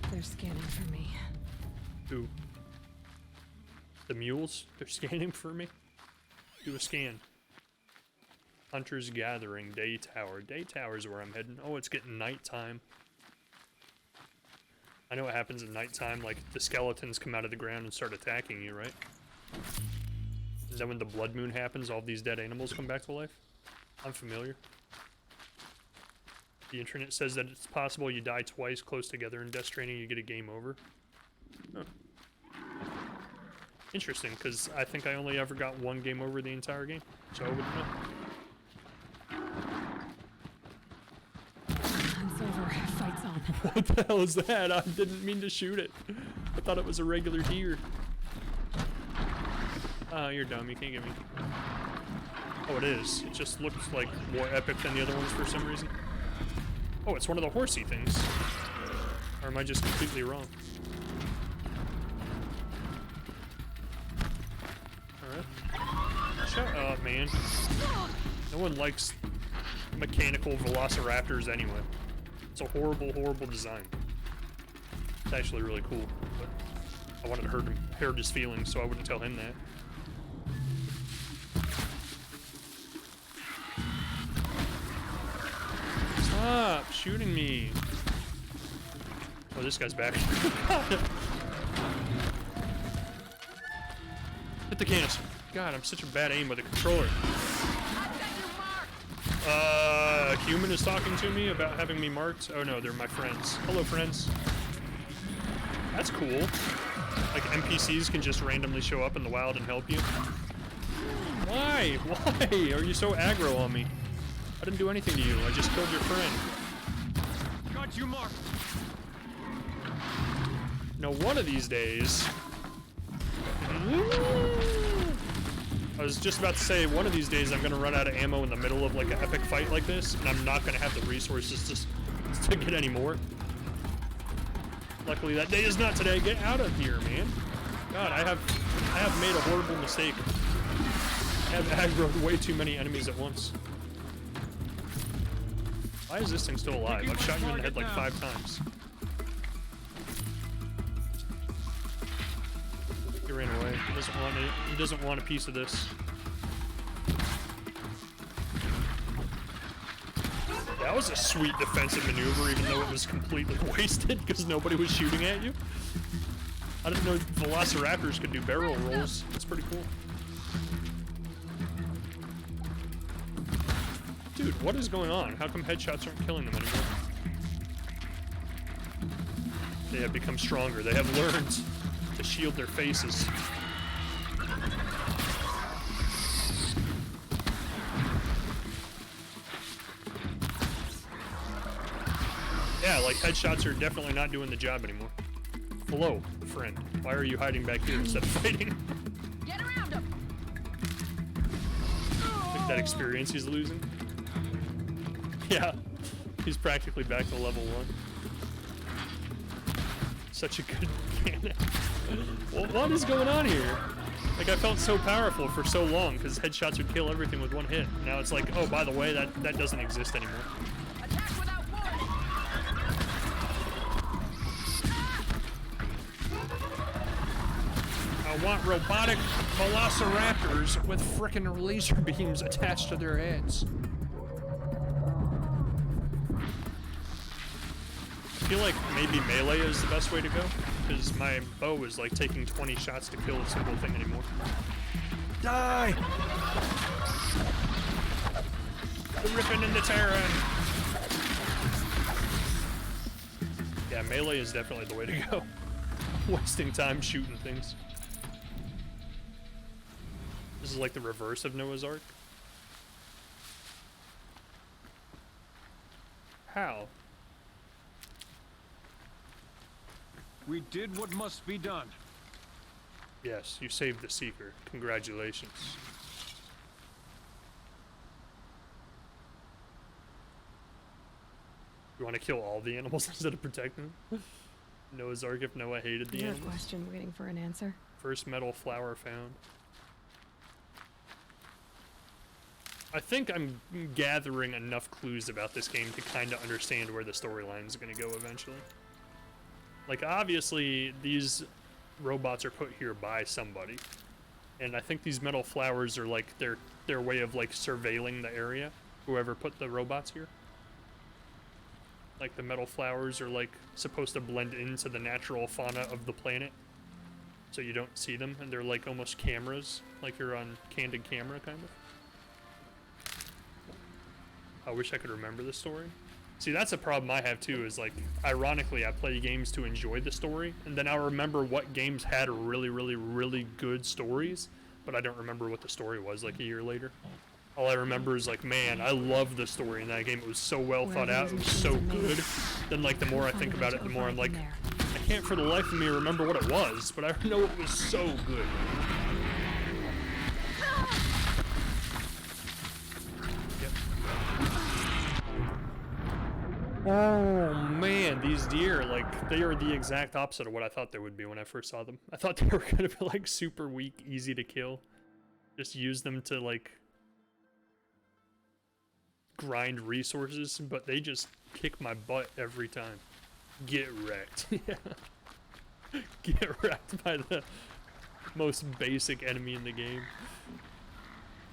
Speaker 2: They're scanning for me.
Speaker 1: Who? The mules? They're scanning for me? Do a scan. Hunters Gathering, Day Tower. Day Tower is where I'm heading. Oh, it's getting nighttime. I know what happens at nighttime, like the skeletons come out of the ground and start attacking you, right? And then when the blood moon happens, all these dead animals come back to life? I'm familiar. The internet says that it's possible you die twice close together in Death Stranding, you get a game over. Huh. Interesting, because I think I only ever got one game over the entire game, so I wouldn't know.
Speaker 2: It's over. Fight lights on.
Speaker 1: What the hell is that? I didn't mean to shoot it. I thought it was a regular deer. Oh, you're dumb. You can't get me. Oh, it is. It just looks like more epic than the other ones for some reason. Oh, it's one of the horsey things. Or am I just completely wrong? Alright. Shut up, man. No one likes mechanical velociraptors anyway. It's a horrible, horrible design. It's actually really cool, but I wanted to hurt his feelings, so I wouldn't tell him that. Stop shooting me. Oh, this guy's back. Hit the canister. God, I'm such a bad aim with a controller. A human is talking to me about having me marked. Oh no, they're my friends. Hello, friends. That's cool. Like, NPCs can just randomly show up in the wild and help you. Why? Why are you so aggro on me? I didn't do anything to you. I just killed your friend.
Speaker 3: Got you marked.
Speaker 1: Now, one of these days... I was just about to say, one of these days I'm gonna run out of ammo in the middle of like an epic fight like this, and I'm not gonna have the resources to get any more. Luckily, that day is not today. Get out of here, man. God, I have made a horrible mistake. I have aggroed way too many enemies at once. Why is this thing still alive? I've shot you in the head like 5 times. He ran away. He doesn't want it. He doesn't want a piece of this. That was a sweet defensive maneuver, even though it was completely wasted because nobody was shooting at you. I didn't know velociraptors could do barrel rolls. That's pretty cool. Dude, what is going on? How come headshots aren't killing them anymore? They have become stronger. They have learned to shield their faces. Yeah, like headshots are definitely not doing the job anymore. Hello, friend. Why are you hiding back here instead of fighting?
Speaker 12: Get around him.
Speaker 1: Think that experience he's losing? Yeah, he's practically back to level 1. Such a good mechanic. Well, what is going on here? Like, I felt so powerful for so long because headshots would kill everything with 1 hit. Now it's like, oh, by the way, that doesn't exist anymore.
Speaker 12: Attack without warning.
Speaker 1: I want robotic velociraptors with frickin' laser beams attached to their heads. I feel like maybe melee is the best way to go, because my bow is like taking 20 shots to kill a single thing anymore. Die! The ripping and the tearing! Yeah, melee is definitely the way to go. Wasting time shooting things. This is like the reverse of Noah's Ark. How?
Speaker 3: We did what must be done.
Speaker 1: Yes, you saved the Seeker. Congratulations. You want to kill all the animals instead of protecting them? Noah's Ark if Noah hated the
Speaker 2: Is there a
Speaker 1: animals.
Speaker 2: question waiting for an answer?
Speaker 1: First metal flower found. I think I'm gathering enough clues about this game to kind of understand where the storyline is going to go eventually. Like, obviously, these robots are put here by somebody. And I think these metal flowers are, like, their way of, like, surveilling the area. Whoever put the robots here. Like, the metal flowers are, like, supposed to blend into the natural fauna of the planet. So you don't see them, and they're, like, almost cameras. Like you're on candid camera, kind of. I wish I could remember the story. See, that's a problem I have too, is like, ironically, I play games to enjoy the story, and then I remember what games had really, really, really good stories, but I don't remember what the story was like a year later. All I remember is like, man, I love the story in that game. It was so well thought out. It was so good. Then like the more I think about it, the more I'm like, I can't for the life of me remember what it was, but I know it was so good. Yep. Oh man, these deer, like, they are the exact opposite of what I thought they would be when I first saw them. I thought they were gonna be like super weak, easy to kill. Just use them to like grind resources, but they just kick my butt every time. Get wrecked. Yeah. Get wrecked by the most basic enemy in the game.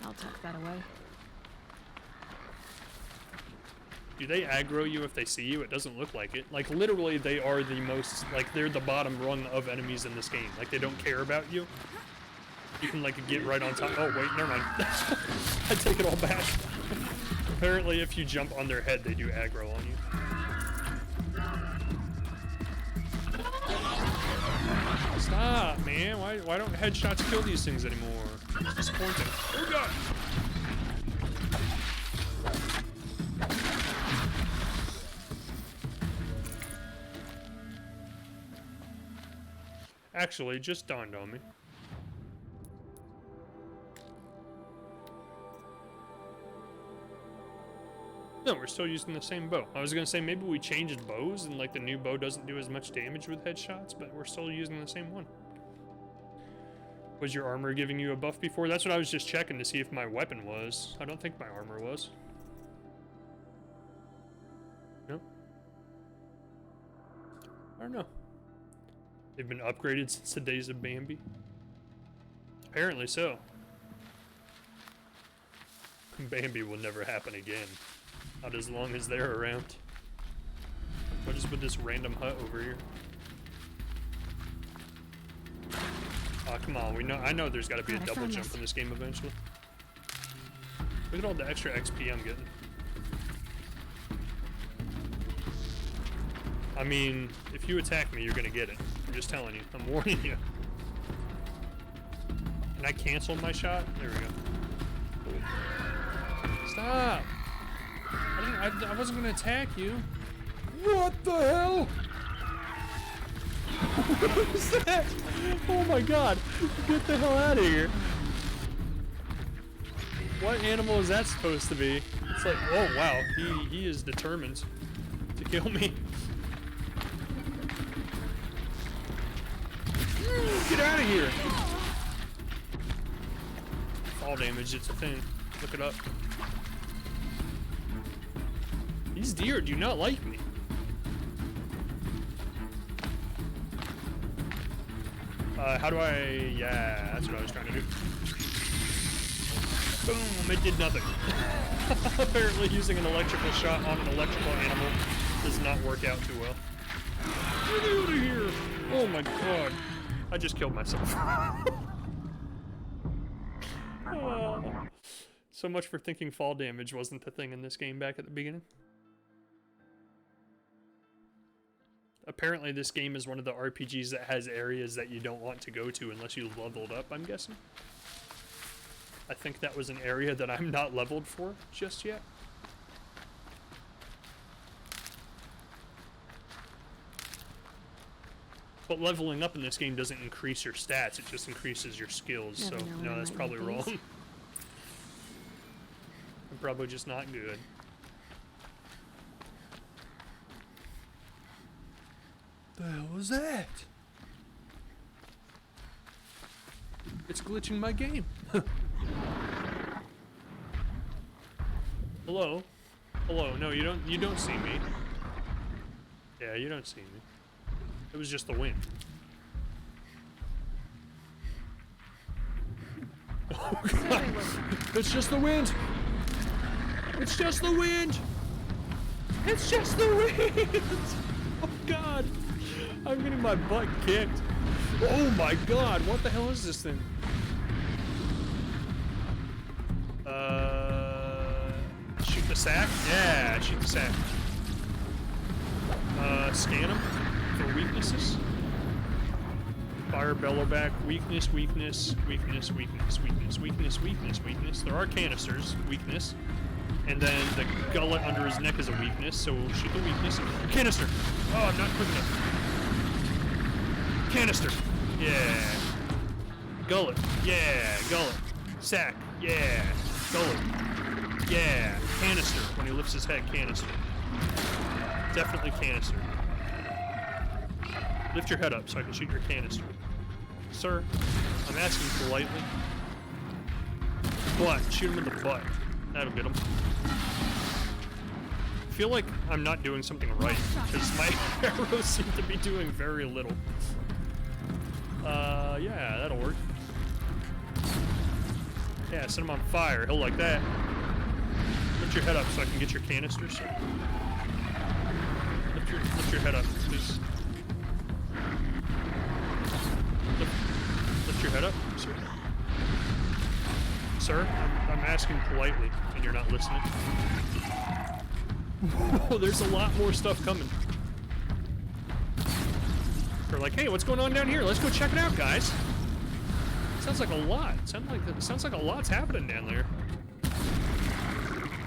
Speaker 2: I'll tuck that away.
Speaker 1: Do they aggro you if they see you? It doesn't look like it. Like, literally, they are the most, like, they're the bottom rung of enemies in this game. Like, they don't care about you. You can, like, get right on top. Oh, wait, never mind. I take it all back. Apparently, if you jump on their head, they do aggro on you. Stop, man. Why don't headshots kill these things anymore? It's disappointing. Oh, God! Actually, it just dawned on me. No, we're still using the same bow. I was gonna say maybe we changed bows and like the new bow doesn't do as much damage with headshots, but we're still using the same one. Was your armor giving you a buff before? That's what I was just checking to see if my weapon was. I don't think my armor was. Nope. I don't know. They've been upgraded since the days of Bambi. Apparently so. Bambi will never happen again. Not as long as they're around. What is with this random hut over here? Oh, come on. I know there's got to be a double jump in this game eventually. Look at all the extra XP I'm getting. I mean, if you attack me, you're gonna get it. I'm just telling you. I'm warning you. Can I cancel my shot? There we go. Stop! I wasn't gonna attack you. What the hell? What was that? Oh my god! Get the hell out of here! What animal is that supposed to be? It's like, oh wow, he is determined to kill me. Get out of here! Fall damage, it's a thing. Look it up. These deer do not like me. How do I... Yeah, that's what I was trying to do. Boom, it did nothing. Apparently using an electrical shot on an electrical animal does not work out too well. Get out of here! Oh my god. I just killed myself. So much for thinking fall damage wasn't the thing in this game back at the beginning. Apparently this game is one of the RPGs that has areas that you don't want to go to unless you leveled up, I'm guessing. I think that was an area that I'm not leveled for just yet. But leveling up in this game doesn't increase your stats, it just increases your skills, so no, that's probably wrong. I'm probably just not good. The hell was that? It's glitching my game. Hello? Hello, no, you don't see me. Yeah, you don't see me. It was just the wind. Oh god! It's just the wind! It's just the wind! It's just the wind! Oh god! I'm getting my butt kicked. Oh my god, what the hell is this thing? Shoot the sack? Yeah, shoot the sack. Scan them for weaknesses. Fire Bellowback. Weakness, weakness, weakness, weakness, weakness, weakness, weakness, weakness. There are canisters. Weakness. And then the gullet under his neck is a weakness, so we'll shoot the weakness. Canister! Oh, I'm not quick enough. Canister! Yeah. Gullet. Yeah. Gullet. Sack. Yeah. Gullet. Yeah. Canister. When he lifts his head, canister. Definitely canister. Lift your head up so I can shoot your canister. Sir, I'm asking politely. Butt. Shoot him in the butt. That'll get him. I feel like I'm not doing something right, because my arrows seem to be doing very little. Yeah, that'll work. Yeah, set him on fire. He'll like that. Lift your head up so I can get your canister, sir. Lift your head up, please. Lift your head up, sir. Sir, I'm asking politely, and you're not listening. Whoa, there's a lot more stuff coming. They're like, hey, what's going on down here? Let's go check it out, guys. Sounds like a lot. Sounds like a lot's happening down there.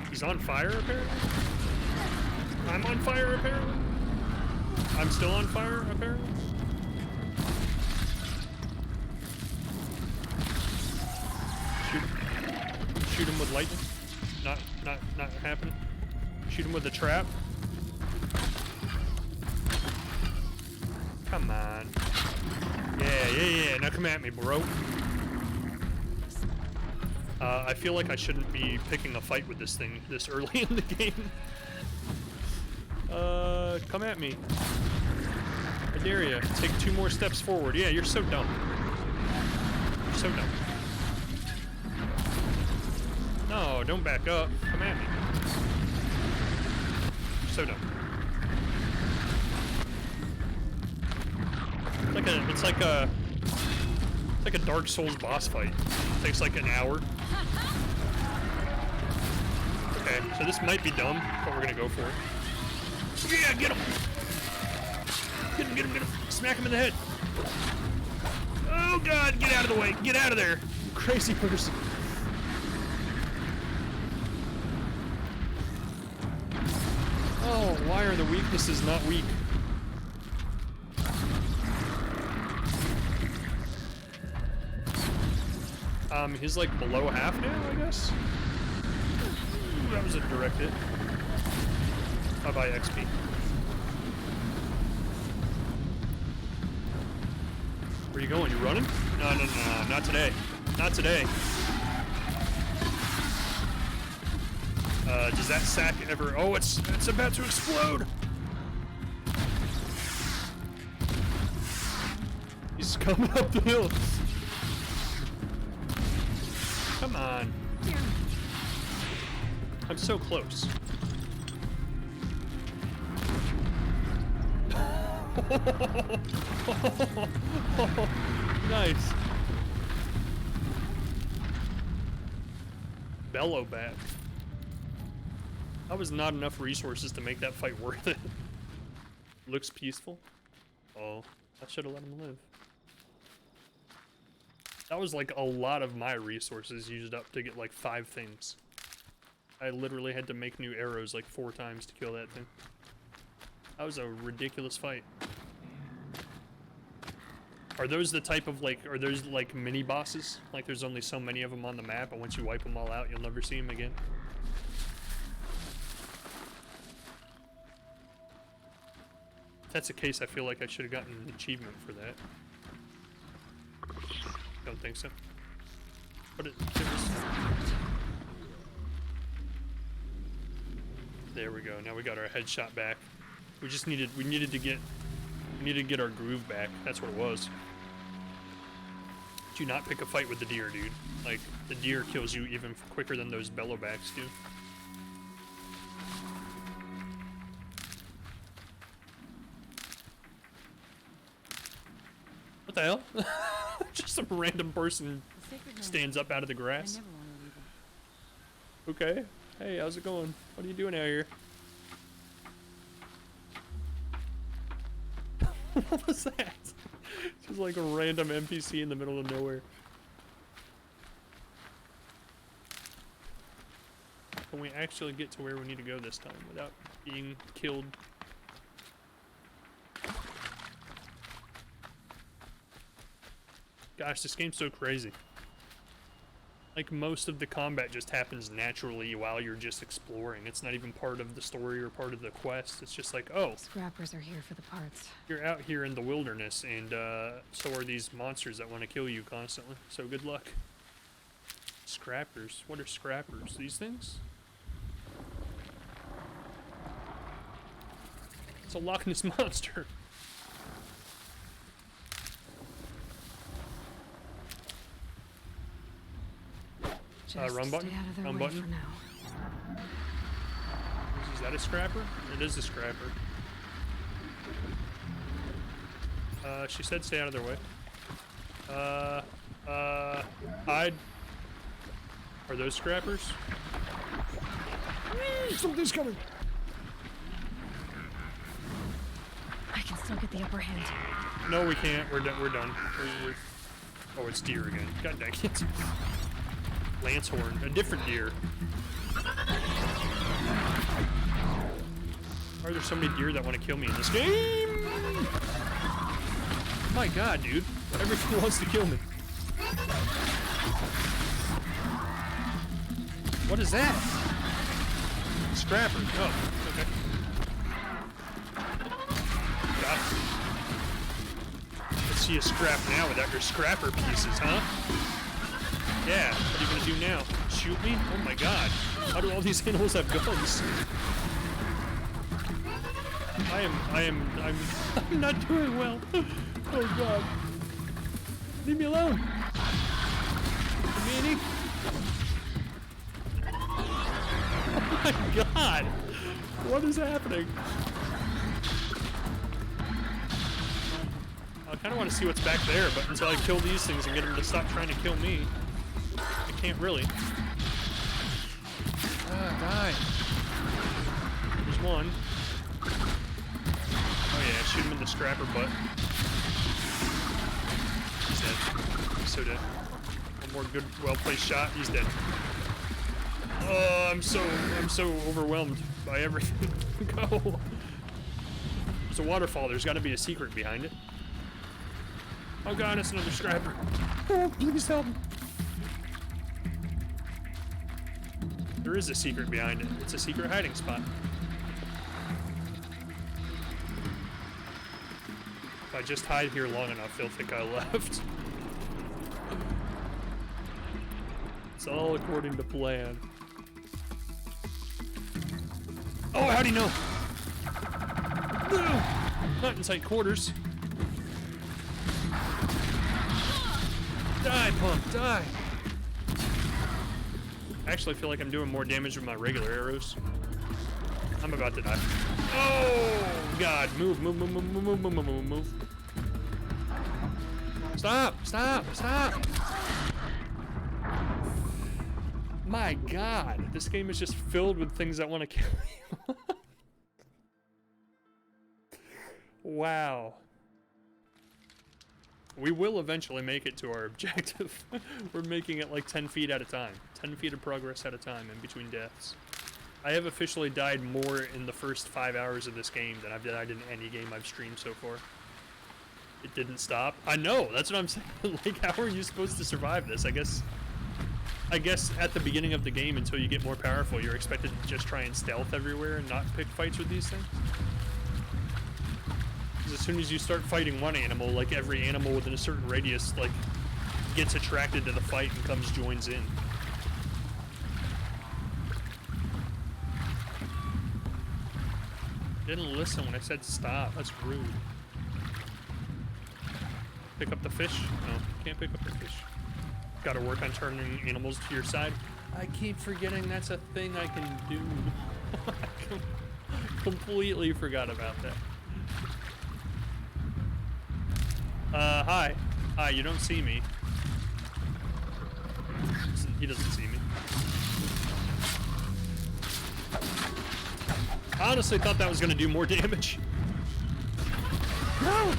Speaker 1: He's on fire, apparently. I'm on fire, apparently. I'm still on fire, apparently. Shoot him with lightning. Not happening. Shoot him with a trap. Come on. Yeah. Now come at me, bro. I feel like I shouldn't be picking a fight with this thing this early in the game. Come at me. I dare you. Take 2 more steps forward. Yeah, you're so dumb. You're so dumb. No, don't back up. Come at me. You're so dumb. It's like a Dark Souls boss fight. It takes like an hour. Okay, so this might be dumb, but we're gonna go for it. Yeah, get him! Get him! Smack him in the head! Oh god, get out of the way! Get out of there! You crazy person! Oh, why are the weaknesses not weak? He's like below half now, I guess? Ooh, that was a direct hit. Bye-bye XP. Where you going? You running? No, not today. Not today. Does that sack ever... Oh, it's about to explode! He's coming up the hill. Come on. I'm so close. Nice. Bellowback. That was not enough resources to make that fight worth it. Looks peaceful. Oh, I should have let him live. That was like a lot of my resources used up to get like 5 things. I literally had to make new arrows like 4 times to kill that thing. That was a ridiculous fight. Are those the type of like, are those like mini bosses? Like there's only so many of them on the map, and once you wipe them all out, you'll never see them again? If that's the case, I feel like I should have gotten an achievement for that. Don't think so. But it was... There we go. Now we got our headshot back. We just needed to get our groove back. That's what it was. Do not pick a fight with the deer, dude. Like the deer kills you even quicker than those bellowbacks do. What the hell? Just some random person stands up out of the grass. Okay. Hey, how's it going? What are you doing out here? What was that? Just like a random NPC in the middle of nowhere. Can we actually get to where we need to go this time without being killed? Gosh, this game's so crazy. Like, most of the combat just happens naturally while you're just exploring. It's not even part of the story or part of the quest. It's just like, oh,
Speaker 2: Scrappers are here for the parts.
Speaker 1: you're out here in the wilderness, and so are these monsters that want to kill you constantly. So good luck. Scrappers. What are scrappers? These things? It's a Loch Ness monster.
Speaker 2: Just
Speaker 1: Run button?
Speaker 2: stay out of their
Speaker 1: Run
Speaker 2: way
Speaker 1: button?
Speaker 2: for now.
Speaker 1: Is that a scrapper? It is a scrapper. She said stay out of their way. Hide. Are those scrappers?
Speaker 6: Something's coming.
Speaker 2: I can still get the upper hand.
Speaker 1: No, we can't. We're done. We're done. Oh, it's deer again. God dang it. Lancehorn. A different deer. Why are there so many deer that want to kill me in this game? My god, dude. Everything wants to kill me. What is that? Scrapper. Oh, okay. Got it. Let's see a scrap now without your scrapper pieces, huh? Yeah, what are you gonna do now? Shoot me? Oh my god. How do all these animals have guns? I'm not doing well. Oh god. Leave me alone. Meanie. Oh my god. What is happening? I kind of want to see what's back there, but until I kill these things and get them to stop trying to kill me, I can't really. Die. There's one. Oh yeah, shoot him in the scrapper butt. He's dead. He's so dead. One more good, well-placed shot. He's dead. Oh, I'm so overwhelmed by everything. Go. There's a waterfall. There's got to be a secret behind it. Oh god, it's another scrapper. Oh, please help me. There is a secret behind it. It's a secret hiding spot. If I just hide here long enough, they'll think I left. It's all according to plan. Oh, how'd he know? No! Not in tight quarters. Die, punk, die! I actually feel like I'm doing more damage with my regular arrows. I'm about to die. Oh, God. Move. Stop. My God. This game is just filled with things that want to kill you. Wow. We will eventually make it to our objective. We're making it like 10 feet at a time. 10 feet of progress at a time in between deaths. I have officially died more in the first 5 hours of this game than I've died in any game I've streamed so far. It didn't stop. I know, that's what I'm saying. Like, how are you supposed to survive this? I guess at the beginning of the game, until you get more powerful, you're expected to just try and stealth everywhere and not pick fights with these things. As soon as you start fighting one animal, like every animal within a certain radius, like, gets attracted to the fight and joins in. Didn't listen when I said stop. That's rude. Pick up the fish? No, can't pick up the fish. Gotta work on turning animals to your side. I keep forgetting that's a thing I can do. I completely forgot about that. Hi. Hi, you don't see me. He doesn't see me. I honestly thought that was gonna do more damage. No!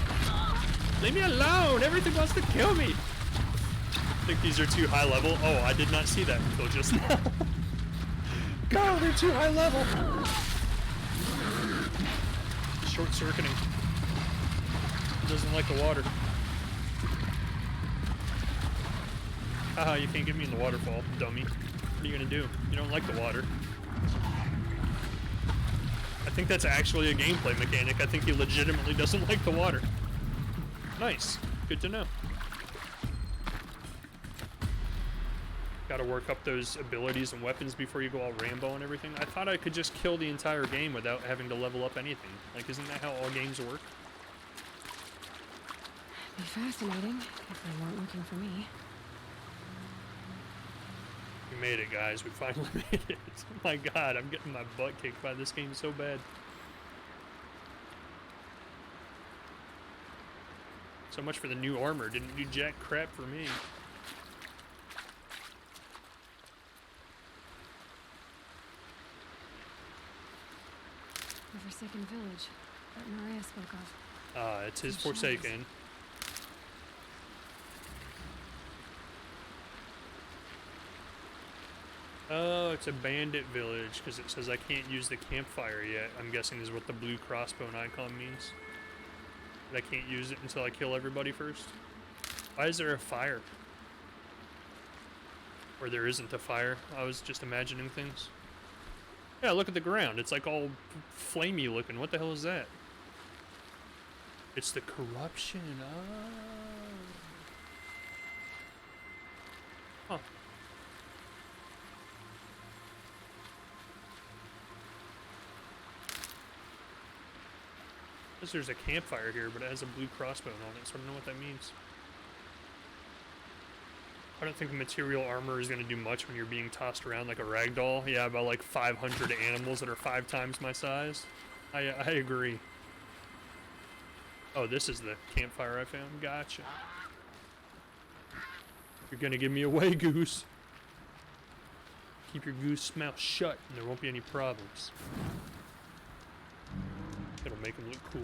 Speaker 1: Leave me alone! Everything wants to kill me! I think these are too high level. Oh, I did not see that until just now. God, they're too high level! Short-circuiting. Doesn't like the water. Haha, you can't get me in the waterfall, dummy. What are you gonna do? You don't like the water. I think that's actually a gameplay mechanic. I think he legitimately doesn't like the water. Nice. Good to know. Gotta work up those abilities and weapons before you go all Rambo and everything. I thought I could just kill the entire game without having to level up anything. Like, isn't that how all games work?
Speaker 2: Be fascinating if they weren't looking for me.
Speaker 1: We made it, guys. We finally made it. Oh my god, I'm getting my butt kicked by this game so bad. So much for the new armor. Didn't do jack crap for me.
Speaker 2: The Forsaken Village that Maria spoke of.
Speaker 1: It's his Forsaken. Oh, it's a bandit village because it says I can't use the campfire yet. I'm guessing is what the blue crossbone icon means. But I can't use it until I kill everybody first. Why is there a fire? Or there isn't a fire. I was just imagining things. Yeah, look at the ground. It's like all flamey looking. What the hell is that? It's the corruption. Oh. Huh. Says there's a campfire here, but it has a blue crossbow on it, so I don't know what that means. I don't think material armor is going to do much when you're being tossed around like a ragdoll. Yeah, about like 500 animals that are 5 times my size. I agree. Oh, this is the campfire I found. Gotcha. You're going to give me away, goose. Keep your goose mouth shut and there won't be any problems. It'll make him look cool.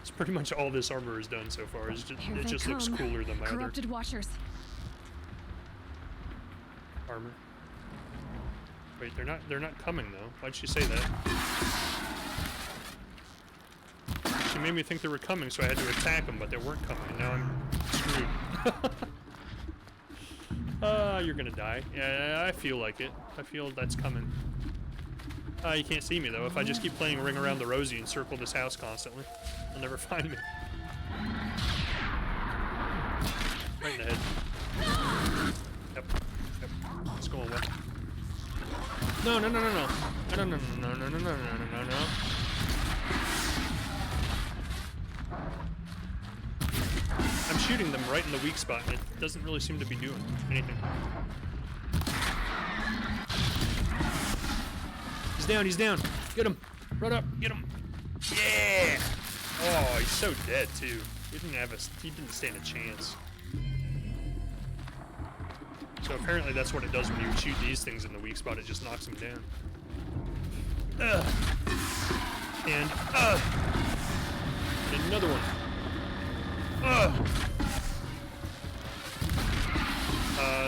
Speaker 1: It's pretty much all this armor is done so far. It just looks cooler than my
Speaker 2: Corrupted Watchers.
Speaker 1: Armor. Wait, they're not coming though. Why'd she say that? She made me think they were coming, so I had to attack them, but they weren't coming. Now I'm screwed. You're gonna die. Yeah, I feel like it. I feel that's coming. You can't see me though. If I just keep playing Ring Around the Rosie and circle this house constantly, you'll never find me. Right in the head. Yep. It's going well. No. No. I'm shooting them right in the weak spot, and it doesn't really seem to be doing anything. He's down. Get him. Run up. Get him. Yeah. Oh, he's so dead too. He didn't stand a chance. So apparently that's what it does when you shoot these things in the weak spot. It just knocks them down. And another one.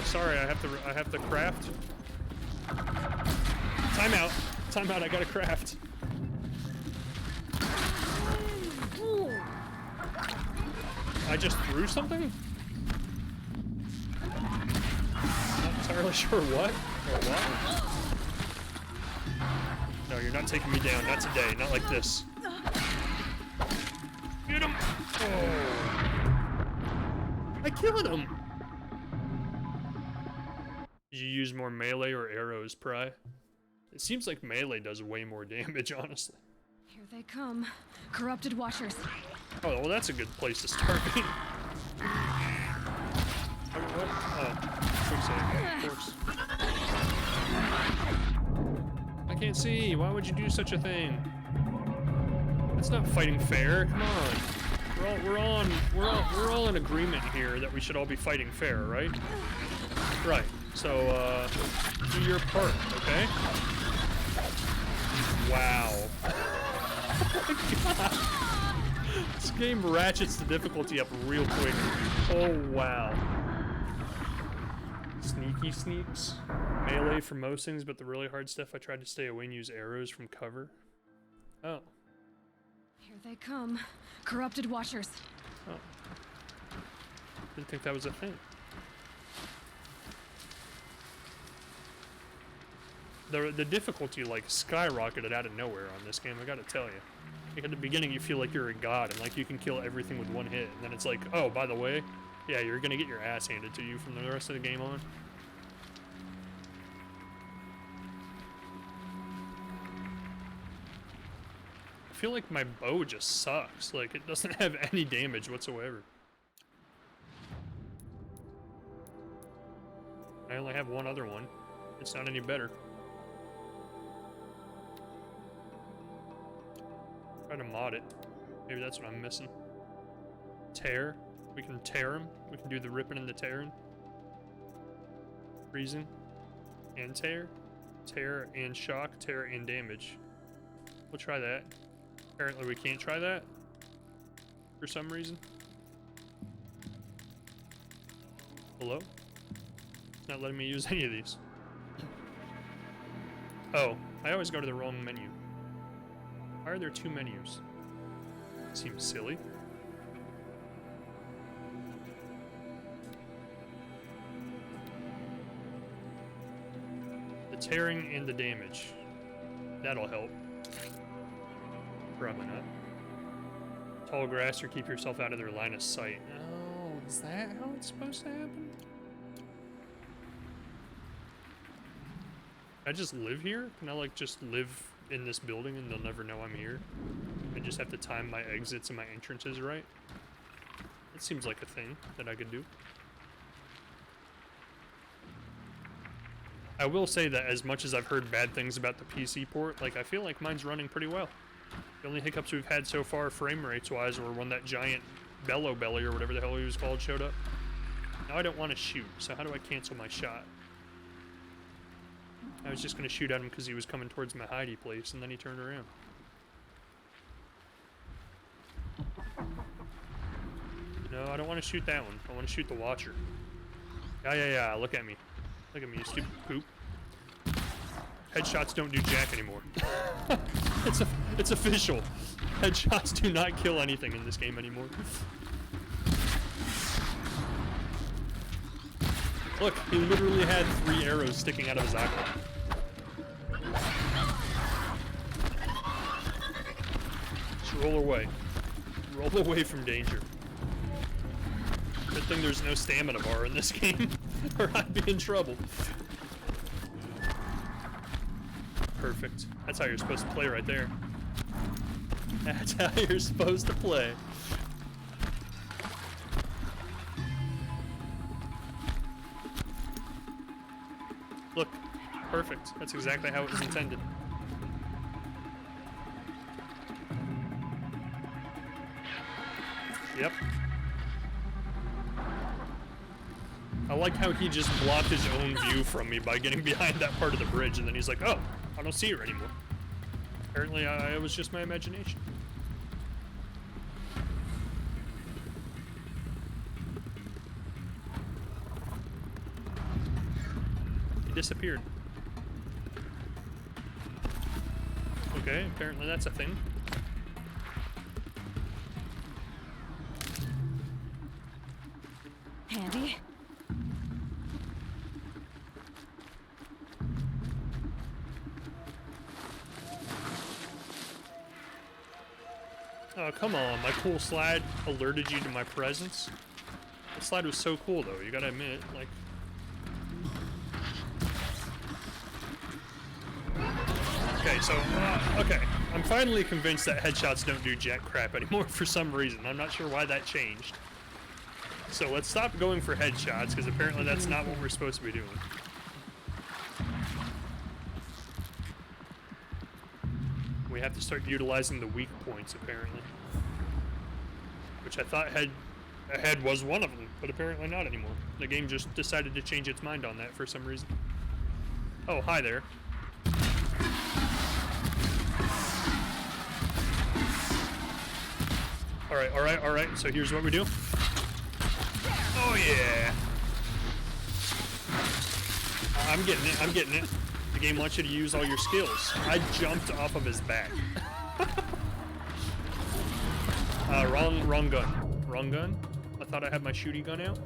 Speaker 1: Sorry, I have to craft. Timeout. Timeout, I gotta craft. I just threw something? Not entirely sure what or what. No, you're not taking me down. Not today. Not like this. Get him! Oh. I killed him! Did you use more melee or arrows, Pry? It seems like melee does way more damage, honestly.
Speaker 2: Here they come. Corrupted Watchers.
Speaker 1: Oh, well, that's a good place to start. What? Oh, quick save, of course. I can't see. Why would you do such a thing? That's not fighting fair. Come on. We're all in agreement here that we should all be fighting fair, right? Right. So, do your part, okay? Wow. Oh my God. This game ratchets the difficulty up real quick. Oh, wow. Sneaky sneaks. Melee for most things, but the really hard stuff I tried to stay away and use arrows from cover. Oh.
Speaker 2: Here they come. Corrupted Watchers.
Speaker 1: Oh. Didn't think that was a thing. The difficulty, like, skyrocketed out of nowhere on this game, I gotta tell you. Like, at the beginning, you feel like you're a god, and, like, you can kill everything with one hit. And then it's like, oh, by the way, yeah, you're gonna get your ass handed to you from the rest of the game on. I feel like my bow just sucks. Like, it doesn't have any damage whatsoever. I only have one other one. It's not any better. Try to mod it. Maybe that's what I'm missing. Tear. We can tear him. We can do the ripping and the tearing. Freezing. And tear. Tear and shock. Tear and damage. We'll try that. Apparently we can't try that. For some reason. Hello? It's not letting me use any of these. Oh, I always go to the wrong menu. Why are there two menus? Seems silly. The tearing and the damage. That'll help. Probably not. Tall grass or keep yourself out of their line of sight. Oh, is that how it's supposed to happen? I just live here? Can I, like, just live in this building and they'll never know I'm here? I just have to time my exits and my entrances right? It seems like a thing that I could do. I will say that as much as I've heard bad things about the PC port, like, I feel like mine's running pretty well. The only hiccups we've had so far frame rates wise were when that giant bellow belly or whatever the hell he was called showed up. Now I don't want to shoot, so how do I cancel my shot? I was just going to shoot at him because he was coming towards my hidey place, and then he turned around. No, I don't want to shoot that one. I want to shoot the Watcher. Yeah, look at me. Look at me, you stupid poop. Headshots don't do jack anymore. It's official. Headshots do not kill anything in this game anymore. Look, he literally had 3 arrows sticking out of his eyeball. Just roll away. Roll away from danger. Good thing there's no stamina bar in this game, or I'd be in trouble. Perfect. That's how you're supposed to play right there. That's how you're supposed to play. Look, perfect. That's exactly how it was intended. Yep. I like how he just blocked his own view from me by getting behind that part of the bridge, and then he's like, oh, I don't see her anymore. Apparently, it was just my imagination. He disappeared. Okay, apparently that's a thing.
Speaker 2: Handy.
Speaker 1: Oh, come on. My cool slide alerted you to my presence. The slide was so cool, though. You gotta admit, like... Okay, so, okay. I'm finally convinced that headshots don't do jack crap anymore for some reason. I'm not sure why that changed. So let's stop going for headshots, because apparently that's not what we're supposed to be doing. We have to start utilizing the weak points, apparently. Which I thought head was one of them, but apparently not anymore. The game just decided to change its mind on that for some reason. Oh, hi there. Alright. So here's what we do. Oh yeah! I'm getting it. The game wants you to use all your skills. I jumped off of his back. Wrong gun. Wrong gun? I thought I had my shooty gun out.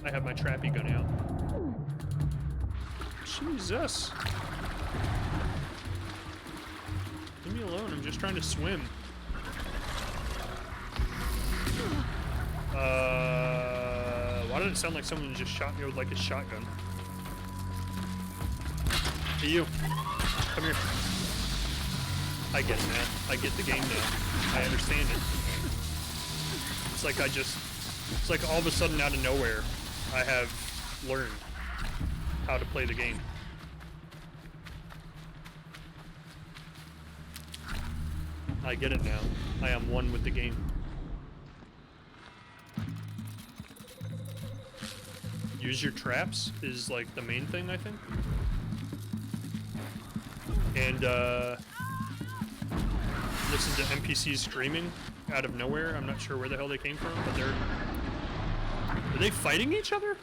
Speaker 1: I have my trappy gun out. Jesus. Leave me alone, I'm just trying to swim. Why did it sound like someone just shot me with like a shotgun? Hey you, come here. I get it now. I get the game now. I understand it. It's like it's like all of a sudden out of nowhere, I have learned how to play the game. I get it now. I am one with the game. Use your traps is like the main thing, I think. And listen to NPCs screaming out of nowhere. I'm not sure where the hell they came from, but are they fighting each other?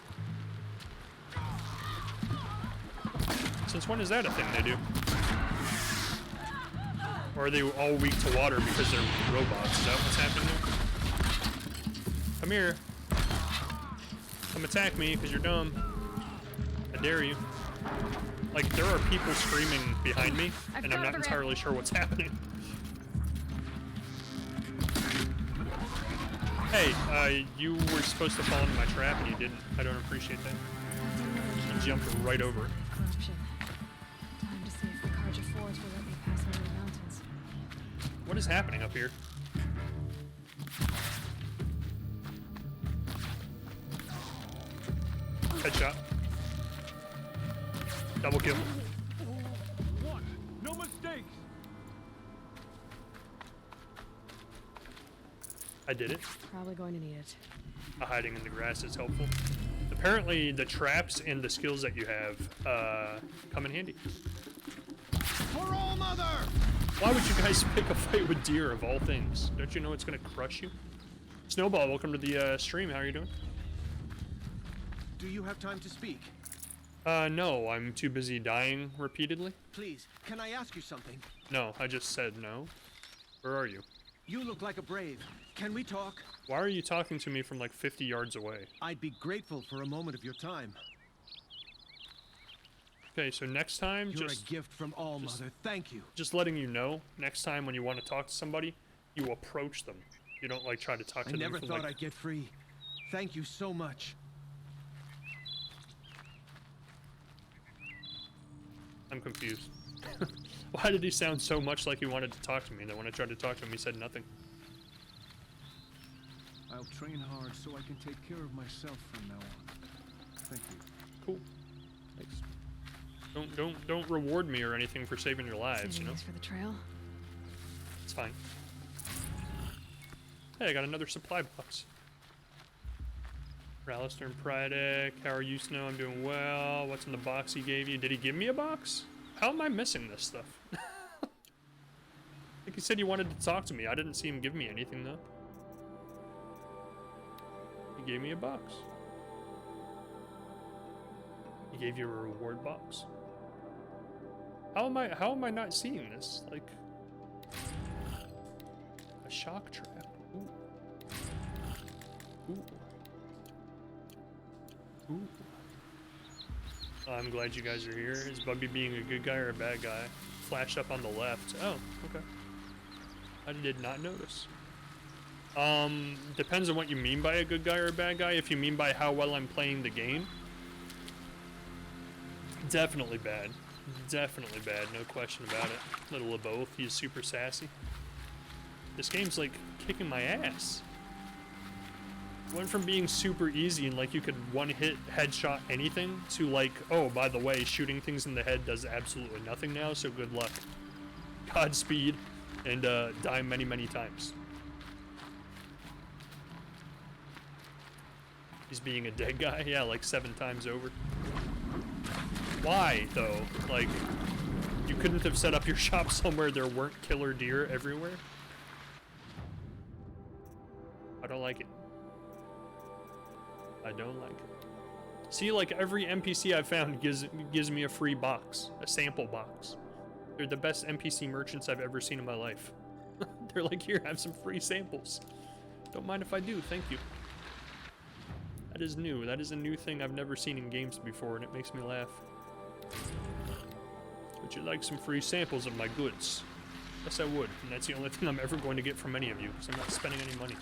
Speaker 1: Since when is that a thing they do? Or are they all weak to water because they're robots? Is that what's happening there? Come here. Come attack me because you're dumb. I dare you. Like, there are people screaming behind me, and I'm not entirely sure what's happening. Hey, you were supposed to fall into my trap and you didn't. I don't appreciate that. You jumped right over it.
Speaker 2: Corruption. Time to see if the Carja Forge will let me pass over the mountains.
Speaker 1: What is happening up here? Headshot. Double kill.
Speaker 3: What? No mistakes.
Speaker 1: I did it.
Speaker 2: Probably going to need it.
Speaker 1: Hiding in the grass is helpful. Apparently, the traps and the skills that you have come in handy.
Speaker 3: For All Mother!
Speaker 1: Why would you guys pick a fight with deer of all things? Don't you know it's gonna crush you? Snowball, welcome to the stream. How are you doing?
Speaker 13: Do you have time to speak?
Speaker 1: No, I'm too busy dying repeatedly.
Speaker 13: Please, can I ask you something?
Speaker 1: No, I just said no. Where are you?
Speaker 13: You look like a brave. Can we talk?
Speaker 1: Why are you talking to me from like 50 yards away?
Speaker 13: I'd be grateful for a moment of your time.
Speaker 1: Okay, so next time,
Speaker 13: You're a gift from All Mother. Thank you.
Speaker 1: Just letting you know, next time when you want to talk to somebody, you approach them. You don't like try to talk to them.
Speaker 13: I never
Speaker 1: from,
Speaker 13: thought
Speaker 1: like,
Speaker 13: I'd get free. Thank you so much.
Speaker 1: I'm confused. Why did he sound so much like he wanted to talk to me? And then when I tried to talk to him, he said nothing.
Speaker 3: I'll train hard so I can take care of myself from now on. Thank you.
Speaker 1: Cool. Thanks. Don't reward me or anything for saving your lives, you know?
Speaker 2: For the trail.
Speaker 1: It's fine. Hey, I got another supply box. Rallister and Prydick, how are you, Snow? I'm doing well. What's in the box he gave you? Did he give me a box? How am I missing this stuff? I think he said he wanted to talk to me. I didn't see him give me anything, though. He gave me a box. He gave you a reward box. How am I not seeing this? Like a shock trap. Ooh. Ooh. Ooh. I'm glad you guys are here. Is Bubby being a good guy or a bad guy? Flashed up on the left. Oh, okay. I did not notice. Depends on what you mean by a good guy or a bad guy. If you mean by how well I'm playing the game, definitely bad. Definitely bad, no question about it. Little of both. He's super sassy. This game's like kicking my ass. Went from being super easy and like you could one-hit headshot anything to like, oh, by the way, shooting things in the head does absolutely nothing now, so good luck. Godspeed, and die many, many times. He's being a dead guy? Yeah, like 7 times over. Why, though? Like, you couldn't have set up your shop somewhere there weren't killer deer everywhere? I don't like it. I don't like it. See, like every NPC I've found gives me a free box, a sample box. They're the best NPC merchants I've ever seen in my life. They're like, here, have some free samples. Don't mind if I do, thank you. That is new. That is a new thing I've never seen in games before, and it makes me laugh. Would you like some free samples of my goods? Yes, I would, and that's the only thing I'm ever going to get from any of you, because I'm not spending any money.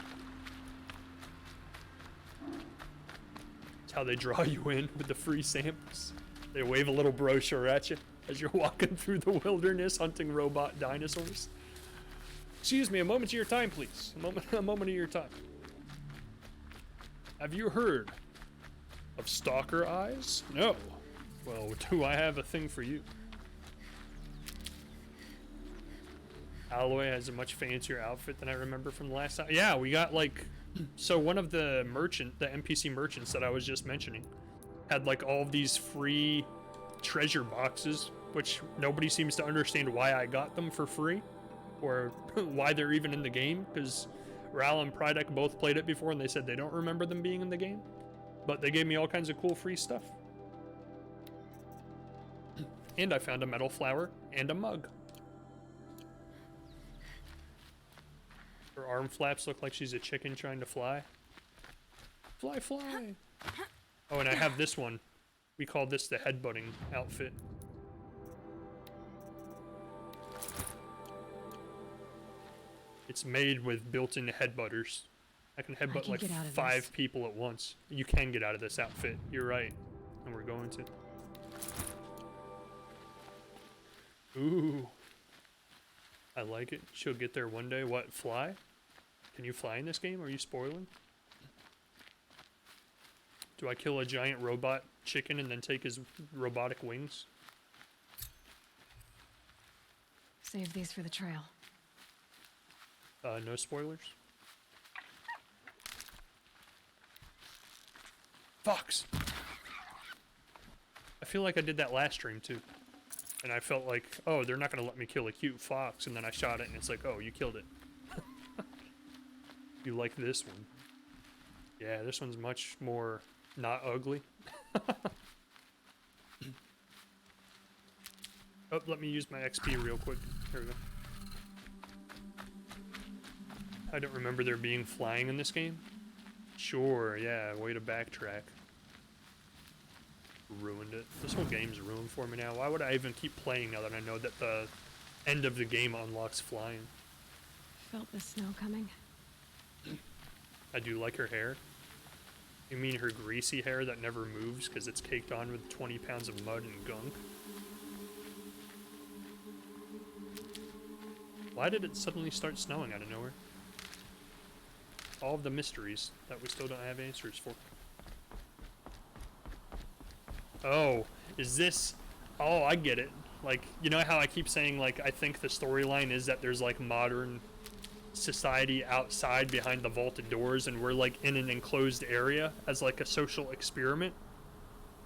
Speaker 1: That's how they draw you in, with the free samples. They wave a little brochure at you as you're walking through the wilderness hunting robot dinosaurs. Excuse me, a moment of your time, please. A moment of your time. Have you heard of Stalker Eyes? No. Well, do I have a thing for you? Alloy has a much fancier outfit than I remember from the last time. Yeah, we got like... So one of the NPC merchants that I was just mentioning had like all of these free treasure boxes, which nobody seems to understand why I got them for free or why they're even in the game, because Ral and Prydeck both played it before and they said they don't remember them being in the game, but they gave me all kinds of cool free stuff. And I found a metal flower and a mug. Her arm flaps look like she's a chicken trying to fly. Fly, fly! Oh, and I have this one. We call this the headbutting outfit. It's made with built-in headbutters. I can headbutt like 5 people at once. You can get out of this outfit. You're right. And we're going to. Ooh. I like it. She'll get there one day. What, fly? Can you fly in this game? Are you spoiling? Do I kill a giant robot chicken and then take his robotic wings?
Speaker 2: Save these for the trail.
Speaker 1: No spoilers? Fox! I feel like I did that last stream too. And I felt like, oh, they're not gonna let me kill a cute fox, and then I shot it and it's like, oh, you killed it. You like this one? Yeah, this one's much more not ugly. Oh, let me use my XP real quick. Here we go. I don't remember there being flying in this game. Sure, yeah, way to backtrack. Ruined it. This whole game's ruined for me now. Why would I even keep playing now that I know that the end of the game unlocks flying?
Speaker 2: Felt the snow coming.
Speaker 1: I do like her hair. You mean her greasy hair that never moves because it's caked on with 20 pounds of mud and gunk? Why did it suddenly start snowing out of nowhere? All of the mysteries that we still don't have answers for. Oh, is this... Oh, I get it. Like, you know how I keep saying, like, I think the storyline is that there's, like, modern society outside behind the vaulted doors and we're, like, in an enclosed area as, like, a social experiment?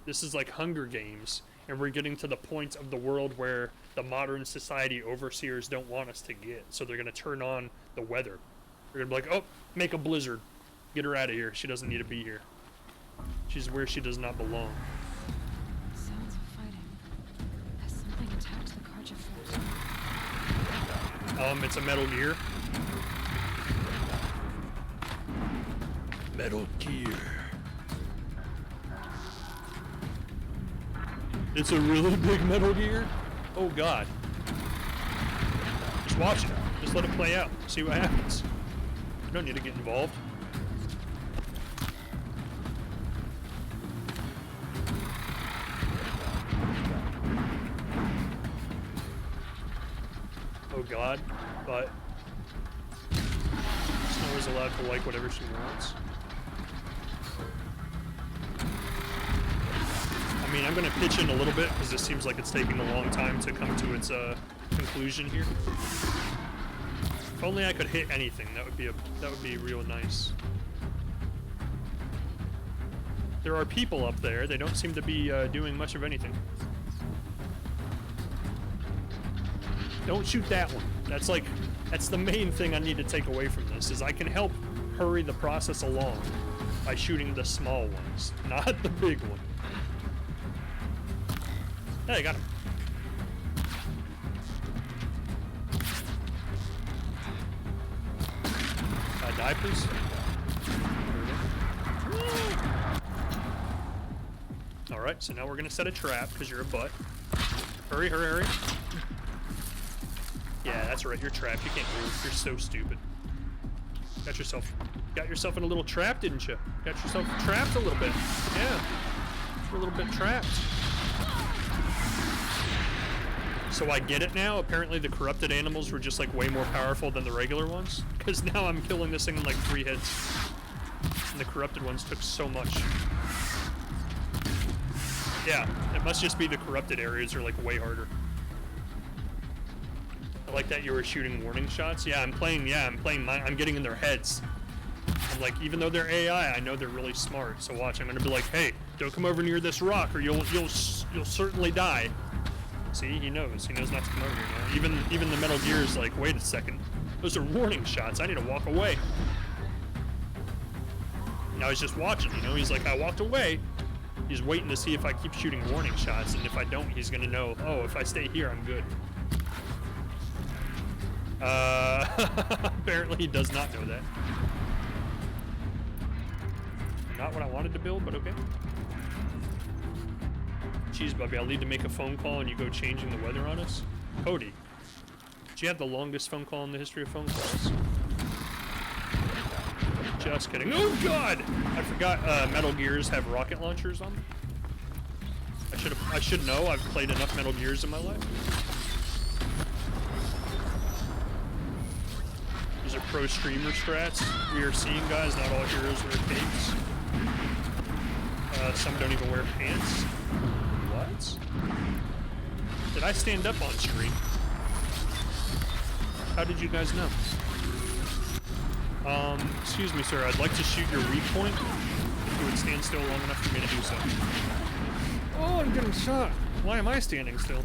Speaker 1: This is like Hunger Games, and we're getting to the point of the world where the modern society overseers don't want us to get, so they're going to turn on the weather. They're going to be like, oh, make a blizzard. Get her out of here. She doesn't need to be here. She's where she does not belong.
Speaker 2: Sounds of fighting. Has something attacked the Carja fort?
Speaker 1: It's a Metal Gear. Metal Gear. It's a really big Metal Gear? Oh god. Just watch it. Just let it play out. See what happens. You don't need to get involved. Oh god, but Snow is allowed to like whatever she wants. I mean, I'm gonna pitch in a little bit because this seems like it's taking a long time to come to its conclusion here. If only I could hit anything, that would be real nice. There are people up there. They don't seem to be doing much of anything. Don't shoot that one. That's the main thing I need to take away from this, is I can help hurry the process along by shooting the small ones, not the big one. Hey, got him. Die, please. Alright, so now we're gonna set a trap because you're a butt. Hurry, hurry, hurry. Yeah, that's right, you're trapped. You can't move. You're so stupid. Got yourself in a little trap, didn't you? Got yourself trapped a little bit. Yeah. You're a little bit trapped. So I get it now. Apparently the corrupted animals were just like way more powerful than the regular ones. Because now I'm killing this thing in like 3 hits. And the corrupted ones took so much. Yeah, it must just be the corrupted areas are like way harder. I like that you were shooting warning shots. Yeah, I'm playing I'm getting in their heads. I'm like, even though they're AI, I know they're really smart. So watch, I'm gonna be like, hey, don't come over near this rock or you'll certainly die. See, he knows not to come over here now. Even the Metal Gear is like, wait a second. Those are warning shots. I need to walk away. Now he's just watching, you know? He's like, I walked away. He's waiting to see if I keep shooting warning shots, and if I don't, he's gonna know, oh, if I stay here, I'm good. Apparently he does not know that. Not what I wanted to build, but okay. Jeez, Bubby, I'll need to make a phone call and you go changing the weather on us? Cody, did you have the longest phone call in the history of phone calls? Just kidding. Oh, God! I forgot Metal Gears have rocket launchers on them. I should know. I've played enough Metal Gears in my life. These are pro streamer strats. We are seeing, guys, not all heroes wear capes. Some don't even wear pants. What? Did I stand up on stream? How did you guys know? Excuse me, sir. I'd like to shoot your weak point. If you would stand still long enough for me to do so. Oh, I'm getting shot. Why am I standing still?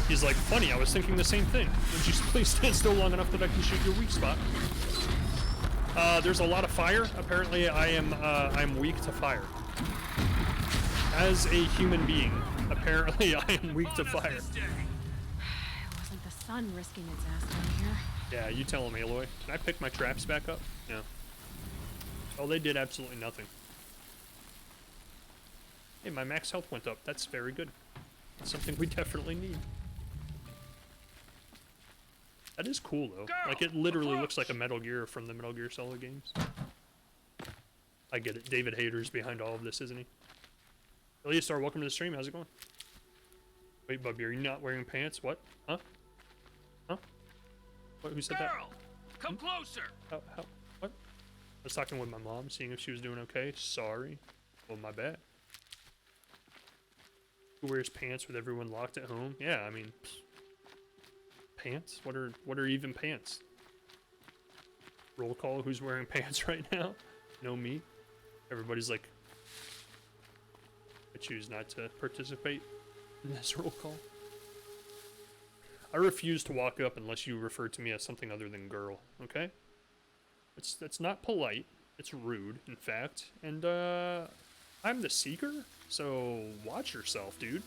Speaker 1: He's like, funny, I was thinking the same thing. Would you please stand still long enough that I can shoot your weak spot? There's a lot of fire. Apparently, I'm weak to fire. As a human being, apparently I am weak to fire.
Speaker 2: It wasn't the sun risking its ass down here.
Speaker 1: Yeah, you tell him, Aloy. Can I pick my traps back up? No. Oh, they did absolutely nothing. Hey, my max health went up. That's very good. That's something we definitely need. That is cool, though. Like, it literally looks like a Metal Gear from the Metal Gear Solid games. I get it. David Hayter's behind all of this, isn't he? Eliastar, welcome to the stream. How's it going? Wait, Bubby, are you not wearing pants? What? Huh? Huh? What, who said that?
Speaker 12: Come closer!
Speaker 1: How, what? I was talking with my mom, seeing if she was doing okay. Sorry. Well, my bad. Who wears pants with everyone locked at home? Yeah, I mean... Pants? What are even pants? Roll call, who's wearing pants right now? No, me. Everybody's like... I choose not to participate in this roll call. I refuse to walk up unless you refer to me as something other than girl, okay? That's not polite. It's rude, in fact. And, I'm the Seeker, so watch yourself, dude.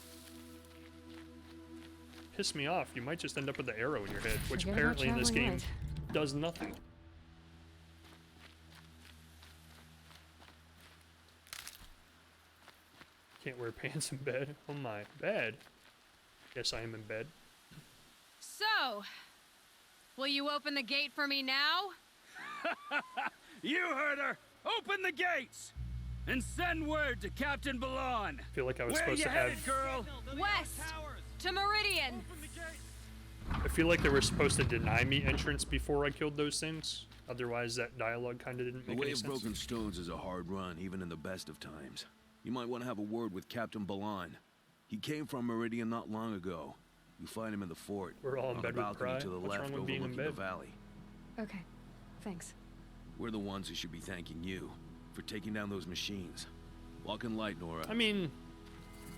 Speaker 1: Piss me off. You might just end up with the arrow in your head, which apparently in this game does nothing. Can't wear pants in bed. Oh my, bed. Yes, I am in bed.
Speaker 12: So, will you open the gate for me now?
Speaker 14: You heard her! Open the gates! And send word to Captain Balan!
Speaker 1: I feel like I was
Speaker 14: Where
Speaker 1: supposed
Speaker 14: you
Speaker 1: to
Speaker 14: headed,
Speaker 1: have...
Speaker 14: girl?
Speaker 12: West! To Meridian!
Speaker 1: I feel like they were supposed to deny me entrance before I killed those things. Otherwise, that dialogue kind of didn't make
Speaker 15: The way
Speaker 1: any
Speaker 15: of
Speaker 1: sense.
Speaker 15: Broken Stones is a hard run, even in the best of times. You might want to have a word with Captain Balan. He came from Meridian not long ago. You find him in the fort.
Speaker 1: We're all in
Speaker 15: on
Speaker 1: bed
Speaker 15: the
Speaker 1: with
Speaker 15: balcony
Speaker 1: pride.
Speaker 15: to the
Speaker 1: What's
Speaker 15: left,
Speaker 1: wrong with being in
Speaker 15: overlooking the
Speaker 1: bed?
Speaker 15: valley.
Speaker 2: Okay, thanks.
Speaker 15: We're the ones who should be thanking you for taking down those machines. Walk in light, Nora.
Speaker 1: I mean, you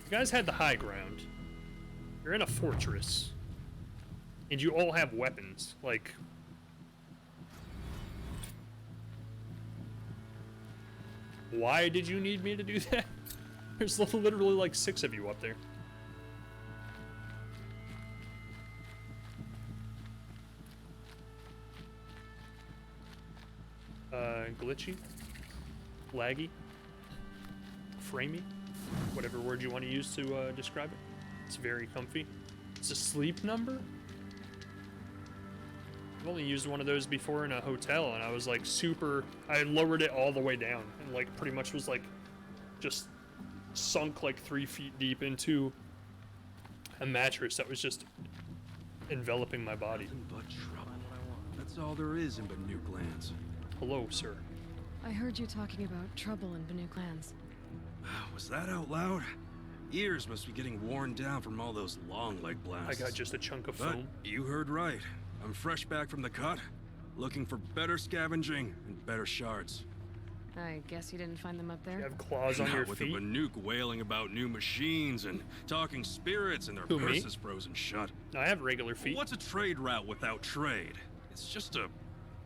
Speaker 1: guys had the high ground. You're in a fortress. And you all have weapons. Like, Why did you need me to do that? There's literally like 6 of you up there. Glitchy, laggy, framey, whatever word you want to use to describe it. It's very comfy. It's a sleep number. I've only used one of those before in a hotel, and I was like I lowered it all the way down, and like pretty much was like just sunk like 3 feet deep into a mattress that was just enveloping my body.
Speaker 15: Nothing but trouble. That's all there is in Banuk lands.
Speaker 1: Hello, sir.
Speaker 2: I heard you talking about trouble in Banuk lands.
Speaker 15: Was that out loud? Ears must be getting worn down from all those long leg blasts.
Speaker 1: I got just a chunk of
Speaker 15: But
Speaker 1: foam.
Speaker 15: you heard right. I'm fresh back from the cut, looking for better scavenging and better shards.
Speaker 2: I guess you didn't find them up there.
Speaker 1: You have claws on
Speaker 15: Not
Speaker 1: your
Speaker 15: with
Speaker 1: feet.
Speaker 15: the Banuk wailing about new machines and talking spirits and their
Speaker 1: Who, me?
Speaker 15: purses frozen shut.
Speaker 1: No, I have regular feet.
Speaker 15: What's a trade route without trade? It's just a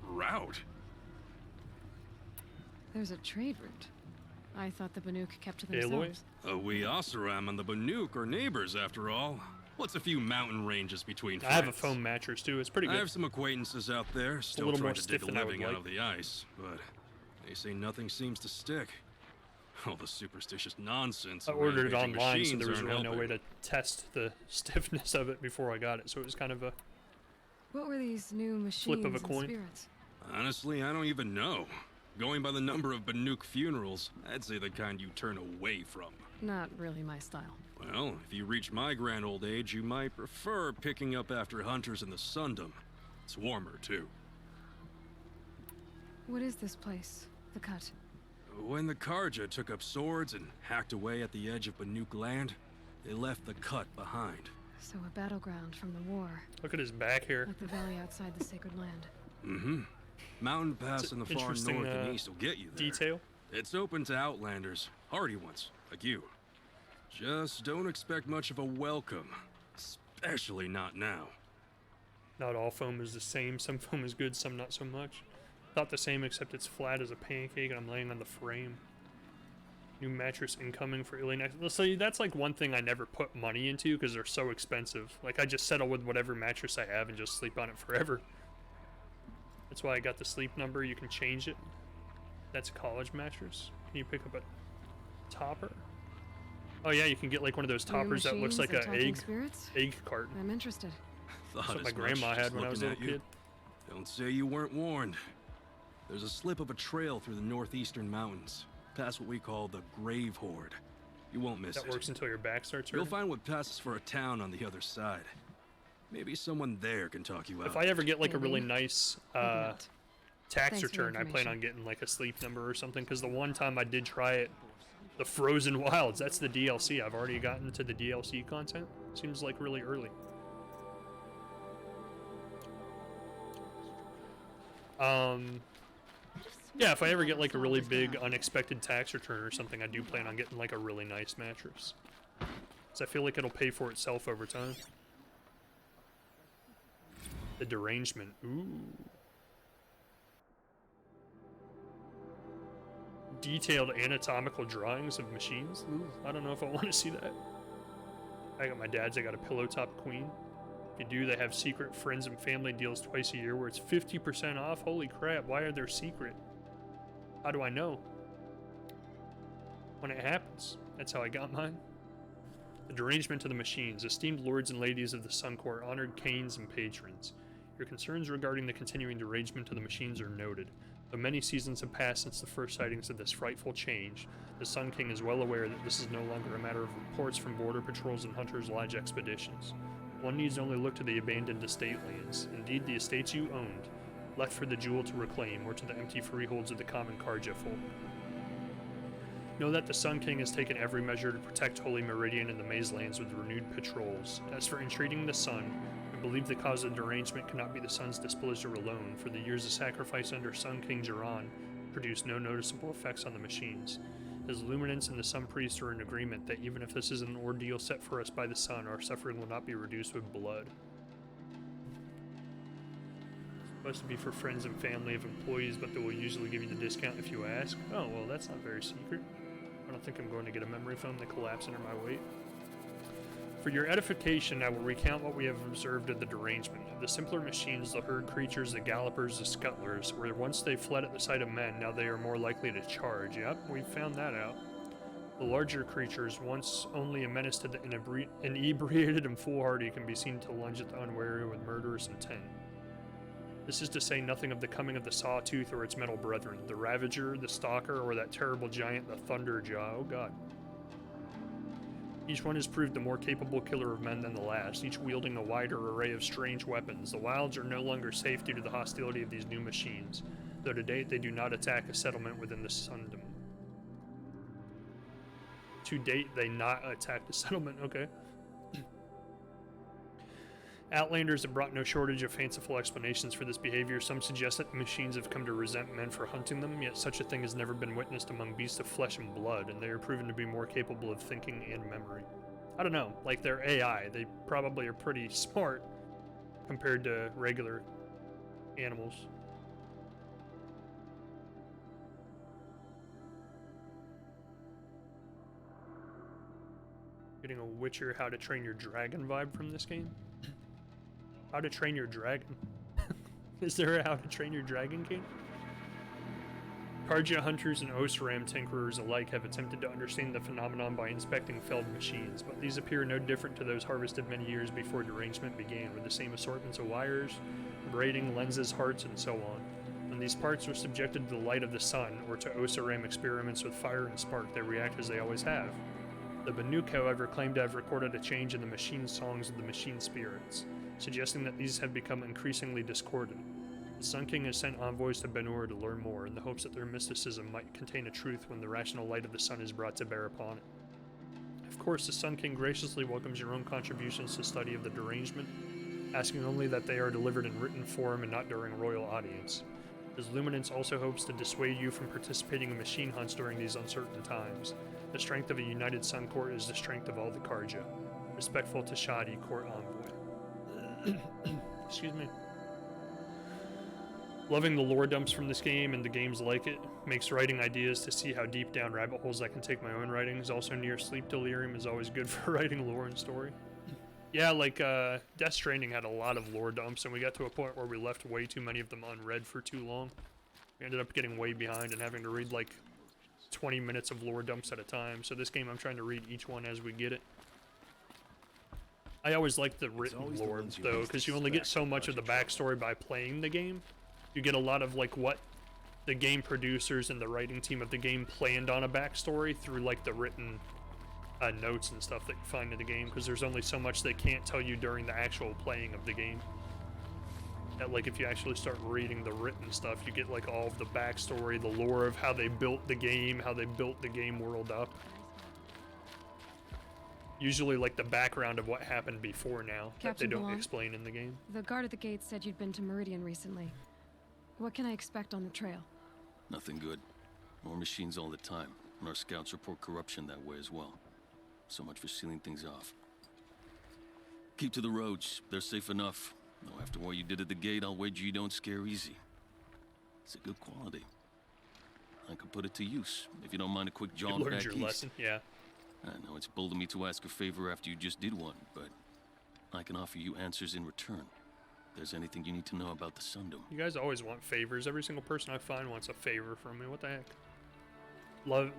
Speaker 15: route.
Speaker 2: There's a trade route. I thought the Banuk kept to
Speaker 1: Aloy?
Speaker 2: themselves.
Speaker 15: We Oseram and the Banuk are neighbors after all. What's a few mountain ranges between
Speaker 1: I have a
Speaker 15: friends?
Speaker 1: foam mattress too. It's pretty good.
Speaker 15: I have some acquaintances out there still
Speaker 1: little
Speaker 15: trying
Speaker 1: more
Speaker 15: to
Speaker 1: stiff
Speaker 15: dig a
Speaker 1: than I would
Speaker 15: living out
Speaker 1: like.
Speaker 15: of the ice, but they say nothing seems to stick. All the superstitious nonsense.
Speaker 1: I
Speaker 15: and
Speaker 1: ordered it
Speaker 15: rampaging
Speaker 1: online, so
Speaker 15: machines
Speaker 1: there was
Speaker 15: aren't
Speaker 1: really no way
Speaker 15: helping.
Speaker 1: to test the stiffness of it before I got it. So it was kind of a
Speaker 2: What were these new machines
Speaker 1: flip of a
Speaker 2: and
Speaker 1: coin.
Speaker 2: spirits?
Speaker 15: Honestly, I don't even know. Going by the number of Banuk funerals, I'd say the kind you turn away from.
Speaker 2: Not really my style.
Speaker 15: Well, if you reach my grand old age, you might prefer picking up after hunters in the Sundom. It's warmer, too.
Speaker 2: What is this place? The Cut?
Speaker 15: When the Karja took up swords and hacked away at the edge of Banuk land, they left the Cut behind.
Speaker 2: So a battleground from the war.
Speaker 1: Look at his back here.
Speaker 2: Like the valley outside the Sacred Land.
Speaker 15: Mm-hmm. Mountain Pass
Speaker 1: It's
Speaker 15: in the
Speaker 1: an
Speaker 15: far
Speaker 1: interesting,
Speaker 15: north and east will get you there.
Speaker 1: detail.
Speaker 15: It's open to outlanders, hardy ones, like you. Just don't expect much of a welcome, especially not now.
Speaker 1: Not all foam is the same. Some foam is good, some not so much. Not the same, except it's flat as a pancake and I'm laying on the frame. New mattress incoming for Alien. So that's like one thing I never put money into because they're so expensive. Like I just settle with whatever mattress I have and just sleep on it forever. That's why I got the sleep number. You can change it. That's a college mattress. Can you pick up a topper? Oh yeah, you can get like one of those
Speaker 2: New
Speaker 1: toppers that looks like
Speaker 2: machines
Speaker 1: an
Speaker 2: and talking
Speaker 1: egg
Speaker 2: spirits?
Speaker 1: carton.
Speaker 2: I'm interested.
Speaker 1: That's
Speaker 15: Thought
Speaker 1: what my
Speaker 15: as
Speaker 1: grandma
Speaker 15: much
Speaker 1: had
Speaker 15: just
Speaker 1: when I was a
Speaker 15: looking
Speaker 1: little
Speaker 15: at
Speaker 1: kid.
Speaker 15: you. Don't say you weren't warned. There's a slip of a trail through the northeastern mountains, past what we call the Grave Horde. You won't miss it.
Speaker 1: That works until your back starts
Speaker 15: You'll
Speaker 1: hurting.
Speaker 15: find what passes for a town on the other side. Maybe someone there can talk you out.
Speaker 1: If I ever get like a really
Speaker 2: Maybe.
Speaker 1: nice
Speaker 2: not.
Speaker 1: tax
Speaker 2: Thanks for the
Speaker 1: return, I plan
Speaker 2: information.
Speaker 1: on getting like a sleep number or something. Because the one time I did try it, the Frozen Wilds, that's the DLC. I've already gotten to the DLC content. Seems like really early. Yeah, if I ever get like a really big unexpected tax return or something, I do plan on getting like a really nice mattress. So I feel like it'll pay for itself over time. The derangement. Ooh. Detailed anatomical drawings of machines. Ooh, I don't know if I want to see that. I got my dad's. I got a pillow top queen. If you do, they have secret friends and family deals twice a year where it's 50% off. Holy crap, why are they secret? How do I know? When it happens. That's how I got mine. The derangement of the machines. Esteemed lords and ladies of the Sun Court, honored canes and patrons. Your concerns regarding the continuing derangement of the machines are noted. Though many seasons have passed since the first sightings of this frightful change, the Sun King is well aware that this is no longer a matter of reports from border patrols and hunters' lodge expeditions. One needs only look to the abandoned estate lands, indeed the estates you owned, left for the jewel to reclaim, or to the empty freeholds of the common Karja folk. Know that the Sun King has taken every measure to protect Holy Meridian and the Maze Lands with renewed patrols. As for entreating the sun, we believe the cause of derangement cannot be the sun's displeasure alone, for the years of sacrifice under Sun King Jiran produced no noticeable effects on the machines. His luminance and the Sun Priest are in agreement that even if this is an ordeal set for us by the sun, our suffering will not be reduced with blood. Supposed to be for friends and family of employees, but they will usually give you the discount if you ask. Oh, well, that's not very secret. I don't think I'm going to get a memory foam that collapse under my weight. For your edification, I will recount what we have observed of the derangement. The simpler machines, the herd creatures, the gallopers, the scuttlers, where once they fled at the sight of men, now they are more likely to charge. Yep, we found that out. The larger creatures, once only a menace to the inebriated and foolhardy, can be seen to lunge at the unwary with murderous intent. This is to say nothing of the coming of the Sawtooth or its metal brethren, the Ravager, the Stalker, or that terrible giant, the Thunderjaw. Oh god. Each one has proved the more capable killer of men than the last, each wielding a wider array of strange weapons. The wilds are no longer safe due to the hostility of these new machines, though to date they do not attack a settlement within the Sundom. To date, they not attack the settlement, okay. Outlanders have brought no shortage of fanciful explanations for this behavior. Some suggest that the machines have come to resent men for hunting them, yet such a thing has never been witnessed among beasts of flesh and blood, and they are proven to be more capable of thinking and memory. I don't know, like they're AI, they probably are pretty smart compared to regular animals. Getting a Witcher How to Train Your Dragon vibe from this game. How to Train Your Dragon. Is there a How to Train Your Dragon game? Carja hunters and Osram tinkerers alike have attempted to understand the phenomenon by inspecting felled machines, but these appear no different to those harvested many years before derangement began, with the same assortments of wires, braiding, lenses, hearts, and so on. When these parts are subjected to the light of the sun, or to Osram experiments with fire and spark, they react as they always have. The Banuk, however, claim to have recorded a change in the machine songs of the machine spirits, suggesting that these have become increasingly discordant. The Sun King has sent envoys to Ben-Hur to learn more, in the hopes that their mysticism might contain a truth when the rational light of the sun is brought to bear upon it. Of course, the Sun King graciously welcomes your own contributions to study of the derangement, asking only that they are delivered in written form and not during royal audience. His Luminance also hopes to dissuade you from participating in machine hunts during these uncertain times. The strength of a united Sun Court is the strength of all the Carja. Respectful to Shadi, Court Envoy. Excuse me. Loving the lore dumps from this game and the games like it makes writing ideas to see how deep down rabbit holes I can take my own writings. Also, near sleep delirium is always good for writing lore and story. Yeah, like Death Stranding had a lot of lore dumps, and we got to a point where we left way too many of them unread for too long. We ended up getting way behind and having to read like 20 minutes of lore dumps at a time. So this game, I'm trying to read each one as we get it. I always like the written lore, though, because you only get so much of the backstory by playing the game. You get a lot of like what the game producers and the writing team of the game planned on a backstory through like the written notes and stuff that you find in the game, because there's only so much they can't tell you during the actual playing of the game. That, like, if you actually start reading the written stuff, you get like all of the backstory, the lore of how they built the game, how they built the game world up. Usually like the background of what happened before now that they don't
Speaker 2: Blanc,
Speaker 1: explain in the game.
Speaker 2: The guard at the gate said you'd been to Meridian recently. What can I expect on the trail?
Speaker 16: Nothing good. More machines all the time, and our scouts report corruption that way as well. So much for sealing things off. Keep to the roads. They're safe enough. Though after what you did at the gate, I'll wager you don't scare easy. It's a good quality. I could put it to use, if you don't mind a quick jaunt back
Speaker 1: your
Speaker 16: east.
Speaker 1: Lesson, yeah.
Speaker 16: I know it's bold of me to ask a favor after you just did one, but I can offer you answers in return. If there's anything you need to know about the Sundom.
Speaker 1: You guys always want favors. Every single person I find wants a favor from me. What the heck?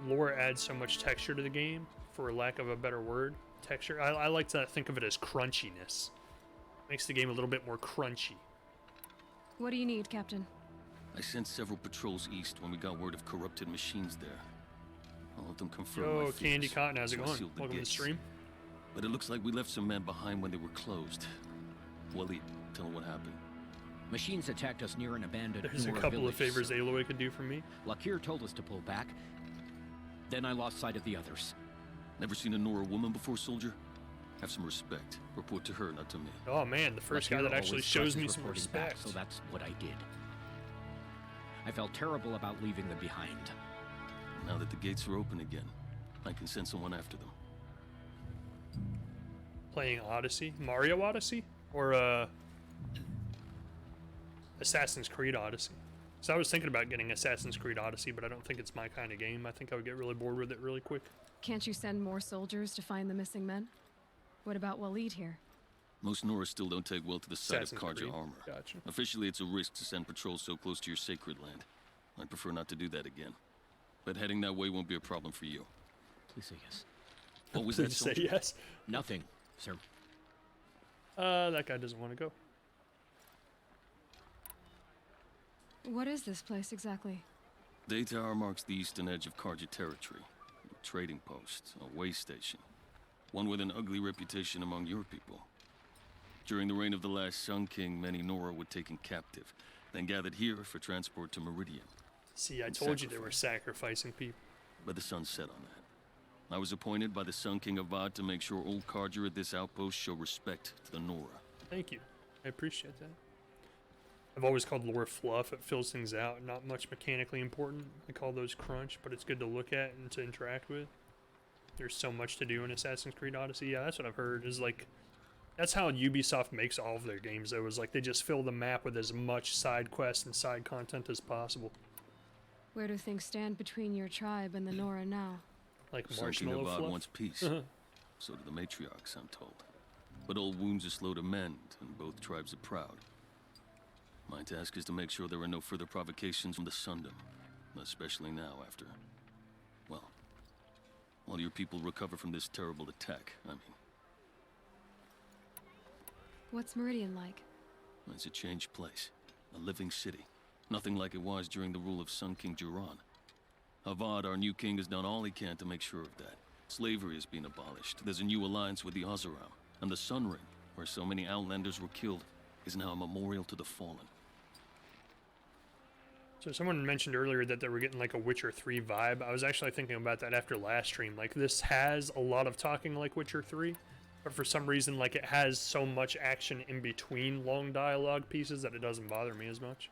Speaker 1: Lore adds so much texture to the game, for lack of a better word. Texture. I like to think of it as crunchiness. Makes the game a little bit more crunchy.
Speaker 2: What do you need, Captain?
Speaker 16: I sent several patrols east when we got word of corrupted machines there. All of them confirmed my
Speaker 1: Yo,
Speaker 16: fears,
Speaker 1: Candy Cotton, how's it
Speaker 16: so I
Speaker 1: going?
Speaker 16: sealed the
Speaker 1: Welcome to the
Speaker 16: gates.
Speaker 1: stream.
Speaker 16: But it looks like we left some men behind when they were closed. Waleed, tell them what happened.
Speaker 17: Machines attacked us near an abandoned
Speaker 1: There's a
Speaker 17: Nora
Speaker 1: couple of
Speaker 17: village.
Speaker 1: favors Aloy could do for me.
Speaker 17: Lakir told us to pull back. Then I lost sight of the others.
Speaker 16: Never seen a Nora woman before, soldier? Have some respect. Report to her, not to me.
Speaker 1: Oh man, the first guy
Speaker 17: Lakir
Speaker 1: that actually
Speaker 17: always
Speaker 1: shows
Speaker 17: stresses
Speaker 1: me some
Speaker 17: reporting back,
Speaker 1: respect.
Speaker 17: so that's what I did. I felt terrible about leaving them behind.
Speaker 16: Now that the gates are open again, I can send someone after them.
Speaker 1: Playing Odyssey? Mario Odyssey? Or Assassin's Creed Odyssey. So I was thinking about getting Assassin's Creed Odyssey, but I don't think it's my kind of game. I think I would get really bored with it really quick.
Speaker 2: Can't you send more soldiers to find the missing men? What about Waleed here?
Speaker 16: Most Nora still don't take well to the sight
Speaker 1: Assassin's
Speaker 16: of Karja
Speaker 1: Creed.
Speaker 16: armor.
Speaker 1: Gotcha.
Speaker 16: Officially, it's a risk to send patrols so close to your sacred land. I'd prefer not to do that again. But heading that way won't be a problem for you.
Speaker 17: Please say yes.
Speaker 16: What was that,
Speaker 1: Please say
Speaker 16: soldier?
Speaker 1: yes.
Speaker 17: Nothing, sir.
Speaker 1: That guy doesn't want to go.
Speaker 2: What is this place exactly?
Speaker 16: Day Tower marks the eastern edge of Karja territory. A trading post, a way station. One with an ugly reputation among your people. During the reign of the last Sun King, many Nora were taken captive, then gathered here for transport to Meridian.
Speaker 1: See, I told you they were sacrificing people.
Speaker 16: But the sun set on that. I was appointed by the Sun King Avad to make sure old Karja at this outpost show respect to the Nora.
Speaker 1: Thank you. I appreciate that. I've always called lore fluff. It fills things out. Not much mechanically important. I call those crunch, but it's good to look at and to interact with. There's so much to do in Assassin's Creed Odyssey. Yeah, that's what I've heard. Is like, that's how Ubisoft makes all of their games, though. Is like they just fill the map with as much side quests and side content as possible.
Speaker 2: Where do things stand between your tribe and the Nora now?
Speaker 1: Like
Speaker 16: Sun King
Speaker 1: marshmallow
Speaker 16: Avad
Speaker 1: fluff.
Speaker 16: wants peace. So do the matriarchs, I'm told. But old wounds are slow to mend, and both tribes are proud. My task is to make sure there are no further provocations from the Sundom, especially now after, well, while your people recover from this terrible attack, I mean.
Speaker 2: What's Meridian like?
Speaker 16: It's a changed place, a living city. Nothing like it was during the rule of Sun King Jiran. Avad, our new king, has done all he can to make sure of that. Slavery has been abolished. There's a new alliance with the Oseram, and the Sun Ring, where so many Outlanders were killed, is now a memorial to the fallen.
Speaker 1: So someone mentioned earlier that they were getting like a Witcher 3 vibe. I was actually thinking about that after last stream. Like this has a lot of talking like Witcher 3, but for some reason like it has so much action in between long dialogue pieces that it doesn't bother me as much.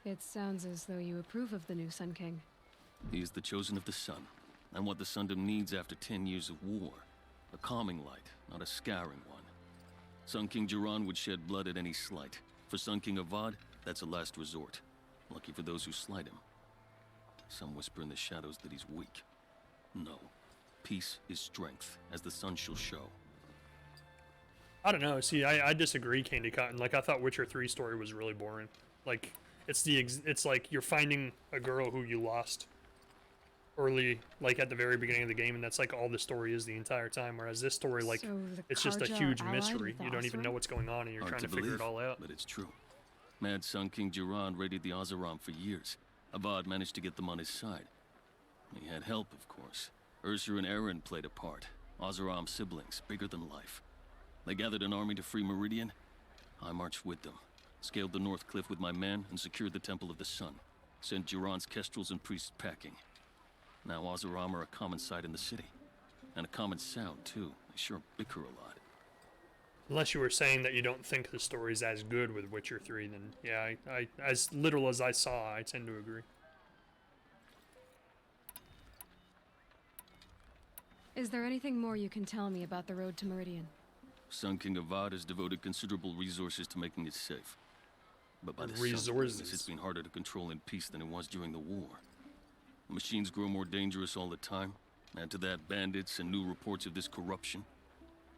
Speaker 2: It sounds as though you approve of the new Sun King.
Speaker 16: He is the chosen of the sun, and what the Sundom needs after 10 years of war. A calming light, not a scouring one. Sun King Jiran would shed blood at any slight. For Sun King Avad, that's a last resort. Lucky for those who slight him. Some whisper in the shadows that he's weak. No. Peace is strength, as the sun shall show.
Speaker 1: I don't know. See, I disagree, Candy Cotton. Like I thought Witcher 3 story was really boring. Like it's like you're finding a girl who you lost early, like at the very beginning of the game, and that's like all the story is the entire time. Whereas this story, like,
Speaker 2: So the
Speaker 1: it's just a
Speaker 2: Karja
Speaker 1: huge
Speaker 2: allied
Speaker 1: mystery.
Speaker 2: with the
Speaker 1: You don't even
Speaker 2: Oseram?
Speaker 1: know what's going on, and you're
Speaker 16: Hard
Speaker 1: trying to
Speaker 16: to
Speaker 1: figure it
Speaker 16: believe,
Speaker 1: all out.
Speaker 16: But it's true. Mad Sun King Jiran raided the Oseram for years. Avad managed to get them on his side. He had help, of course. Ursur and Eren played a part. Oseram siblings, bigger than life. They gathered an army to free Meridian. I marched with them. Scaled the North Cliff with my men and secured the Temple of the Sun. Sent Jiran's kestrels and priests packing. Now Oseram are a common sight in the city. And a common sound, too. They sure bicker a lot.
Speaker 1: Unless you were saying that you don't think the story's as good with Witcher 3, then yeah, I as little as I saw, I tend to agree.
Speaker 2: Is there anything more you can tell me about the road to Meridian?
Speaker 16: Sun King Avad has devoted considerable resources to making it safe. But by the
Speaker 1: Resources.
Speaker 16: sun's it's been harder to control in peace than it was during the war. The machines grow more dangerous all the time. Add to that bandits and new reports of this corruption.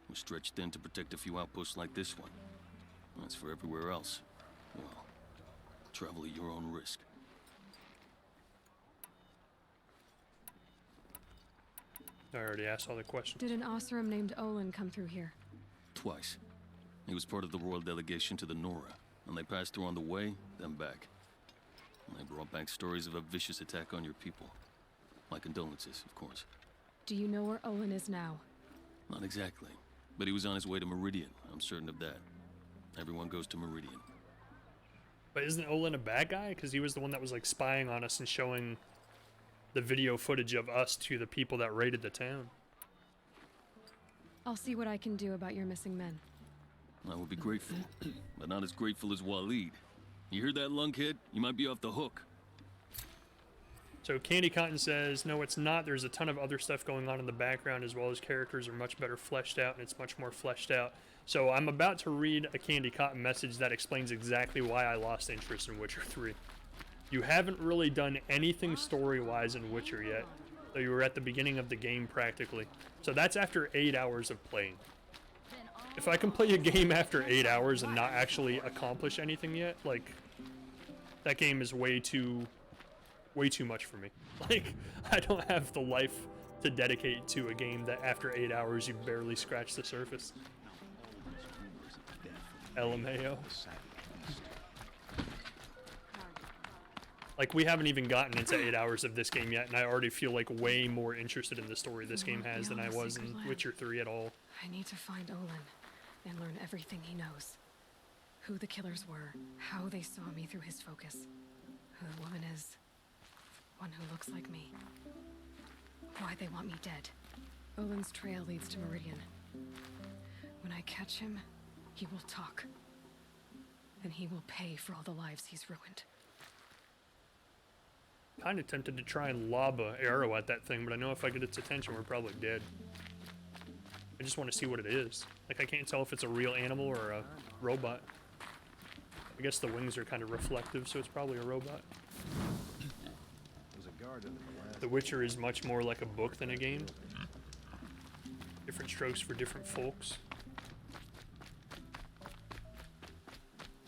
Speaker 16: We're stretched thin to protect a few outposts like this one. As for everywhere else, well, travel at your own risk.
Speaker 1: I already asked all the questions.
Speaker 2: Did an Oseram named Olin come through here?
Speaker 16: Twice. He was part of the royal delegation to the Nora, and they passed through on the way, then back. And they brought back stories of a vicious attack on your people. My condolences, of course.
Speaker 2: Do you know where Olin is now?
Speaker 16: Not exactly, but he was on his way to Meridian, I'm certain of that. Everyone goes to Meridian.
Speaker 1: But isn't Olin a bad guy? Because he was the one that was like spying on us and showing the video footage of us to the people that raided the town.
Speaker 2: I'll see what I can do about your missing men.
Speaker 16: I would be grateful, but not as grateful as Waleed. You hear that, lunkhead? You might be off the hook.
Speaker 1: So Candy Cotton says, no, it's not. There's a ton of other stuff going on in the background, as well as characters are much better fleshed out, and it's much more fleshed out. So I'm about to read a Candy Cotton message that explains exactly why I lost interest in Witcher 3. You haven't really done anything story-wise in Witcher yet, though you were at the beginning of the game practically. So that's after 8 hours of playing. If I can play a game after 8 hours and not actually accomplish anything yet, like, that game is way too much for me. Like, I don't have the life to dedicate to a game that after 8 hours you barely scratch the surface. LMAO. Like, we haven't even gotten into 8 hours of this game yet, and I already feel like way more interested in the story this game has than I was in Witcher 3 at all.
Speaker 2: I need to find Olin and learn everything he knows. Who the killers were, how they saw me through his focus, who the woman is, one who looks like me, why they want me dead. Olin's trail leads to Meridian. When I catch him, he will talk. And he will pay for all the lives he's ruined.
Speaker 1: Kind of tempted to try and lob an arrow at that thing, but I know if I get its attention, we're probably dead. I just want to see what it is. Like, I can't tell if it's a real animal or a robot. I guess the wings are kind of reflective, so it's probably a robot. The Witcher is much more like a book than a game. Different strokes for different folks.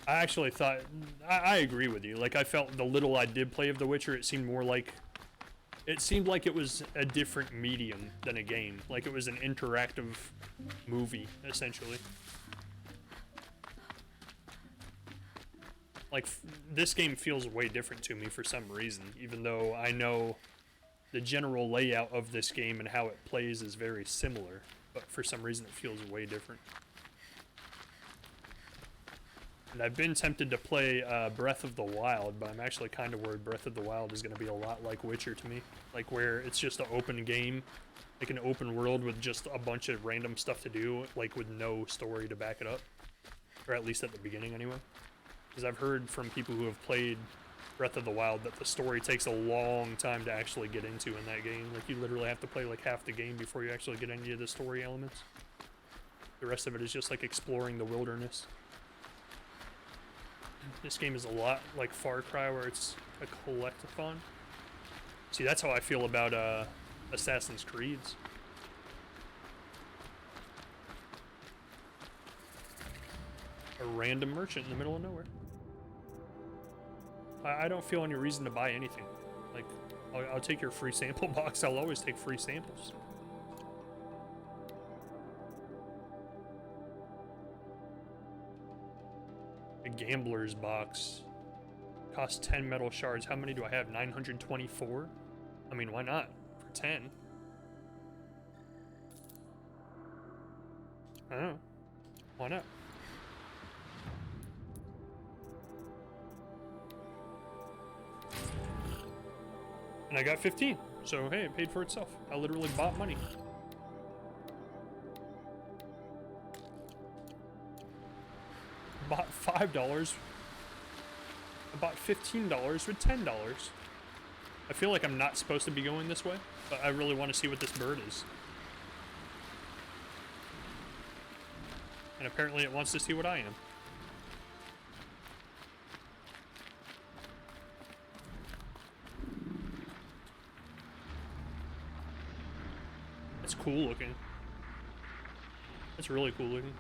Speaker 1: I actually thought, I agree with you. Like, I felt the little I did play of The Witcher, it seemed like it was a different medium than a game. Like, it was an interactive movie, essentially. Like, this game feels way different to me for some reason, even though I know the general layout of this game and how it plays is very similar, but for some reason it feels way different. And I've been tempted to play Breath of the Wild, but I'm actually kind of worried Breath of the Wild is going to be a lot like Witcher to me. Like, where it's just an open game, like an open world with just a bunch of random stuff to do, like with no story to back it up. Or at least at the beginning, anyway. Because I've heard from people who have played Breath of the Wild that the story takes a long time to actually get into in that game. Like, you literally have to play like half the game before you actually get any of the story elements. The rest of it is just like exploring the wilderness. This game is a lot like Far Cry, where it's a collectathon. See, that's how I feel about Assassin's Creeds. A random merchant in the middle of nowhere. I don't feel any reason to buy anything. Like, I'll take your free sample box. I'll always take free samples. A gambler's box. Costs 10 metal shards. How many do I have? 924? I mean, why not? For 10. I don't know. Why not? And I got 15. So, hey, it paid for itself. I literally bought money. Bought $5. I bought $15 with $10. I feel like I'm not supposed to be going this way, but I really want to see what this bird is. And apparently it wants to see what I am. It's cool looking. It's really cool looking.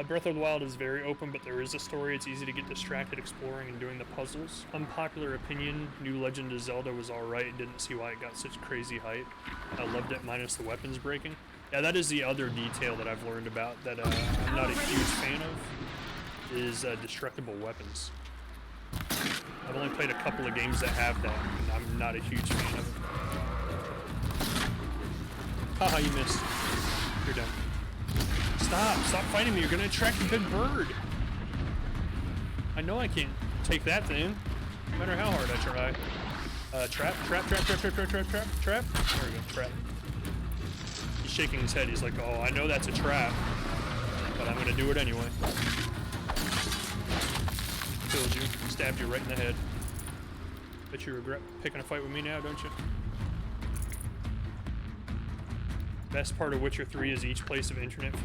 Speaker 1: Breath of the Wild is very open, but there is a story. It's easy to get distracted exploring and doing the puzzles. Unpopular opinion, New Legend of Zelda was alright. Didn't see why it got such crazy hype. I loved it minus the weapons breaking. Yeah, that is the other detail that I've learned about that I'm not a huge fan of, is destructible weapons. I've only played a couple of games that have that, and I'm not a huge fan of it. Haha, you missed. You're done. Stop fighting me, you're gonna attract a good bird. I know I can't take that thing, no matter how hard I try. Trap. There we go, trap. He's shaking his head, he's like, oh, I know that's a trap, but I'm gonna do it anyway. Killed you, stabbed you right in the head. Bet you regret picking a fight with me now, don't you? Best part of Witcher 3 is each place of interest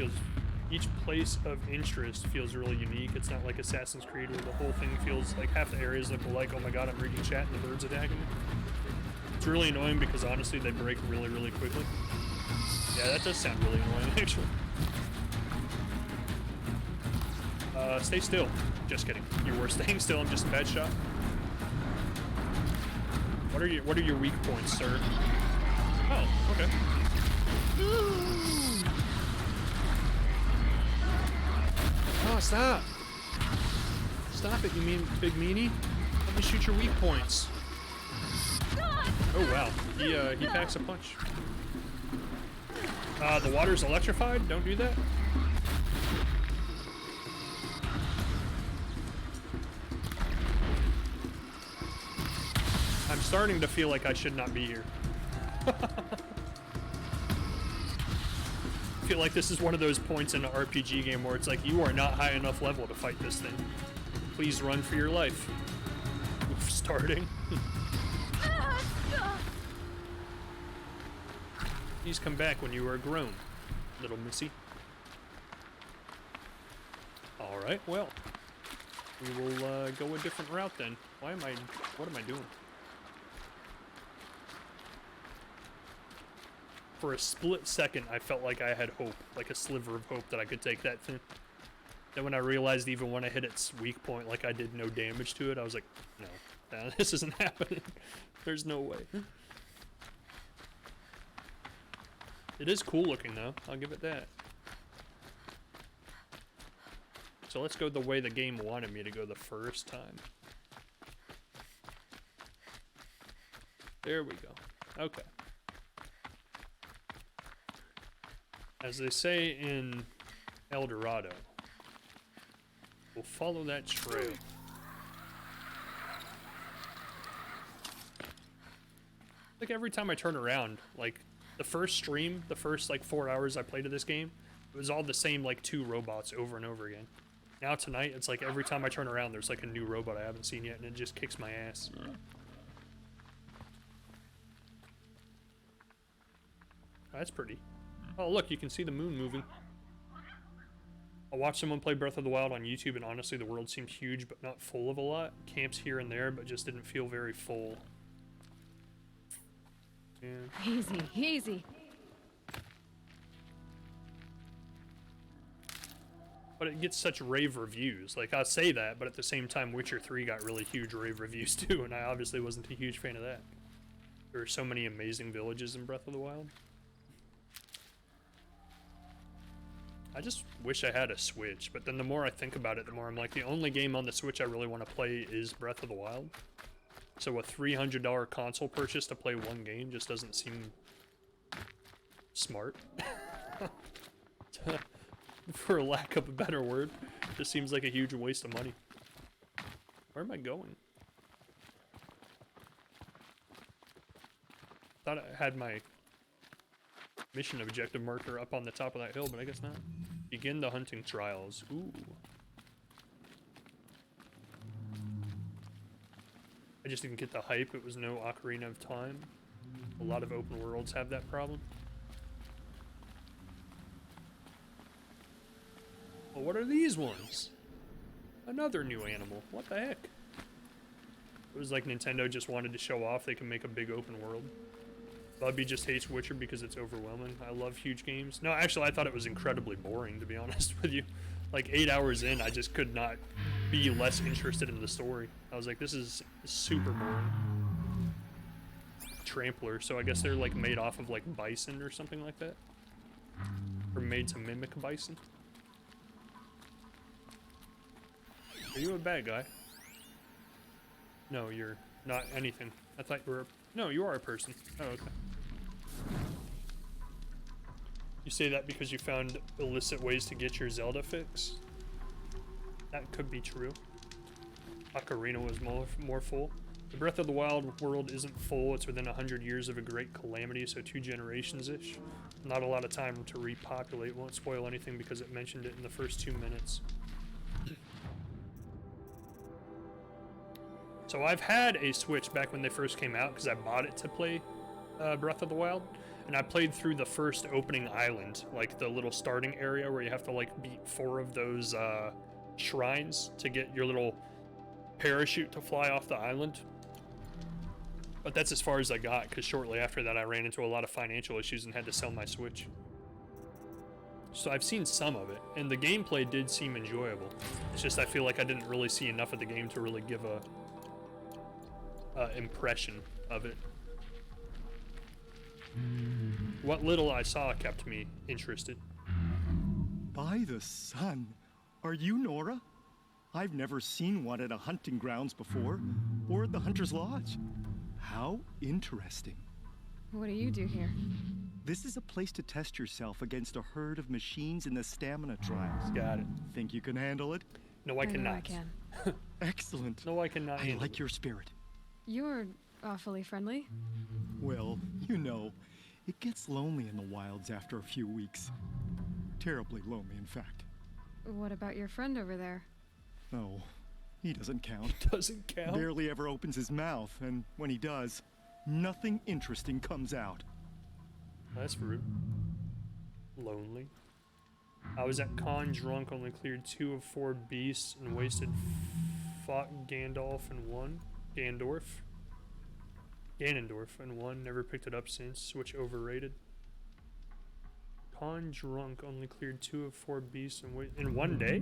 Speaker 1: feels really unique. It's not like Assassin's Creed where the whole thing feels like half the areas look alike. Oh my god, I'm reading chat and the bird's attacking me. It's really annoying because honestly they break really, really quickly. Yeah, that does sound really annoying actually. Stay still. Just kidding. You were staying still, I'm just a bad shot. What are your weak points, sir? Oh, okay. Oh, stop. Stop it, you mean big meanie? Let me shoot your weak points. Oh wow, he packs a punch. The water's electrified, don't do that. I'm starting to feel like I should not be here. I feel like this is one of those points in an RPG game where it's like, you are not high enough level to fight this thing. Please run for your life. Oof, starting. Please come back when you are grown, little missy. Alright, well. We will go a different route then. What am I doing? For a split second, I felt like I had hope, like a sliver of hope that I could take that thing. Then when I realized even when I hit its weak point, like I did no damage to it, I was like, no, this isn't happening. There's no way. It is cool looking though, I'll give it that. So let's go the way the game wanted me to go the first time. There we go. Okay. As they say in El Dorado, we'll follow that trail. Like every time I turn around, like the first stream, the first like 4 hours I played of this game, it was all the same like 2 robots over and over again. Now tonight, it's like every time I turn around, there's like a new robot I haven't seen yet, and it just kicks my ass. Oh, that's pretty. Oh, look, you can see the moon moving. I watched someone play Breath of the Wild on YouTube, and honestly, the world seemed huge, but not full of a lot. Camps here and there, but just didn't feel very full. Yeah.
Speaker 2: Easy, easy.
Speaker 1: But it gets such rave reviews. Like, I'll say that, but at the same time, Witcher 3 got really huge rave reviews too, and I obviously wasn't a huge fan of that. There are so many amazing villages in Breath of the Wild. I just wish I had a Switch, but then the more I think about it, the more I'm like, the only game on the Switch I really want to play is Breath of the Wild. So a $300 console purchase to play one game just doesn't seem smart. For lack of a better word, just seems like a huge waste of money. Where am I going? Thought I had my mission objective marker up on the top of that hill, but I guess not. Begin the hunting trials. Ooh. I just didn't get the hype. It was no Ocarina of Time. A lot of open worlds have that problem. Well, what are these ones? Another new animal. What the heck? It was like Nintendo just wanted to show off they can make a big open world. Bubby just hates Witcher because it's overwhelming. I love huge games. No, actually, I thought it was incredibly boring, to be honest with you. Like, 8 hours in, I just could not be less interested in the story. I was like, this is super boring. Trampler, so I guess they're, like, made off of, like, bison or something like that? Or made to mimic bison? Are you a bad guy? No, you're not anything. I thought you were a... No, you are a person. Oh, okay. You say that because you found illicit ways to get your Zelda fix? That could be true. Ocarina was more full. The Breath of the Wild world isn't full. It's within 100 years of a great calamity, so 2 generations-ish. Not a lot of time to repopulate. Won't spoil anything because it mentioned it in the first 2 minutes. So I've had a Switch back when they first came out because I bought it to play Breath of the Wild, and I played through the first opening island, like the little starting area where you have to like beat 4 of those shrines to get your little parachute to fly off the island. But that's as far as I got, because shortly after that I ran into a lot of financial issues and had to sell my Switch. So I've seen some of it, and the gameplay did seem enjoyable. It's just I feel like I didn't really see enough of the game to really give a impression of it. What little I saw kept me interested.
Speaker 18: By the sun, are you Nora? I've never seen one at a hunting grounds before, or at the Hunter's Lodge. How interesting.
Speaker 2: What do you do here?
Speaker 18: This is a place to test yourself against a herd of machines in the stamina trials.
Speaker 1: Got it.
Speaker 18: Think you can handle it?
Speaker 1: No, I cannot.
Speaker 2: I can.
Speaker 18: Excellent.
Speaker 1: No, I cannot
Speaker 18: I
Speaker 1: handle
Speaker 18: like
Speaker 1: it.
Speaker 18: your spirit.
Speaker 2: You're awfully friendly.
Speaker 18: Well, you know, it gets lonely in the wilds after a few weeks. Terribly lonely, in fact.
Speaker 2: What about your friend over there?
Speaker 18: Oh, he doesn't count.
Speaker 1: Doesn't count?
Speaker 18: Barely ever opens his mouth, and when he does, nothing interesting comes out.
Speaker 1: That's rude. Lonely. I was at con drunk, only cleared 2 of 4 beasts, and wasted fought Gandalf and won. Ganondorf and won. Never picked it up since. Switch overrated. Con drunk, only cleared 2 of 4 beasts and in 1 day?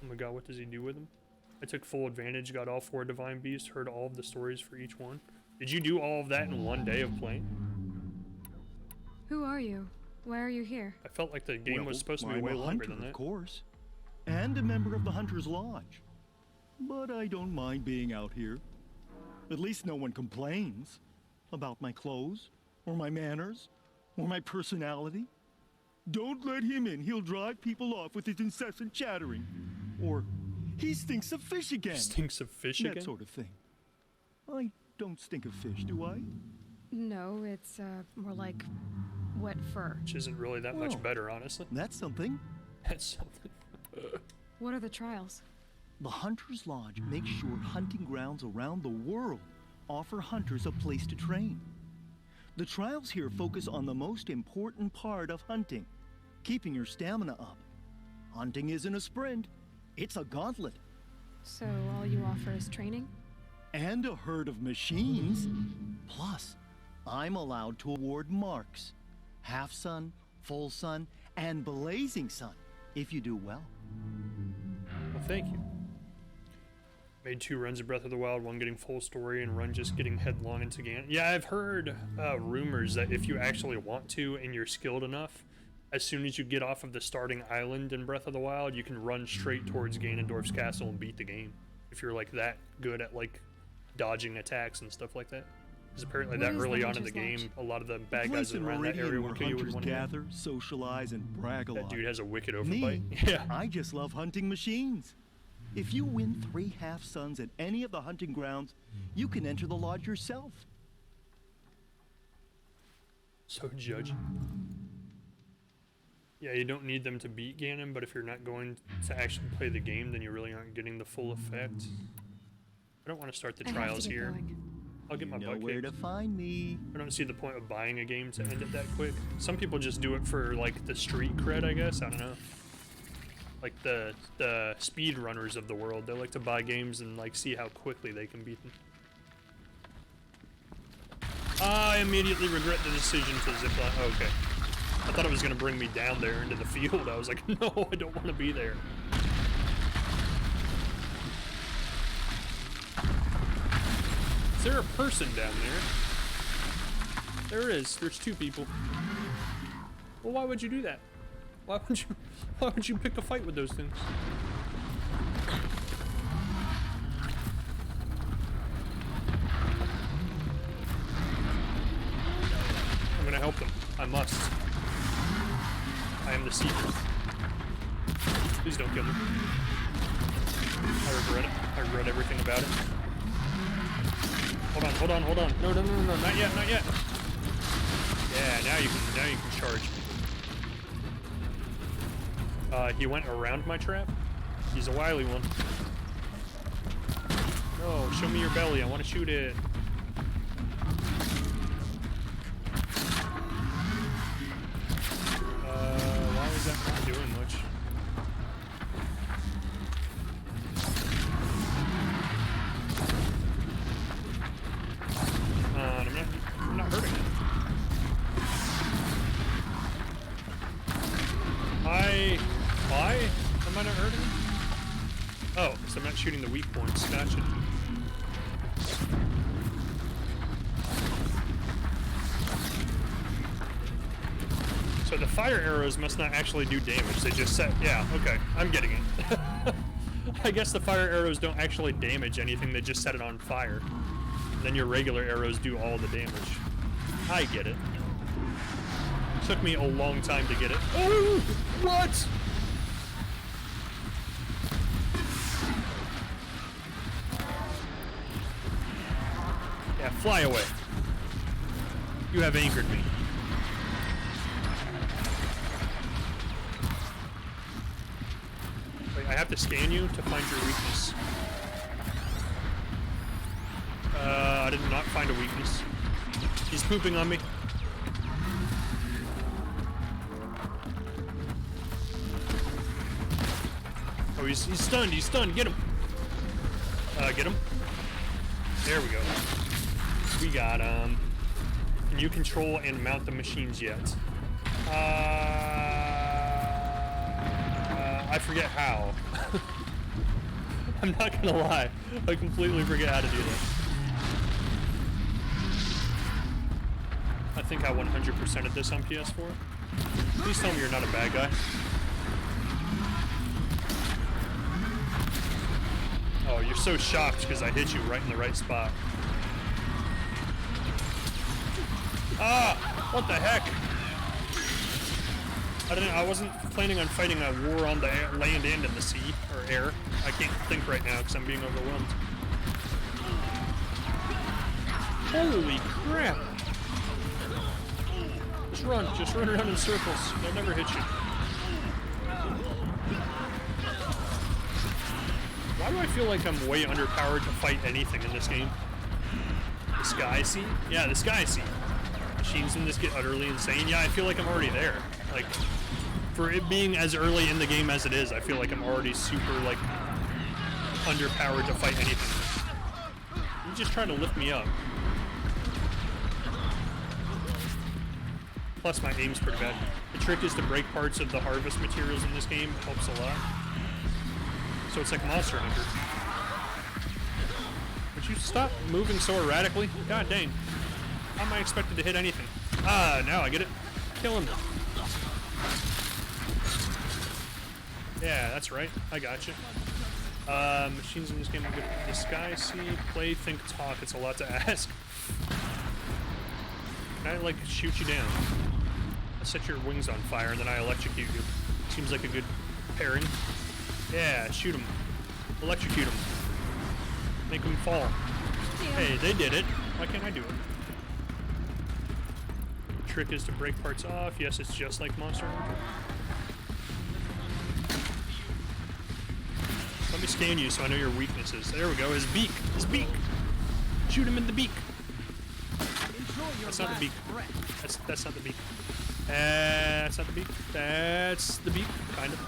Speaker 1: Oh my god, what does he do with them? I took full advantage, got all 4 divine beasts, heard all of the stories for each one. Did you do all of that in 1 day of playing?
Speaker 2: Who are you? Why are you here?
Speaker 1: I felt like the game was supposed to be
Speaker 18: I'm
Speaker 1: way
Speaker 18: a
Speaker 1: longer
Speaker 18: hunter,
Speaker 1: than that.
Speaker 18: Of course. And a member of the Hunter's Lodge. But I don't mind being out here. At least no one complains about my clothes, or my manners, or my personality. Don't let him in. He'll drive people off with his incessant chattering. Or, he stinks of fish again.
Speaker 1: Stinks of fish again?
Speaker 18: That sort of thing. I don't stink of fish, do I?
Speaker 2: No, it's more like wet fur.
Speaker 1: Which isn't really that much better, honestly.
Speaker 18: That's something.
Speaker 1: That's something.
Speaker 2: What are the trials?
Speaker 18: The Hunter's Lodge makes sure hunting grounds around the world offer hunters a place to train. The trials here focus on the most important part of hunting, keeping your stamina up. Hunting isn't a sprint, it's a gauntlet.
Speaker 2: So all you offer is training?
Speaker 18: And a herd of machines. Plus, I'm allowed to award marks. Half sun, full sun, and blazing sun, if you do well.
Speaker 1: Well, thank you. Made 2 runs of Breath of the Wild, 1 getting full story, and 1 just getting headlong into Ganon. Yeah, I've heard rumors that if you actually want to and you're skilled enough, as soon as you get off of the starting island in Breath of the Wild, you can run straight towards Ganondorf's castle and beat the game. If you're like that good at like dodging attacks and stuff like that. Because apparently that early on in the game, a lot of the bad guys around that area will kill you with one hit.
Speaker 18: Gather, socialize, and brag a lot.
Speaker 1: That dude has a wicked overbite. Yeah.
Speaker 18: I just love hunting machines. If you win 3 half-suns at any of the hunting grounds, you can enter the lodge yourself.
Speaker 1: So judgy. Yeah, you don't need them to beat Ganon, but if you're not going to actually play the game, then you really aren't getting the full effect. I don't want to start the trials here. I'll get my butt kicked.
Speaker 18: Know where to find me.
Speaker 1: I don't see the point of buying a game to end it that quick. Some people just do it for like the street cred, I guess. I don't know. Like the speed runners of the world, they like to buy games and like see how quickly they can beat them. I immediately regret the decision to zipline. Oh, okay. I thought it was gonna bring me down there into the field. I was like, no, I don't want to be there. Is there a person down there? There is. There's 2 people. Well, why would you do that? Why would you pick a fight with those things? I'm gonna help them. I must. I am the seeker. Please don't kill me. I regret it. I regret everything about it. Hold on. No, not yet. Yeah, now you can charge. He went around my trap. He's a wily one. Oh, show me your belly. I want to shoot it. Why is that not doing much? I'm not hurting it. Why am I not hurting it? Oh, because I'm not shooting the weak points. Gotcha. So the fire arrows must not actually do damage. They just set. Yeah, okay. I'm getting it. I guess the fire arrows don't actually damage anything. They just set it on fire. Then your regular arrows do all the damage. I get it. Took me a long time to get it. Oh! What? Yeah, fly away. You have anchored me. Wait, I have to scan you to find your weakness. I did not find a weakness. He's pooping on me. Oh, he's stunned. He's stunned. Get him. Get him. There we go. We got him. Can you control and mount the machines yet? I forget how. I'm not gonna lie. I completely forget how to do that. I think I 100%ed this on PS4. Please tell me you're not a bad guy. Oh, you're so shocked because I hit you right in the right spot. Ah! What the heck? I wasn't planning on fighting a war on the air, land and in the sea, or air. I can't think right now because I'm being overwhelmed. Holy crap! Just run around in circles. They'll never hit you. Why do I feel like I'm way underpowered to fight anything in this game? The Sky Sea? Yeah, the Sky Sea. Machines in this get utterly insane. Yeah, I feel like I'm already there. Like, for it being as early in the game as it is, I feel like I'm already super, like, underpowered to fight anything. You just trying to lift me up. Plus, my aim's pretty bad. The trick is to break parts of the harvest materials in this game. It helps a lot. So it's like Monster Hunter. Would you stop moving so erratically? God dang. How am I expected to hit anything? Ah, now I get it. Kill him. Yeah, that's right. I got you. Machines in this game are good. The Sky Sea, play, think, talk. It's a lot to ask. Can I, like, shoot you down? I set your wings on fire and then I electrocute you. Seems like a good pairing. Yeah, shoot him. Electrocute him. Make him fall. Hey, they did it. Why can't I do it? The trick is to break parts off. Yes, it's just like Monster Hunter. Let me scan you so I know your weaknesses. There we go. His beak. His beak. Shoot him in the beak. That's not the beak. That's not the beak. That's not the beak. That's the beak, kind of.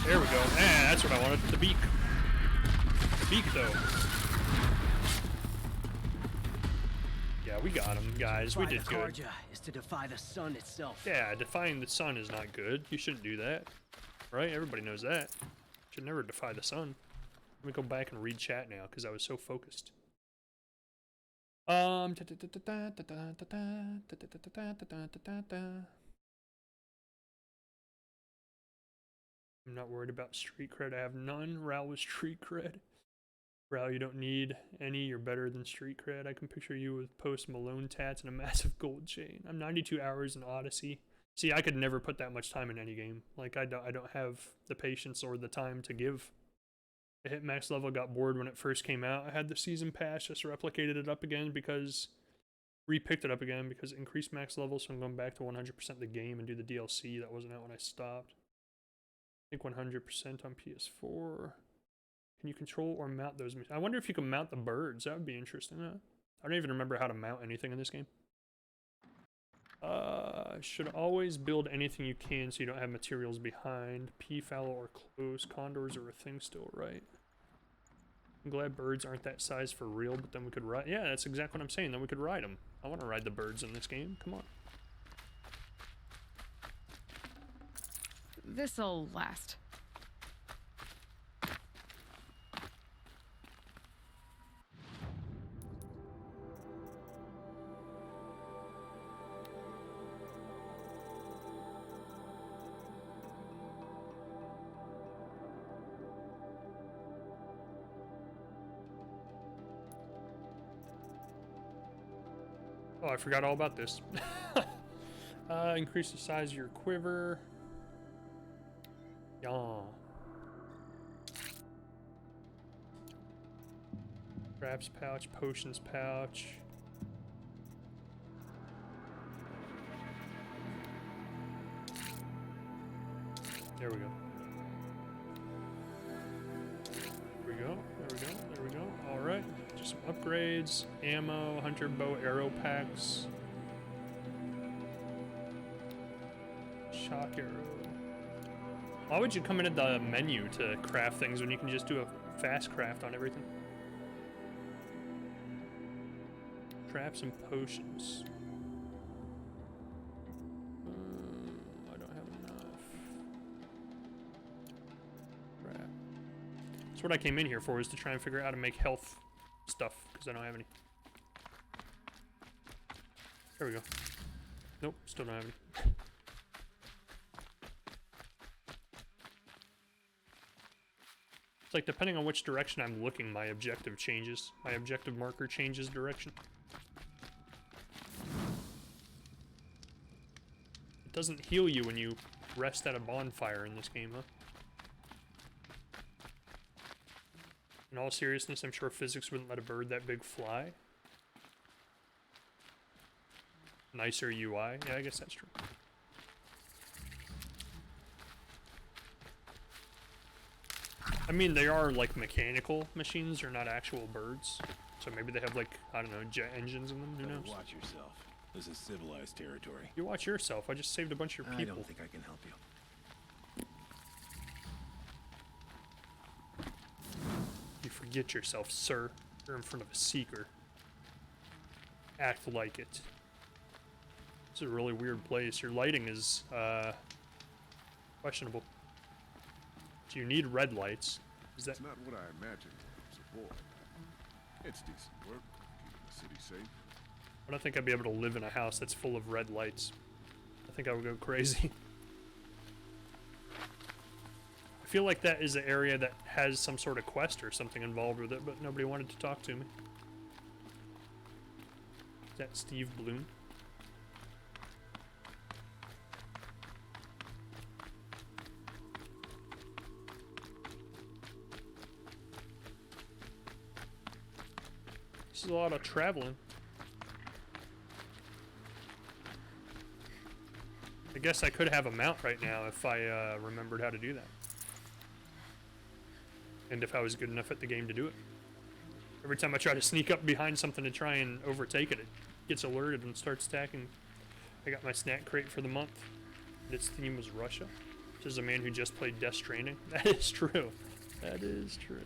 Speaker 1: There we go. That's what I wanted. The beak. The beak, though. Yeah, we got him, guys. We did good.
Speaker 19: Carja is to defy the sun itself.
Speaker 1: Yeah, defying the sun is not good. You shouldn't do that, right? Everybody knows that. Should never defy the sun. Let me go back and read chat now because I was so focused. I'm not worried about street cred. I have none. Ral was street cred. Ral, you don't need any. You're better than street cred. I can picture you with Post Malone tats and a massive gold chain. I'm 92 hours in Odyssey. See, I could never put that much time in any game. Like, I don't have the patience or the time to give. I hit max level, got bored when it first came out. I had the season pass, just replicated it up again because... Repicked it up again because it increased max level, so I'm going back to 100% the game and do the DLC. That wasn't out when I stopped. I think 100% on PS4. Can you control or mount those? I wonder if you can mount the birds. That would be interesting. I don't even remember how to mount anything in this game. Should always build anything you can so you don't have materials behind. Peafowl or close. Condors are a thing still, right? I'm glad birds aren't that size for real, but then we could ride. Yeah, that's exactly what I'm saying. Then we could ride them. I want to ride the birds in this game. Come on.
Speaker 12: This'll last.
Speaker 1: Oh, I forgot all about this. Increase the size of your quiver. Yeah. Traps pouch, potions pouch. There we go. There we go. There we go. There we go. All right. Just some upgrades. Ammo, hunter bow, arrow packs. Shock arrow. Why would you come into the menu to craft things when you can just do a fast craft on everything? Traps and potions. I don't have enough. Crap. That's what I came in here for, is to try and figure out how to make health stuff, because I don't have any. There we go. Nope, still don't have any. It's like, depending on which direction I'm looking, my objective changes. My objective marker changes direction. It doesn't heal you when you rest at a bonfire in this game, huh? In all seriousness, I'm sure physics wouldn't let a bird that big fly. Nicer UI. Yeah, I guess that's true. I mean, they are like mechanical machines, they're not actual birds. So maybe they have like, I don't know, jet engines in them, who knows?
Speaker 15: Watch yourself. This is civilized territory.
Speaker 1: You watch yourself, I just saved a bunch of your people.
Speaker 15: I don't think I can help you.
Speaker 1: You forget yourself, sir. You're in front of a seeker. Act like it. This is a really weird place. Your lighting is, questionable. Do you need red lights? Is that...
Speaker 20: It's not what I imagined. It's a boy. It's decent work, keeping the city safe.
Speaker 1: I don't think I'd be able to live in a house that's full of red lights. I think I would go crazy. I feel like that is an area that has some sort of quest or something involved with it, but nobody wanted to talk to me. Is that Steve Bloom? This is a lot of traveling. I guess I could have a mount right now if I remembered how to do that. And if I was good enough at the game to do it. Every time I try to sneak up behind something to try and overtake it, it gets alerted and starts attacking. I got my snack crate for the month. Its theme was Russia. This is a man who just played Death Stranding. That is true. That is true.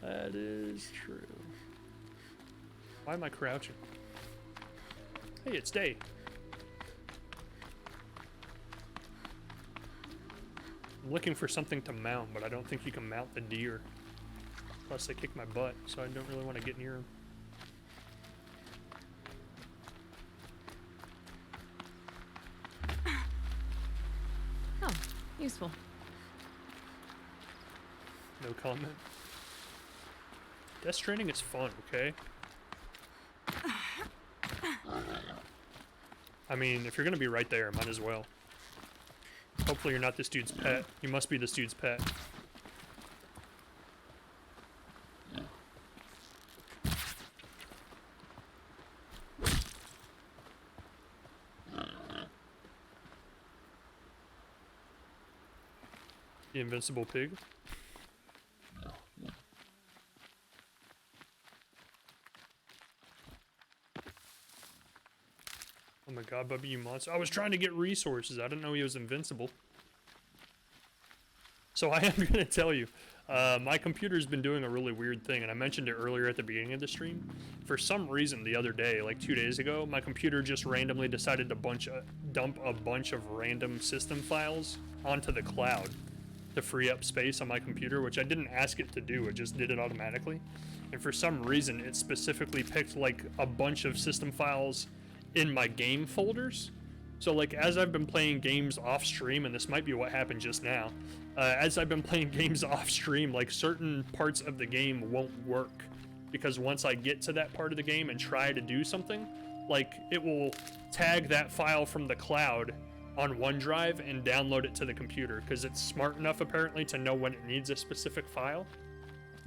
Speaker 1: That is true. Why am I crouching? Hey, it's day. I'm looking for something to mount, but I don't think you can mount the deer. Plus, they kick my butt, so I don't really want to get near them.
Speaker 2: Oh, useful.
Speaker 1: No comment. Death Stranding is fun, okay? I mean, if you're gonna be right there, might as well. Hopefully you're not this dude's pet. You must be this dude's pet. The invincible pig. God, Bubby, you monster. I was trying to get resources. I didn't know he was invincible. So I am going to tell you, my computer's been doing a really weird thing, and I mentioned it earlier at the beginning of the stream. For some reason the other day, like 2 days ago, my computer just randomly decided to dump a bunch of random system files onto the cloud to free up space on my computer, which I didn't ask it to do, it just did it automatically. And for some reason, it specifically picked like a bunch of system files in my game folders. So like as I've been playing games off stream, and this might be what happened just now, as I've been playing games off stream, like certain parts of the game won't work, because once I get to that part of the game and try to do something, like it will tag that file from the cloud on OneDrive and download it to the computer, because it's smart enough apparently to know when it needs a specific file,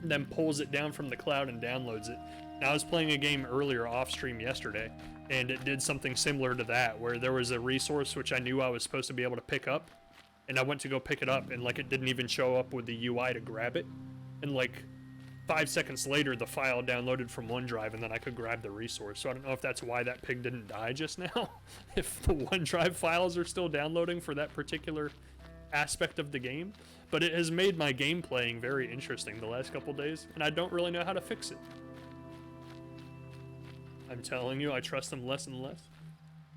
Speaker 1: and then pulls it down from the cloud and downloads it. Now I was playing a game earlier off stream yesterday, and it did something similar to that, where there was a resource which I knew I was supposed to be able to pick up, and I went to go pick it up, and like it didn't even show up with the UI to grab it, and like 5 seconds later the file downloaded from OneDrive, and then I could grab the resource. So I don't know if that's why that pig didn't die just now, if the OneDrive files are still downloading for that particular aspect of the game, but it has made my game playing very interesting the last couple days, and I don't really know how to fix it. I'm telling you, I trust them less and less.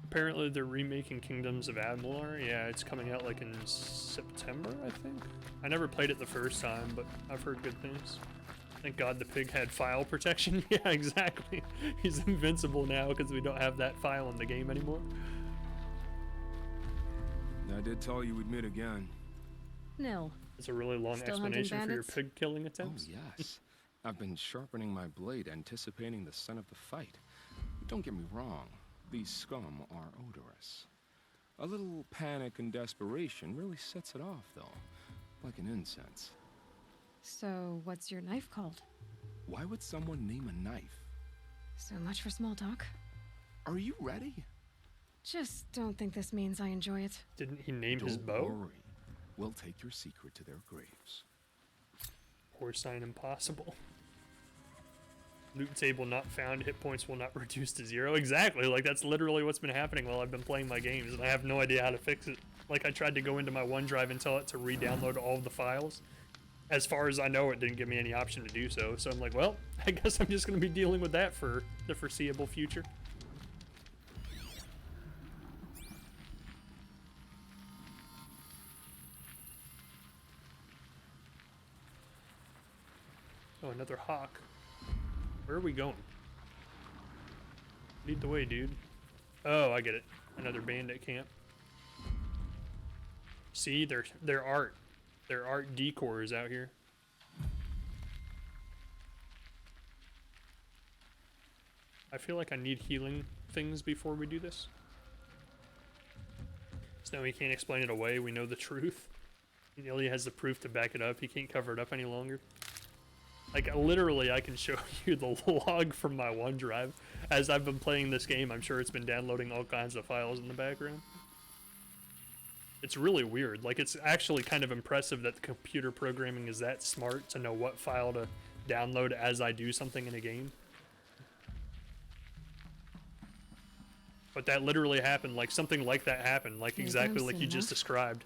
Speaker 1: Apparently they're remaking Kingdoms of Amalur. Yeah, it's coming out like in September, I think. I never played it the first time, but I've heard good things. Thank God the pig had file protection. Yeah, exactly. He's invincible now because we don't have that file in the game anymore.
Speaker 3: I did tell you we'd meet again.
Speaker 2: Nil.
Speaker 1: It's a really long
Speaker 2: Still hunting
Speaker 1: explanation for your
Speaker 2: bandits?
Speaker 1: pig killing attempts.
Speaker 3: Oh, yes. I've been sharpening my blade, anticipating the scent of the fight. Don't get me wrong, these scum are odorous. A little panic and desperation really sets it off, though, like an incense.
Speaker 2: So, what's your knife called?
Speaker 3: Why would someone name a knife?
Speaker 2: So much for small talk.
Speaker 3: Are you ready?
Speaker 2: Just don't think this means I enjoy it.
Speaker 1: Didn't he name his
Speaker 3: Don't
Speaker 1: bow?
Speaker 3: worry. We'll take your secret to their graves.
Speaker 1: Porcine impossible. Loot table not found, hit points will not reduce to 0. Exactly, like that's literally what's been happening while I've been playing my games, and I have no idea how to fix it. Like I tried to go into my OneDrive and tell it to re-download all of the files. As far as I know, it didn't give me any option to do so, so I'm like, well, I guess I'm just going to be dealing with that for the foreseeable future. Oh, another hawk. Where are we going? Lead the way, dude. Oh, I get it. Another bandit camp. See, their art decor is out here. I feel like I need healing things before we do this. So now we can't explain it away. We know the truth. Ilya has the proof to back it up. He can't cover it up any longer. Like, literally, I can show you the log from my OneDrive. As I've been playing this game, I'm sure it's been downloading all kinds of files in the background. It's really weird. Like, it's actually kind of impressive that the computer programming is that smart to know what file to download as I do something in a game. But that literally happened. Like, something like that happened. Like, exactly like you just described.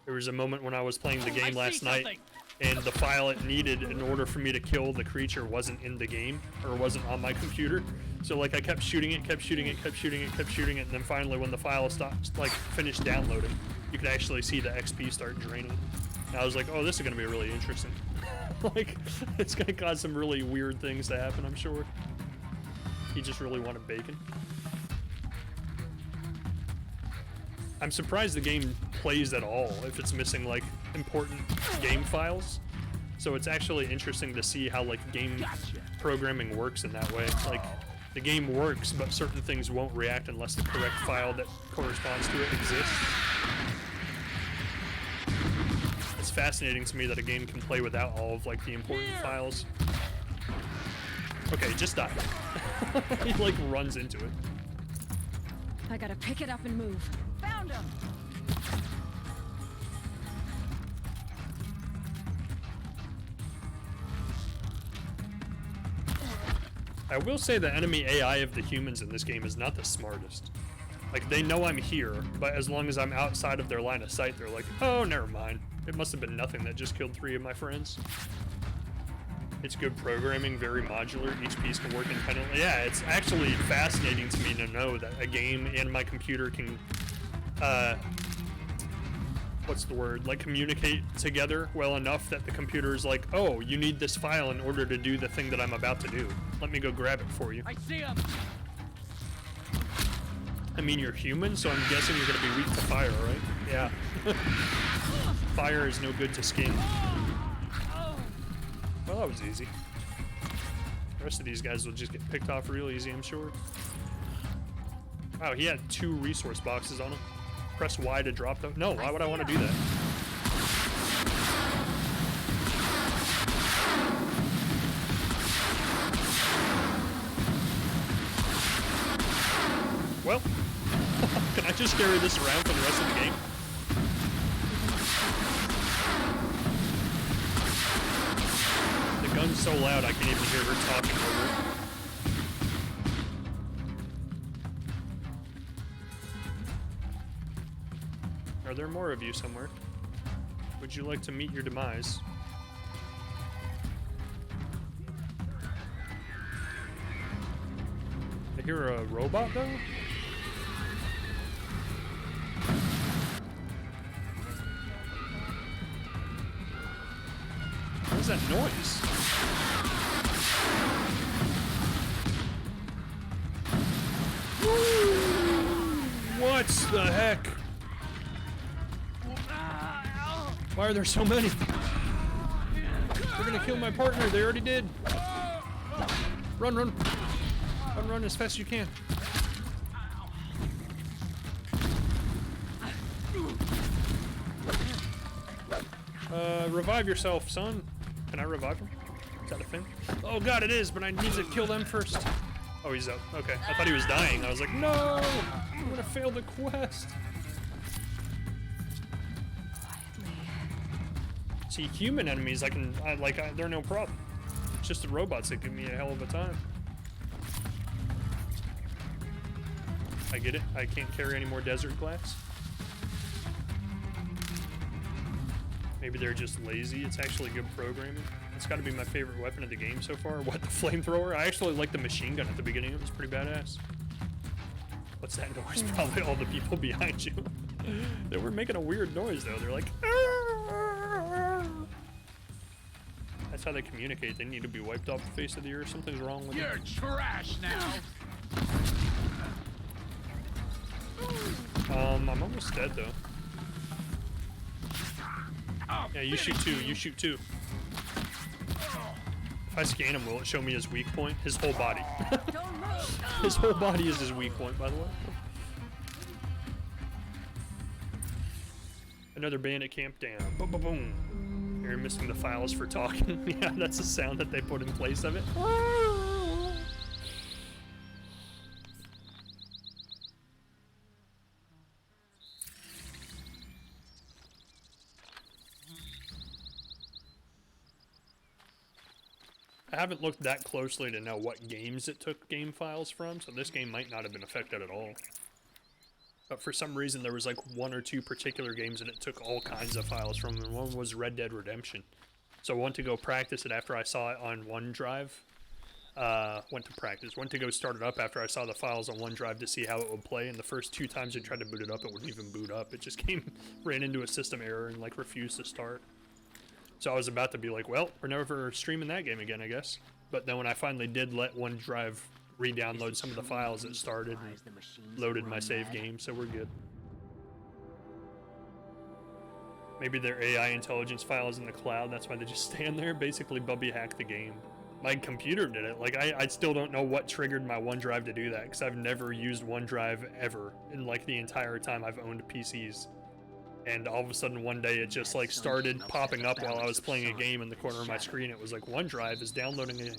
Speaker 1: There was a moment when I was playing the game last night, and the file it needed in order for me to kill the creature wasn't in the game, or wasn't on my computer. So like I kept shooting it, and then finally when the file stopped, like finished downloading, you could actually see the XP start draining. And I was like, oh, this is gonna be really interesting. Like, it's gonna cause some really weird things to happen, I'm sure. He just really wanted bacon. I'm surprised the game plays at all if it's missing like important game files. So it's actually interesting to see how like game programming works in that way. Like the game works, but certain things won't react unless the correct file that corresponds to it exists. It's fascinating to me that a game can play without all of like the important files. Okay, just die. He like runs into it.
Speaker 2: I gotta pick it up and move. Found him!
Speaker 1: I will say the enemy AI of the humans in this game is not the smartest. Like, they know I'm here, but as long as I'm outside of their line of sight, they're like, oh, never mind. It must have been nothing that just killed 3 of my friends. It's good programming, very modular. Each piece can work independently. Yeah, it's actually fascinating to me to know that a game and my computer can, what's the word? Like, communicate together well enough that the computer is like, oh, you need this file in order to do the thing that I'm about to do. Let me go grab it for you.
Speaker 14: I see him.
Speaker 1: I mean, you're human, so I'm guessing you're gonna be weak to fire, right? Yeah. Fire is no good to skin. Well, that was easy. The rest of these guys will just get picked off real easy, I'm sure. Wow, he had 2 resource boxes on him. Press Y to drop them. No, why would I want to do that? Well, can I just carry this around for the rest of the game? The gun's so loud I can't even hear her talking over it. Are there more of you somewhere? Would you like to meet your demise? I hear a robot though? What is that noise? What the heck? Why are there so many? They're gonna kill my partner. They already did. Run, run. Run, run as fast as you can. Revive yourself, son. Can I revive him? Is that a thing? Oh god, it is, but I need to kill them first. Oh, he's up. Okay. I thought he was dying. I was like, no! I'm gonna fail the quest. See, human enemies, they're no problem. It's just the robots that give me a hell of a time. I get it. I can't carry any more desert glass. Maybe they're just lazy. It's actually good programming. It's got to be my favorite weapon of the game so far. What, the flamethrower? I actually like the machine gun at the beginning. It was pretty badass. What's that noise? Probably all the people behind you. They were making a weird noise though. They're like, Arr! That's how they communicate. They need to be wiped off the face of the earth. Something's wrong with
Speaker 14: You're
Speaker 1: them.
Speaker 14: trash now.
Speaker 1: I'm almost dead though. Yeah, you shoot too. You shoot too. If I scan him, will it show me his weak point? His whole body. His whole body is his weak point, by the way. Another bandit camp down. Boom, boom, boom. You're missing the files for talking. Yeah, that's the sound that they put in place of it. I haven't looked that closely to know what games it took game files from, so this game might not have been affected at all. But for some reason there was like 1 or 2 particular games that it took all kinds of files from, and one was Red Dead Redemption. So I went to go practice it after I saw it on OneDrive. Went to go start it up after I saw the files on OneDrive to see how it would play, and the first 2 times I tried to boot it up, it wouldn't even boot up. It just ran into a system error and like refused to start. So I was about to be like, well, we're never streaming that game again, I guess. But then when I finally did let OneDrive re-download some of the files, it started and loaded my save game, so we're good. Maybe their AI intelligence file is in the cloud, that's why they just stand there. Basically, Bubby hacked the game. My computer did it. Like, I still don't know what triggered my OneDrive to do that, because I've never used OneDrive ever in like the entire time I've owned PCs. And all of a sudden one day it just like started popping up while I was playing a game in the corner of my screen. It was like, OneDrive is downloading a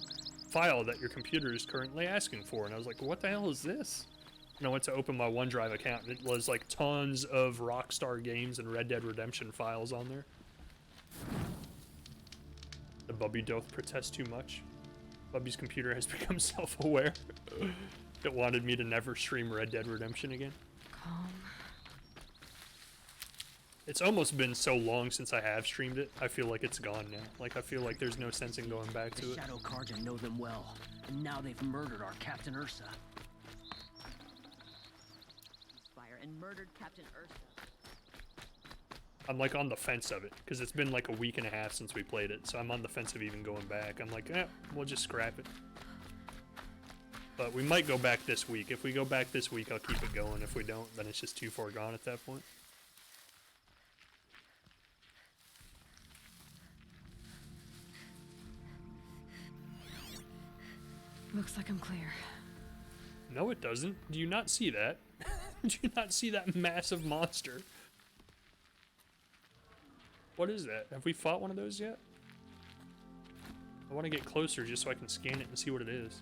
Speaker 1: file that your computer is currently asking for. And I was like, what the hell is this? And I went to open my OneDrive account, and it was like tons of Rockstar games and Red Dead Redemption files on there. The Bubby doth protest too much. Bubby's computer has become self-aware. It wanted me to never stream Red Dead Redemption again.
Speaker 2: Calm.
Speaker 1: It's almost been so long since I have streamed it, I feel like it's gone now. Like, I feel like there's no sense in going back to
Speaker 19: The
Speaker 1: it.
Speaker 19: Shadow Carja know them well, and now they've murdered our Captain Ursa.
Speaker 21: Fire and murdered Captain Ursa.
Speaker 1: I'm like on the fence of it, because it's been like a week and a half since we played it, so I'm on the fence of even going back. I'm like, we'll just scrap it. But we might go back this week. If we go back this week, I'll keep it going. If we don't, then it's just too far gone at that point.
Speaker 2: Looks like I'm clear.
Speaker 1: No, it doesn't. Do you not see that? Do you not see that massive monster? What is that? Have we fought one of those yet? I want to get closer just so I can scan it and see what it is.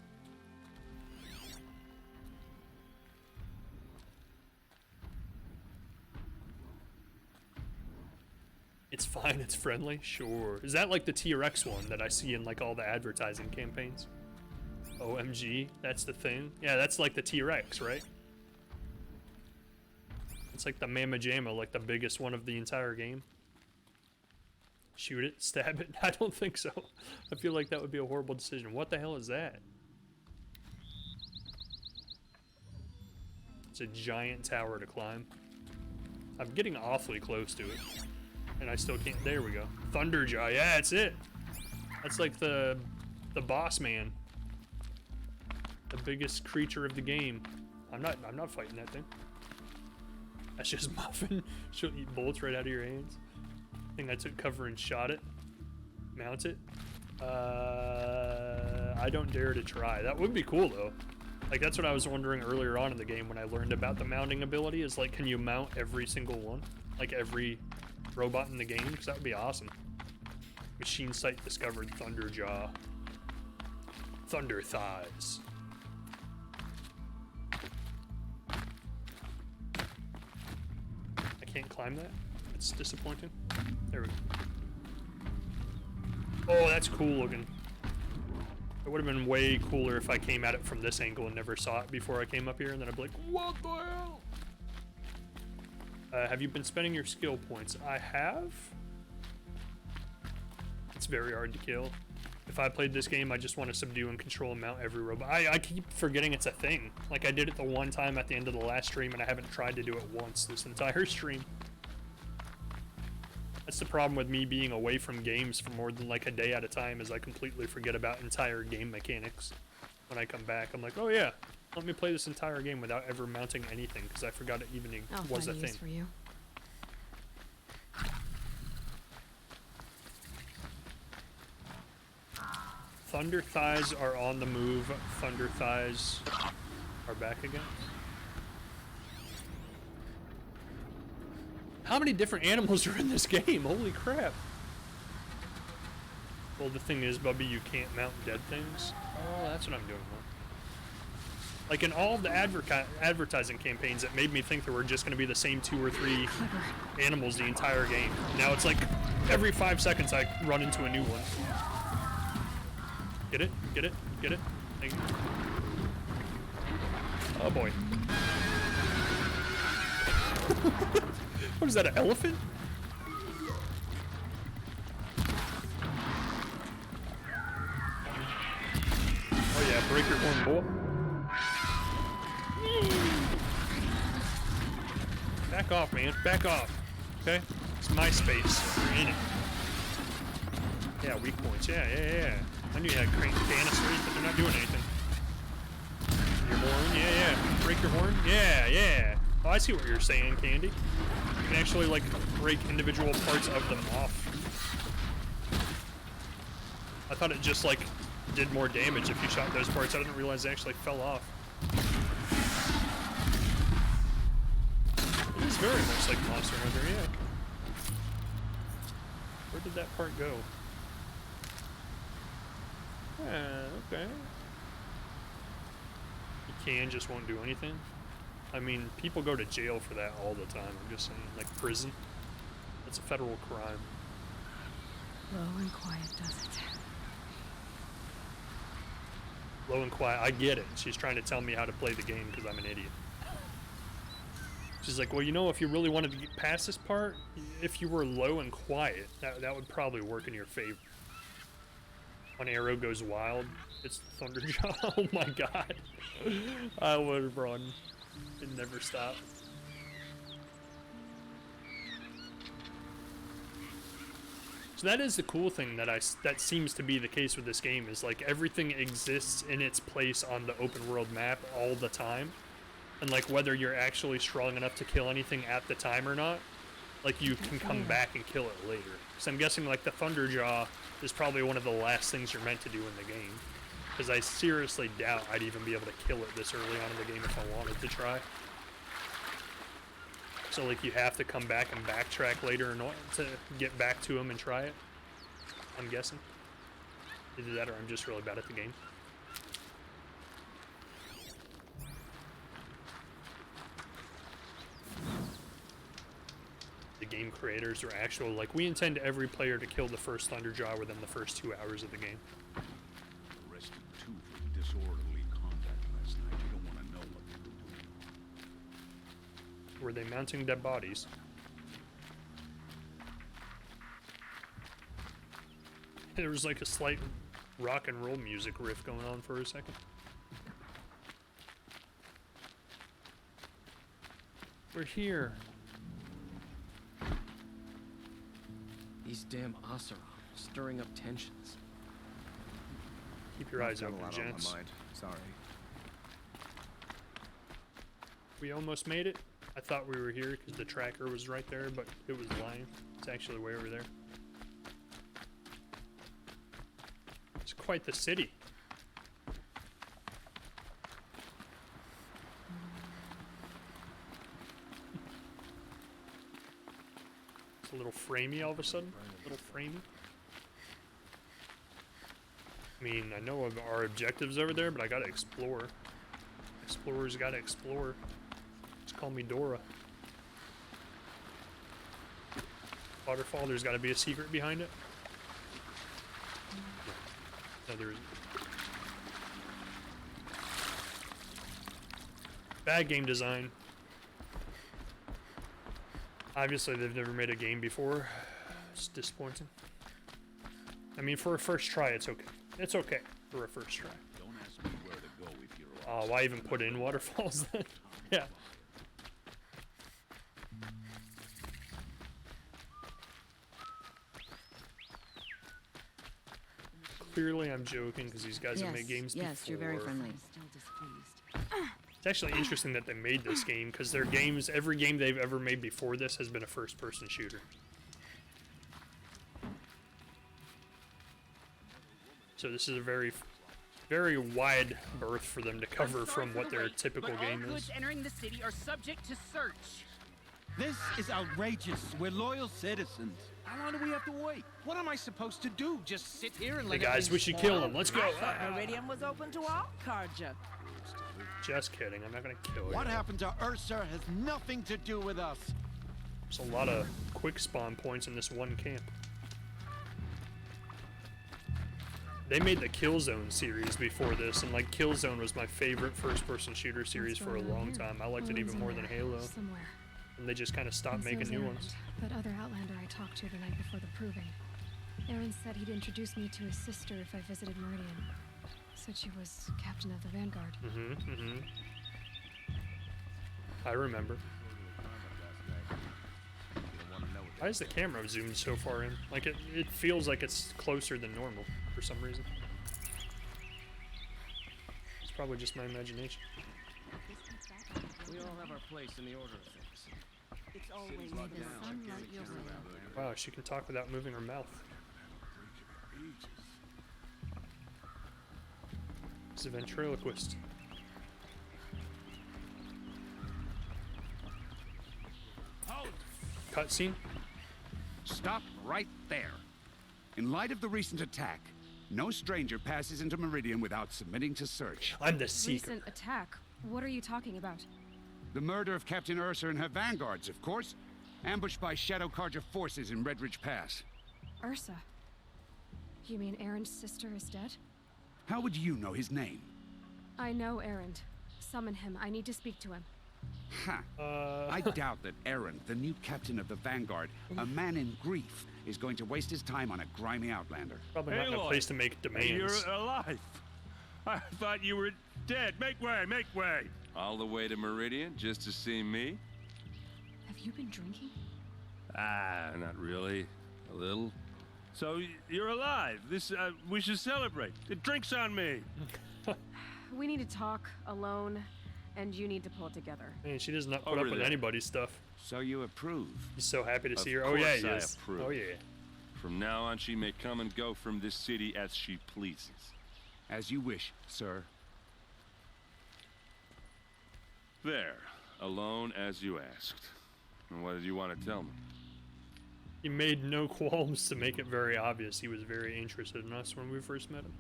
Speaker 1: It's fine, it's friendly? Sure. Is that like the T-Rex one that I see in like all the advertising campaigns? OMG, that's the thing? Yeah, that's like the T-Rex, right? It's like the Mamma Jamma, like the biggest one of the entire game. Shoot it, stab it? I don't think so. I feel like that would be a horrible decision. What the hell is that? It's a giant tower to climb. I'm getting awfully close to it. And I still can't. There we go. Thunderjaw. Yeah, that's it. That's like the boss man. The biggest creature of the game. I'm not fighting that thing. That's just Muffin. She'll eat bullets right out of your hands. I think I took cover and shot it. Mount it. I don't dare to try. That would be cool though. Like that's what I was wondering earlier on in the game when I learned about the mounting ability is like, can you mount every single one? Like every robot in the game? Because that would be awesome. Machine site discovered. Thunderjaw. Thunder thighs. I can't climb that? It's disappointing. There we go. Oh, that's cool looking. It would have been way cooler if I came at it from this angle and never saw it before I came up here, and then I'd be like, what the hell? Have you been spending your skill points? I have. It's very hard to kill. If I played this game, I just want to subdue and control and mount every robot. I keep forgetting it's a thing. Like, I did it the one time at the end of the last stream, and I haven't tried to do it once this entire stream. That's the problem with me being away from games for more than like a day at a time, is I completely forget about entire game mechanics. When I come back, I'm like, oh yeah, let me play this entire game without ever mounting anything, because I forgot it even was a thing.
Speaker 2: For you.
Speaker 1: Thunder thighs are on the move. Thunder thighs are back again. How many different animals are in this game? Holy crap. Well, the thing is, Bubby, you can't mount dead things. Oh, that's what I'm doing wrong. Like in all the advertising campaigns, it made me think there were just going to be the same 2 or 3 animals the entire game. Now it's like every 5 seconds I run into a new one. Get it? Get it? Get it? Thank you. Oh boy. What is that, an elephant? Oh yeah, break your horn, boy. Back off, man. Back off. Okay? It's my space. You're in it. Yeah, weak points. Yeah. I knew you had crank canisters, but they're not doing anything. Your horn? Yeah. Break your horn? Yeah. Oh, I see what you're saying, Candy. You can actually, like, break individual parts of them off. I thought it just, like, did more damage if you shot those parts. I didn't realize they actually fell off. It is very much like Monster Hunter, yeah. Where did that part go? Okay. You just won't do anything? I mean, people go to jail for that all the time, I'm just saying. Like prison. That's a federal crime.
Speaker 2: Low and quiet does it.
Speaker 1: Low and quiet, I get it. She's trying to tell me how to play the game because I'm an idiot. She's like, well, you know, if you really wanted to get past this part, if you were low and quiet, that would probably work in your favor. One arrow goes wild, it's Thunderjaw. Oh my god. I would run and never stop. So that is the cool thing that seems to be the case with this game, is like everything exists in its place on the open world map all the time. And like whether you're actually strong enough to kill anything at the time or not, like you can come back and kill it later. So I'm guessing like the Thunderjaw is probably one of the last things you're meant to do in the game. Because I seriously doubt I'd even be able to kill it this early on in the game if I wanted to try. So like you have to come back and backtrack later in order to get back to him and try it. I'm guessing. Either that or I'm just really bad at the game. The game creators are actual, like, we intend every player to kill the first Thunderjaw within the first 2 hours of the game.
Speaker 20: Arrested two for disorderly conduct last night. You don't want to know what they were doing.
Speaker 1: Were they mounting dead bodies? There was like a slight rock and roll music riff going on for a second. We're here.
Speaker 4: These damn Asura, stirring up tensions.
Speaker 1: Keep your eyes open, gents.
Speaker 3: Sorry.
Speaker 1: We almost made it. I thought we were here because the tracker was right there, but it was lying. It's actually way over there. It's quite the city. It's a little framey all of a sudden. A little framey. I mean, I know of our objectives over there, but I gotta explore. Explorers gotta explore. Just call me Dora. Waterfall, there's gotta be a secret behind it. No, there isn't. Bad game design. Obviously, they've never made a game before. It's disappointing. I mean, for a first try, it's okay. It's okay for a first try.
Speaker 20: Don't ask me where to go if you're
Speaker 1: why even put in waterfalls then? Yeah. Clearly, I'm joking because these guys have made games before.
Speaker 21: Yes, you're very friendly.
Speaker 1: It's actually interesting that they made this game because their games, every game they've ever made before this has been a first-person shooter. So this is a very, very wide berth for them to cover from what their typical game
Speaker 14: all
Speaker 1: is.
Speaker 14: goods entering the city are subject to search.
Speaker 13: This is outrageous. We're loyal citizens. How long do we have to wait? What am I supposed to do? Just sit here and
Speaker 1: Hey
Speaker 13: let
Speaker 1: guys, we should kill him. Let's go.
Speaker 22: I thought Meridian was open to all, Karja.
Speaker 1: Just kidding. I'm not gonna kill you.
Speaker 13: What happened to Ursa has nothing to do with us.
Speaker 1: There's a lot of quick spawn points in this one camp. They made the Killzone series before this, and like Killzone was my favorite first-person shooter series for a long time. I liked it even more than Halo.
Speaker 2: Somewhere.
Speaker 1: And they just kind of stopped
Speaker 2: And so
Speaker 1: making
Speaker 2: is
Speaker 1: new
Speaker 2: Erend,
Speaker 1: ones.
Speaker 2: that other Outlander I talked to the night before the proving. Aaron said he'd introduce me to his sister if I visited Meridian. Said she was captain of the Vanguard.
Speaker 1: I remember. Why is the camera zoomed so far in? Like it feels like it's closer than normal for some reason. It's probably just my imagination.
Speaker 4: We all have our place in the order of things.
Speaker 22: It's always the sunlight your way.
Speaker 1: Wow, she can talk without moving her mouth. She's a ventriloquist. Cutscene?
Speaker 23: Stop right there. In light of the recent attack, no stranger passes into Meridian without submitting to search.
Speaker 1: I'm the Seeker.
Speaker 2: Recent attack? What are you talking about?
Speaker 23: The murder of Captain Ursa and her vanguards, of course. Ambushed by Shadow Karja forces in Redridge Pass.
Speaker 2: Ursa? You mean Erend's sister is dead?
Speaker 23: How would you know his name?
Speaker 2: I know Erend. Summon him. I need to speak to him.
Speaker 23: I doubt that Aaron, the new captain of the Vanguard, a man in grief, is going to waste his time on a grimy outlander.
Speaker 1: Probably not in a place to make demands.
Speaker 5: You're alive. I thought you were dead. Make way, make way.
Speaker 8: All the way to Meridian just to see me?
Speaker 2: Have you been drinking?
Speaker 5: Ah, not really. A little. So you're alive. This we should celebrate. The drink's on me.
Speaker 2: We need to talk alone, and you need to pull it together.
Speaker 1: Man, she does not put up with anybody's stuff.
Speaker 23: So you approve?
Speaker 1: He's so happy to see her.
Speaker 8: Of
Speaker 1: Oh yeah,
Speaker 8: course
Speaker 1: he
Speaker 8: I
Speaker 1: is.
Speaker 8: approve.
Speaker 1: Oh yeah.
Speaker 8: From now on, she may come and go from this city as she pleases.
Speaker 23: As you wish, sir.
Speaker 8: There, alone as you asked. And what did you want to tell me?
Speaker 1: He made no qualms to make it very obvious he was very interested in us when we first met him.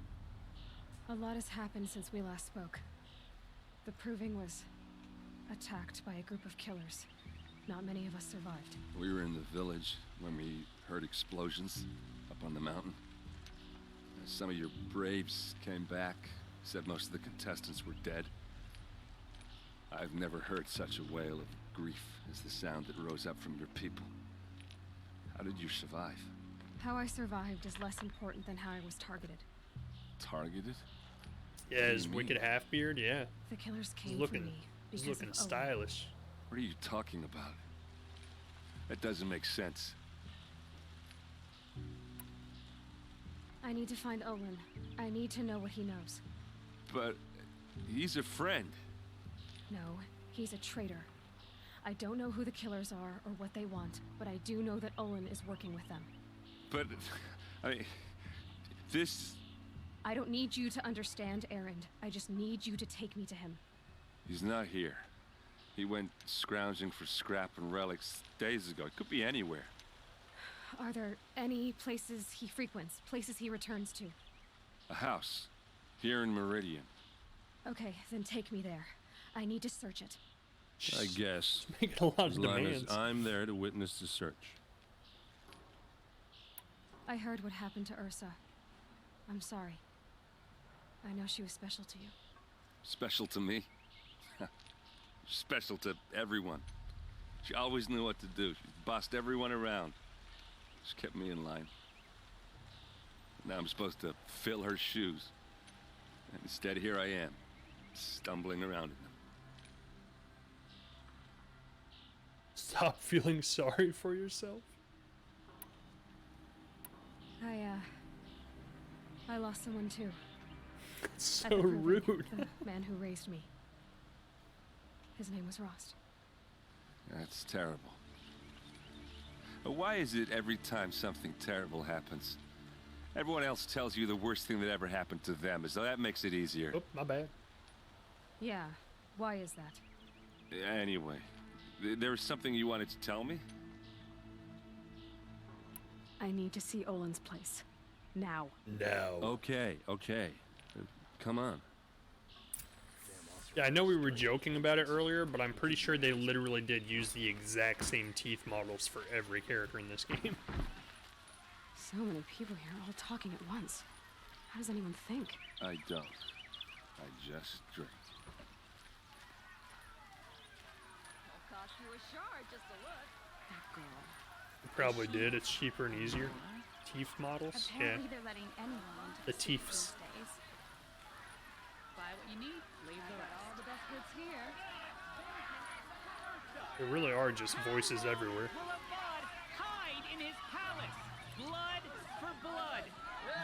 Speaker 2: A lot has happened since we last spoke. The Proving was attacked by a group of killers. Not many of us survived.
Speaker 8: We were in the village when we heard explosions up on the mountain. Some of your braves came back, said most of the contestants were dead. I've never heard such a wail of grief as the sound that rose up from your people. How did you survive?
Speaker 2: How I survived is less important than how I was targeted.
Speaker 8: Targeted?
Speaker 1: Yeah, his wicked half-beard, yeah.
Speaker 2: The killers came
Speaker 1: He's looking,
Speaker 2: for me
Speaker 1: he's
Speaker 2: because
Speaker 1: looking
Speaker 2: of Owen.
Speaker 1: stylish.
Speaker 8: What are you talking about? That doesn't make sense.
Speaker 2: I need to find Olin. I need to know what he knows.
Speaker 8: But he's a friend.
Speaker 2: No, he's a traitor. I don't know who the killers are or what they want, but I do know that Olin is working with them.
Speaker 8: But, I mean, this...
Speaker 2: I don't need you to understand, Erend. I just need you to take me to him.
Speaker 8: He's not here. He went scrounging for scrap and relics days ago. It could be anywhere.
Speaker 2: Are there any places he frequents, places he returns to?
Speaker 8: A house. Here in Meridian.
Speaker 2: Okay, then take me there. I need to search it.
Speaker 5: I guess.
Speaker 1: Making a lot of
Speaker 5: as long
Speaker 1: demands.
Speaker 5: as I'm there to witness the search.
Speaker 2: I heard what happened to Ursa. I'm sorry. I know she was special to you.
Speaker 8: Special to me? Special to everyone. She always knew what to do. She bossed everyone around. She kept me in line. Now I'm supposed to fill her shoes. And instead, here I am, stumbling around in them.
Speaker 1: Stop feeling sorry for yourself.
Speaker 2: I lost someone too.
Speaker 1: It's
Speaker 2: At the
Speaker 1: so
Speaker 2: Proving,
Speaker 1: rude.
Speaker 2: The man who raised me. His name was Rost.
Speaker 8: That's terrible. But why is it every time something terrible happens, everyone else tells you the worst thing that ever happened to them, as though that makes it easier?
Speaker 1: Oh, my bad.
Speaker 2: Yeah, why is that?
Speaker 8: Anyway, there was something you wanted to tell me?
Speaker 2: I need to see Olin's place. Now.
Speaker 1: No.
Speaker 5: Okay, okay. Come on.
Speaker 1: Yeah, I know we were joking about it earlier, but I'm pretty sure they literally did use the exact same teeth models for every character in this game.
Speaker 2: So many people here all talking at once. How does anyone think?
Speaker 8: I don't. I just drink.
Speaker 21: It'll cost you a shard just to look.
Speaker 2: That girl.
Speaker 1: Probably did. It's cheaper and easier. Teeth models?
Speaker 21: Apparently
Speaker 1: Yeah.
Speaker 21: they're letting anyone into
Speaker 1: The
Speaker 21: city
Speaker 1: teeths.
Speaker 21: these days. Buy what you need, leave the rest. All the best goods here.
Speaker 1: There really are just voices everywhere.
Speaker 10: Will Avad hide in his palace? Blood for blood.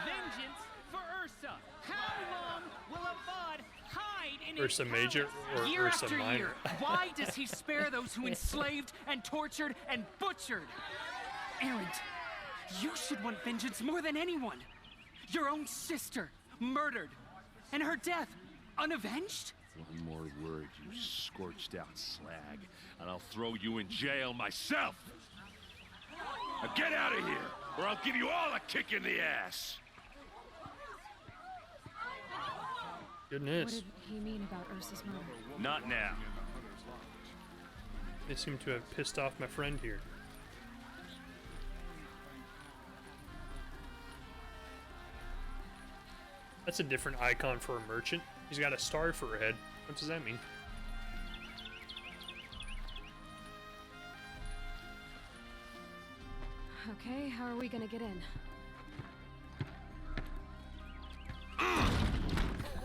Speaker 10: Vengeance for Ursa. How long will Avad hide in
Speaker 1: Ursa
Speaker 10: his
Speaker 1: Major
Speaker 10: palace?
Speaker 1: or
Speaker 10: Year
Speaker 1: Ursa
Speaker 10: after
Speaker 1: Minor?
Speaker 10: year. Why does he spare those who enslaved and tortured and butchered? Erend, you should want vengeance more than anyone. Your own sister, murdered. And her death, unavenged?
Speaker 8: One more word, you scorched out slag, and I'll throw you in jail myself! Now get out of here, or I'll give you all a kick in the ass!
Speaker 1: Goodness.
Speaker 2: What did he mean about Ursa's murder?
Speaker 8: Not now.
Speaker 1: They seem to have pissed off my friend here. That's a different icon for a merchant. He's got a star for a head. What does that mean?
Speaker 2: Okay, how are we gonna get in?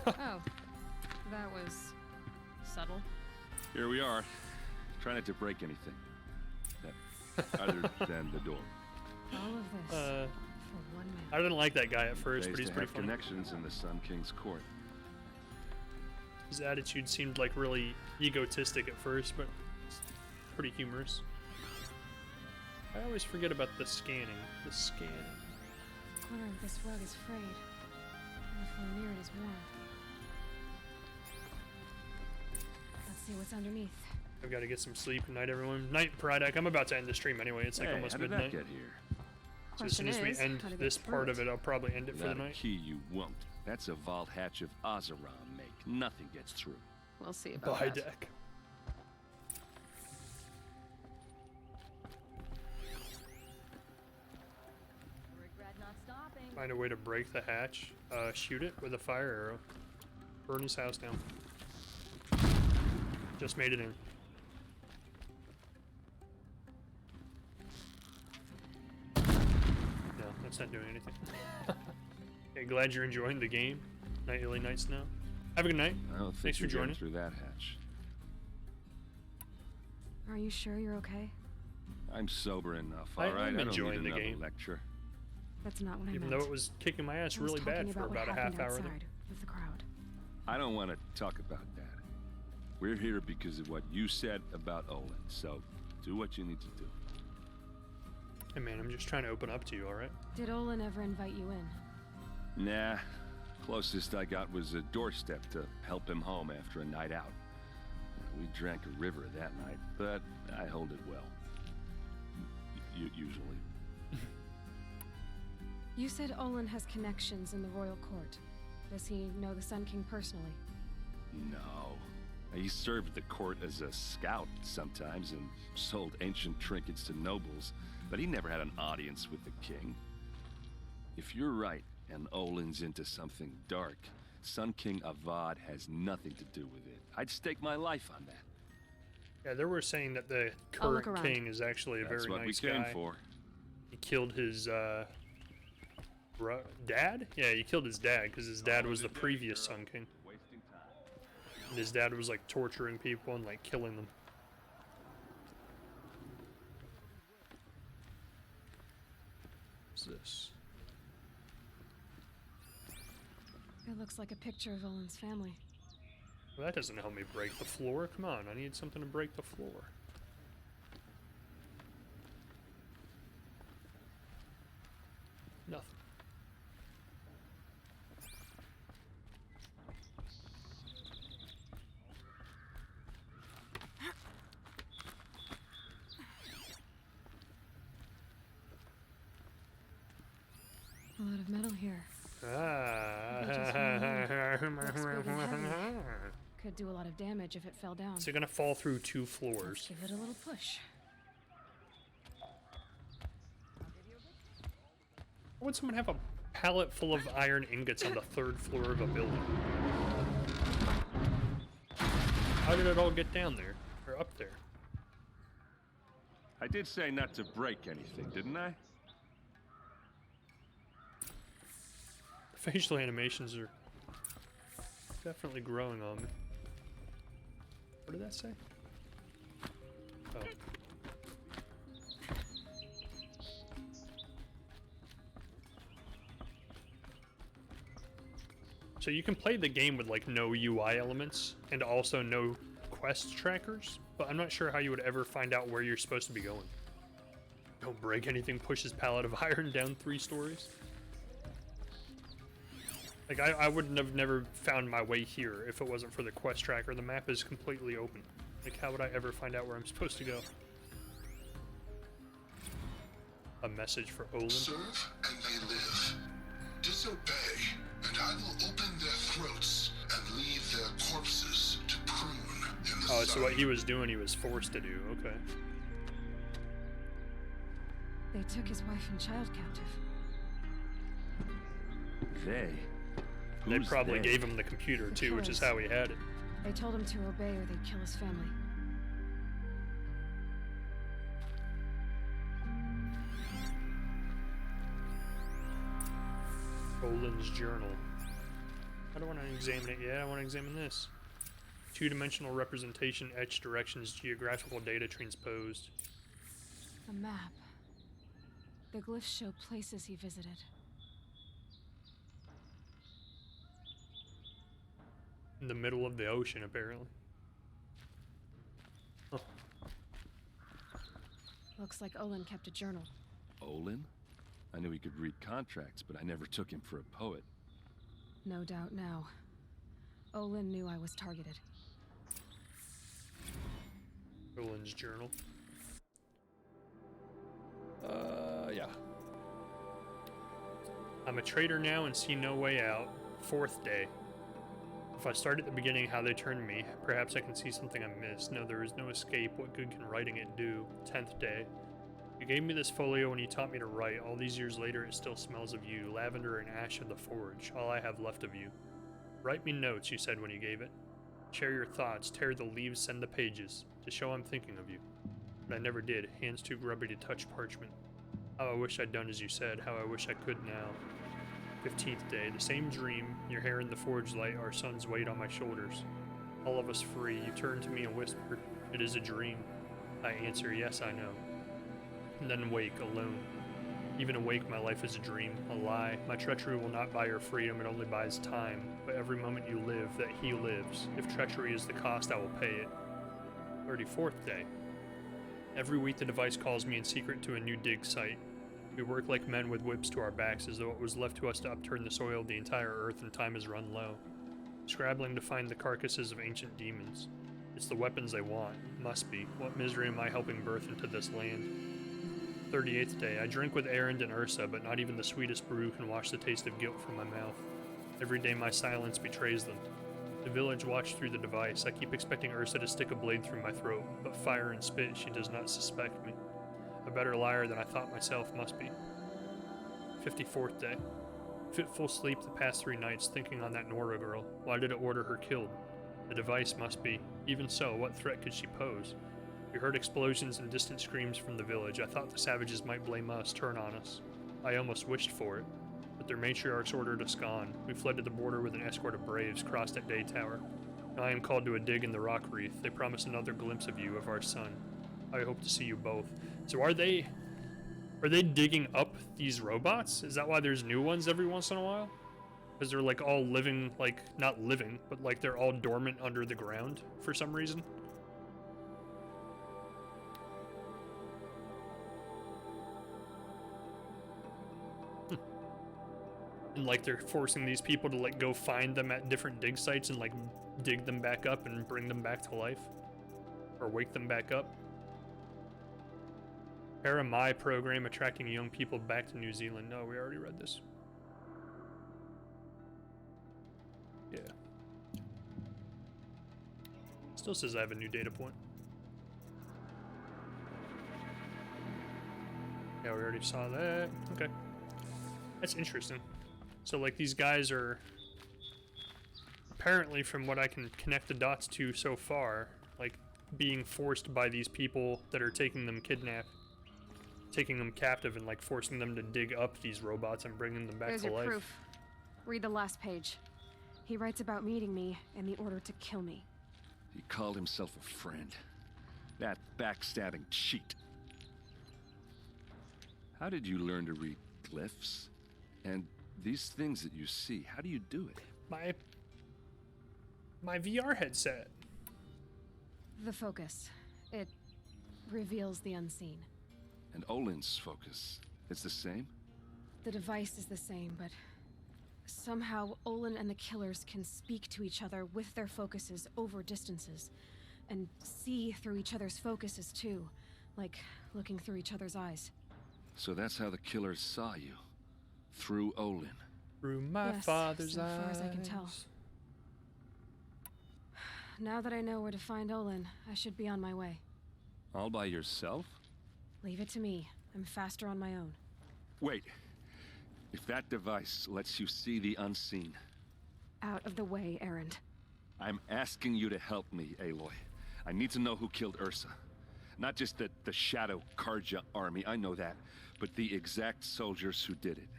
Speaker 2: Oh, that was subtle.
Speaker 8: Here we are. Try not to break anything. Other than the door.
Speaker 2: All of this for one man.
Speaker 1: I didn't like that guy at first, but
Speaker 8: Pays
Speaker 1: he's
Speaker 8: to
Speaker 1: pretty
Speaker 8: have
Speaker 1: funny.
Speaker 8: connections in the Sun King's court.
Speaker 1: His attitude seemed like really egotistic at first, but it's pretty humorous. I always forget about the scanning. The scanning.
Speaker 2: The corner of this rug is frayed. And if we're near it is warm. Let's see what's underneath.
Speaker 1: I've got to get some sleep. Good night, everyone. Night, Prydak. I'm about to end the stream anyway. It's like
Speaker 8: Hey,
Speaker 1: almost
Speaker 8: how did
Speaker 1: midnight.
Speaker 8: that get here?
Speaker 1: So as soon as we end this part of it, I'll probably end it for the
Speaker 8: Without a
Speaker 1: night.
Speaker 8: key, you won't. That's a vault hatch of Oseram make. Nothing gets through.
Speaker 12: We'll see about
Speaker 1: By
Speaker 12: that.
Speaker 1: deck. Find a way to break the hatch. Shoot it with a fire arrow. Burn his house down. Just made it in. No, that's not doing anything. Okay, glad you're enjoying the game. Nightly Nights now. Have a good night.
Speaker 8: I don't think
Speaker 1: Thanks for
Speaker 8: you're getting
Speaker 1: joining.
Speaker 8: through that hatch.
Speaker 2: Are you sure you're okay?
Speaker 8: I'm sober enough,
Speaker 1: I
Speaker 8: all right?
Speaker 1: am
Speaker 8: I don't
Speaker 1: enjoying
Speaker 8: need
Speaker 1: the
Speaker 8: another
Speaker 1: game.
Speaker 8: lecture.
Speaker 2: That's not what I
Speaker 1: Even
Speaker 2: meant.
Speaker 1: though it was kicking my ass
Speaker 2: I was
Speaker 1: really
Speaker 2: talking
Speaker 1: bad for
Speaker 2: what
Speaker 1: about a half
Speaker 2: happened
Speaker 1: hour there.
Speaker 2: outside with the crowd.
Speaker 8: I don't want to talk about that. We're here because of what you said about Olin, so do what you need to do.
Speaker 1: Hey man, I'm just trying to open up to you, alright?
Speaker 2: Did Olin ever invite you in?
Speaker 8: Nah, closest I got was a doorstep to help him home after a night out. We drank a river that night, but I hold it well. Usually.
Speaker 2: You said Olin has connections in the royal court. Does he know the Sun King personally?
Speaker 8: No. He served the court as a scout sometimes and sold ancient trinkets to nobles, but he never had an audience with the king. If you're right, and Olin's into something dark, Sun King Avad has nothing to do with it. I'd stake my life on that.
Speaker 1: Yeah, they were saying that the
Speaker 2: I'll look
Speaker 1: current
Speaker 2: around.
Speaker 1: king is actually a
Speaker 8: That's
Speaker 1: very
Speaker 8: what
Speaker 1: nice
Speaker 8: we came
Speaker 1: guy.
Speaker 8: for.
Speaker 1: He killed his dad? Yeah, he killed his dad because his dad was the previous Sun King. And his dad was like torturing people and like killing them. What's this?
Speaker 2: It looks like a picture of Olin's family.
Speaker 1: Well, that doesn't help me break the floor. Come on, I need something to break the floor. Nothing.
Speaker 2: A lot of metal here.
Speaker 1: Ah.
Speaker 2: Looks big and heavy. Could do a lot of damage if it fell down.
Speaker 1: Is it gonna fall through 2
Speaker 2: Let's
Speaker 1: floors?
Speaker 2: give it a little push.
Speaker 1: Why would someone have a pallet full of iron ingots on the 3rd floor of a building? How did it all get down there? Or up there?
Speaker 8: I did say not to break anything, didn't I?
Speaker 1: Facial animations are definitely growing on me. What did that say? Oh. So you can play the game with like no UI elements and also no quest trackers, but I'm not sure how you would ever find out where you're supposed to be going. Don't break anything, push his pallet of iron down 3 stories. Like, I wouldn't have never found my way here if it wasn't for the quest tracker. The map is completely open. Like, how would I ever find out where I'm supposed to go? A message for Olin.
Speaker 7: Serve and they live. Disobey, and I will open their throats and leave their corpses to prune in the
Speaker 1: Oh,
Speaker 7: sun.
Speaker 1: so what he was doing, he was forced to do. Okay.
Speaker 2: They took his wife and child captive.
Speaker 8: They?
Speaker 1: They
Speaker 8: Who's
Speaker 1: probably
Speaker 8: they?
Speaker 1: gave him the computer
Speaker 2: The
Speaker 1: too, which is
Speaker 2: killers.
Speaker 1: how he had it.
Speaker 2: They told him to obey or they'd kill his family.
Speaker 1: Olin's journal. I don't want to examine it yet. I want to examine this. Two-dimensional representation, etched directions, geographical data transposed.
Speaker 2: A map. The glyphs show places he visited.
Speaker 1: In the middle of the ocean, apparently. Oh.
Speaker 2: Looks like Olin kept a journal.
Speaker 8: Olin? I knew he could read contracts, but I never took him for a poet.
Speaker 2: No doubt now. Olin knew I was targeted.
Speaker 1: Olin's journal. Yeah. I'm a traitor now and see no way out. 4th day. If I start at the beginning how they turned me, perhaps I can see something I missed. No, there is no escape. What good can writing it do? 10th day. You gave me this folio when you taught me to write. All these years later, it still smells of you. Lavender and ash of the forge. All I have left of you. Write me notes, you said when you gave it. Share your thoughts. Tear the leaves, send the pages. To show I'm thinking of you. But I never did. Hands too grubby to touch parchment. How I wish I'd done as you said. How I wish I could now. 15th day. The same dream. Your hair in the forge light. Our son's weight on my shoulders. All of us free. You turn to me and whisper, "It is a dream." I answer, "Yes, I know." And then wake, alone. Even awake, my life is a dream, a lie. My treachery will not buy your freedom, it only buys time. But every moment you live, that he lives. If treachery is the cost, I will pay it. 34th day. Every week the device calls me in secret to a new dig site. We work like men with whips to our backs, as though it was left to us to upturn the soil of the entire earth and time has run low. Scrabbling to find the carcasses of ancient demons. It's the weapons they want. Must be. What misery am I helping birth into this land? 38th day. I drink with Erend and Ursa, but not even the sweetest brew can wash the taste of guilt from my mouth. Every day my silence betrays them. The village watched through the device. I keep expecting Ursa to stick a blade through my throat, but fire and spit, she does not suspect me. A better liar than I thought myself must be. 54th day. Fitful sleep the past 3 nights, thinking on that Nora girl. Why did it order her killed? The device must be. Even so, what threat could she pose? We heard explosions and distant screams from the village. I thought the savages might blame us, turn on us. I almost wished for it. But their matriarchs ordered us gone. We fled to the border with an escort of braves, crossed at Day Tower. Now I am called to a dig in the rock wreath. They promise another glimpse of you, of our son. I hope to see you both. So are they digging up these robots? Is that why there's new ones every once in a while? Because they're like all living, like, not living, but like they're all dormant under the ground for some reason? And like they're forcing these people to like go find them at different dig sites and like dig them back up and bring them back to life. Or wake them back up. Paramai program attracting young people back to New Zealand. No, we already read this. Yeah. Still says I have a new data point. Yeah, we already saw that. Okay. That's interesting. So, like, these guys are, apparently, from what I can connect the dots to so far, like, being forced by these people that are taking them captive and, like, forcing them to dig up these robots and bringing them back
Speaker 2: There's
Speaker 1: to
Speaker 2: your
Speaker 1: life.
Speaker 2: proof. Read the last page. He writes about meeting me and the order to kill me.
Speaker 8: He called himself a friend. That backstabbing cheat. How did you learn to read glyphs? And these things that you see, how do you do it?
Speaker 1: My VR headset.
Speaker 2: The focus. It reveals the unseen.
Speaker 8: And Olin's focus, it's the same?
Speaker 2: The device is the same, but somehow Olin and the killers can speak to each other with their focuses over distances, and see through each other's focuses too, like looking through each other's eyes.
Speaker 8: So that's how the killers saw you. Through Olin.
Speaker 1: Through my father's eyes.
Speaker 2: So far as I can tell. Now that I know where to find Olin, I should be on my way.
Speaker 8: All by yourself?
Speaker 2: Leave it to me. I'm faster on my own.
Speaker 8: Wait. If that device lets you see the unseen...
Speaker 2: Out of the way, Erend.
Speaker 8: I'm asking you to help me, Aloy. I need to know who killed Ursa. Not just the Shadow Karja army, I know that, but the exact soldiers who did it.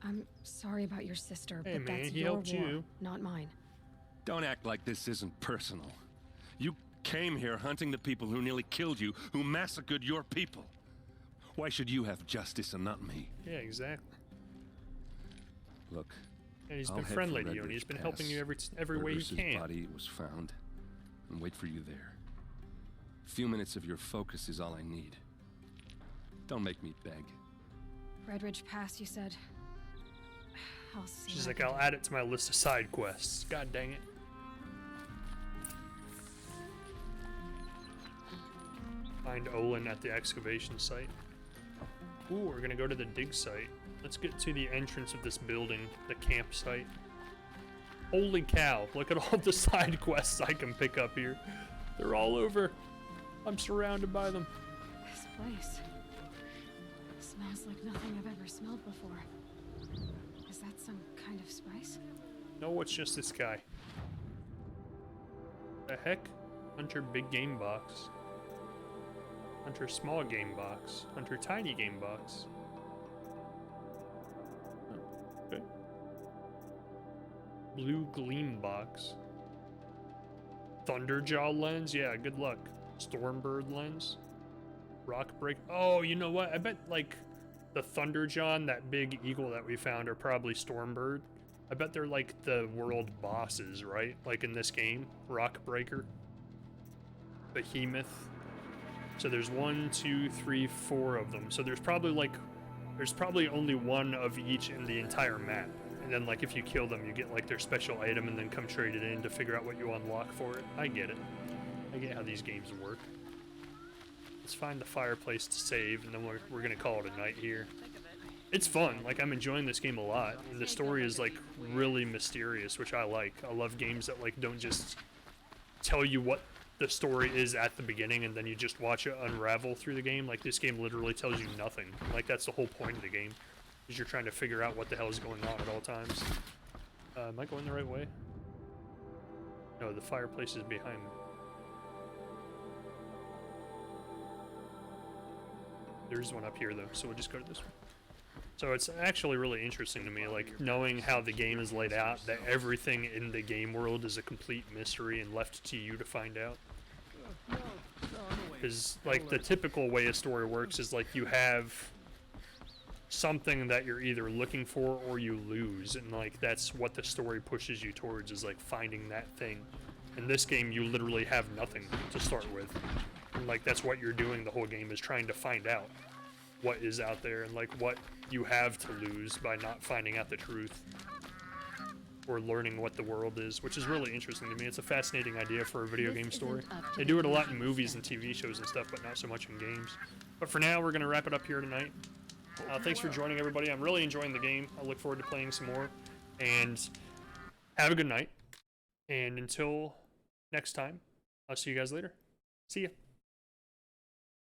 Speaker 2: I'm sorry about your sister,
Speaker 1: Hey,
Speaker 2: but
Speaker 1: man,
Speaker 2: that's
Speaker 1: he
Speaker 2: your
Speaker 1: helped
Speaker 2: war,
Speaker 1: you.
Speaker 2: not mine.
Speaker 5: Don't act like this isn't personal. You came here hunting the people who nearly killed you, who massacred your people. Why should you have justice and not me?
Speaker 1: Yeah, exactly.
Speaker 5: Look,
Speaker 1: And he's
Speaker 5: I'll
Speaker 1: been
Speaker 5: head
Speaker 1: friendly
Speaker 5: for
Speaker 1: to you, and
Speaker 5: Red
Speaker 1: he's been
Speaker 5: Ridge
Speaker 1: helping you
Speaker 5: Pass,
Speaker 1: every
Speaker 5: where
Speaker 1: way he
Speaker 5: Ursa's
Speaker 1: can.
Speaker 5: body was found, and wait for you there. A few minutes of your focus is all I need. Don't make me beg.
Speaker 2: Red Ridge Pass, you said. I'll see.
Speaker 1: She's
Speaker 2: what
Speaker 1: like,
Speaker 2: I
Speaker 1: I'll
Speaker 2: can
Speaker 1: add it to my list of side quests. God dang it. Find Olin at the excavation site. Ooh, we're gonna go to the dig site. Let's get to the entrance of this building, the campsite. Holy cow, look at all the side quests I can pick up here. They're all over. I'm surrounded by them.
Speaker 2: do. This place smells like nothing I've ever smelled before. Is that some kind of spice?
Speaker 1: No, it's just this guy. The heck? Hunter big game box. Hunter small game box. Hunter tiny game box. Oh, okay. Blue gleam box. Thunderjaw lens? Yeah, good luck. Stormbird lens. Rock break. Oh, you know what? I bet like the Thunderjaw, that big eagle that we found, are probably Stormbird. I bet they're like the world bosses, right? Like in this game. Rockbreaker. Behemoth. So there's 1, 2, 3, 4 of them. So there's probably only one of each in the entire map. And then like if you kill them, you get like their special item and then come trade it in to figure out what you unlock for it. I get it. I get how these games work. Let's find the fireplace to save, and then we're gonna call it a night here. It's fun. Like, I'm enjoying this game a lot, and the story is like really mysterious, which I like. I love games that like don't just tell you what the story is at the beginning and then you just watch it unravel through the game. Like, this game literally tells you nothing. Like, that's the whole point of the game, is you're trying to figure out what the hell is going on at all times. Am I going the right way? No, the fireplace is behind me. There's one up here though, so we'll just go to this one. So it's actually really interesting to me, like, knowing how the game is laid out, that everything in the game world is a complete mystery and left to you to find out. Because, like, the typical way a story works is, like, you have something that you're either looking for or you lose, and, like, that's what the story pushes you towards, is, like, finding that thing. In this game, you literally have nothing to start with. And, like, that's what you're doing the whole game, is trying to find out what is out there and, like, what you have to lose by not finding out the truth or learning what the world is, which is really interesting to me. It's a fascinating idea for a video game story. They do it a lot in movies and TV shows and stuff, but not so much in games. But for now, we're going to wrap it up here tonight. Thanks for joining, everybody. I'm really enjoying the game. I look forward to playing some more. And have a good night. And until next time, I'll see you guys later. See ya.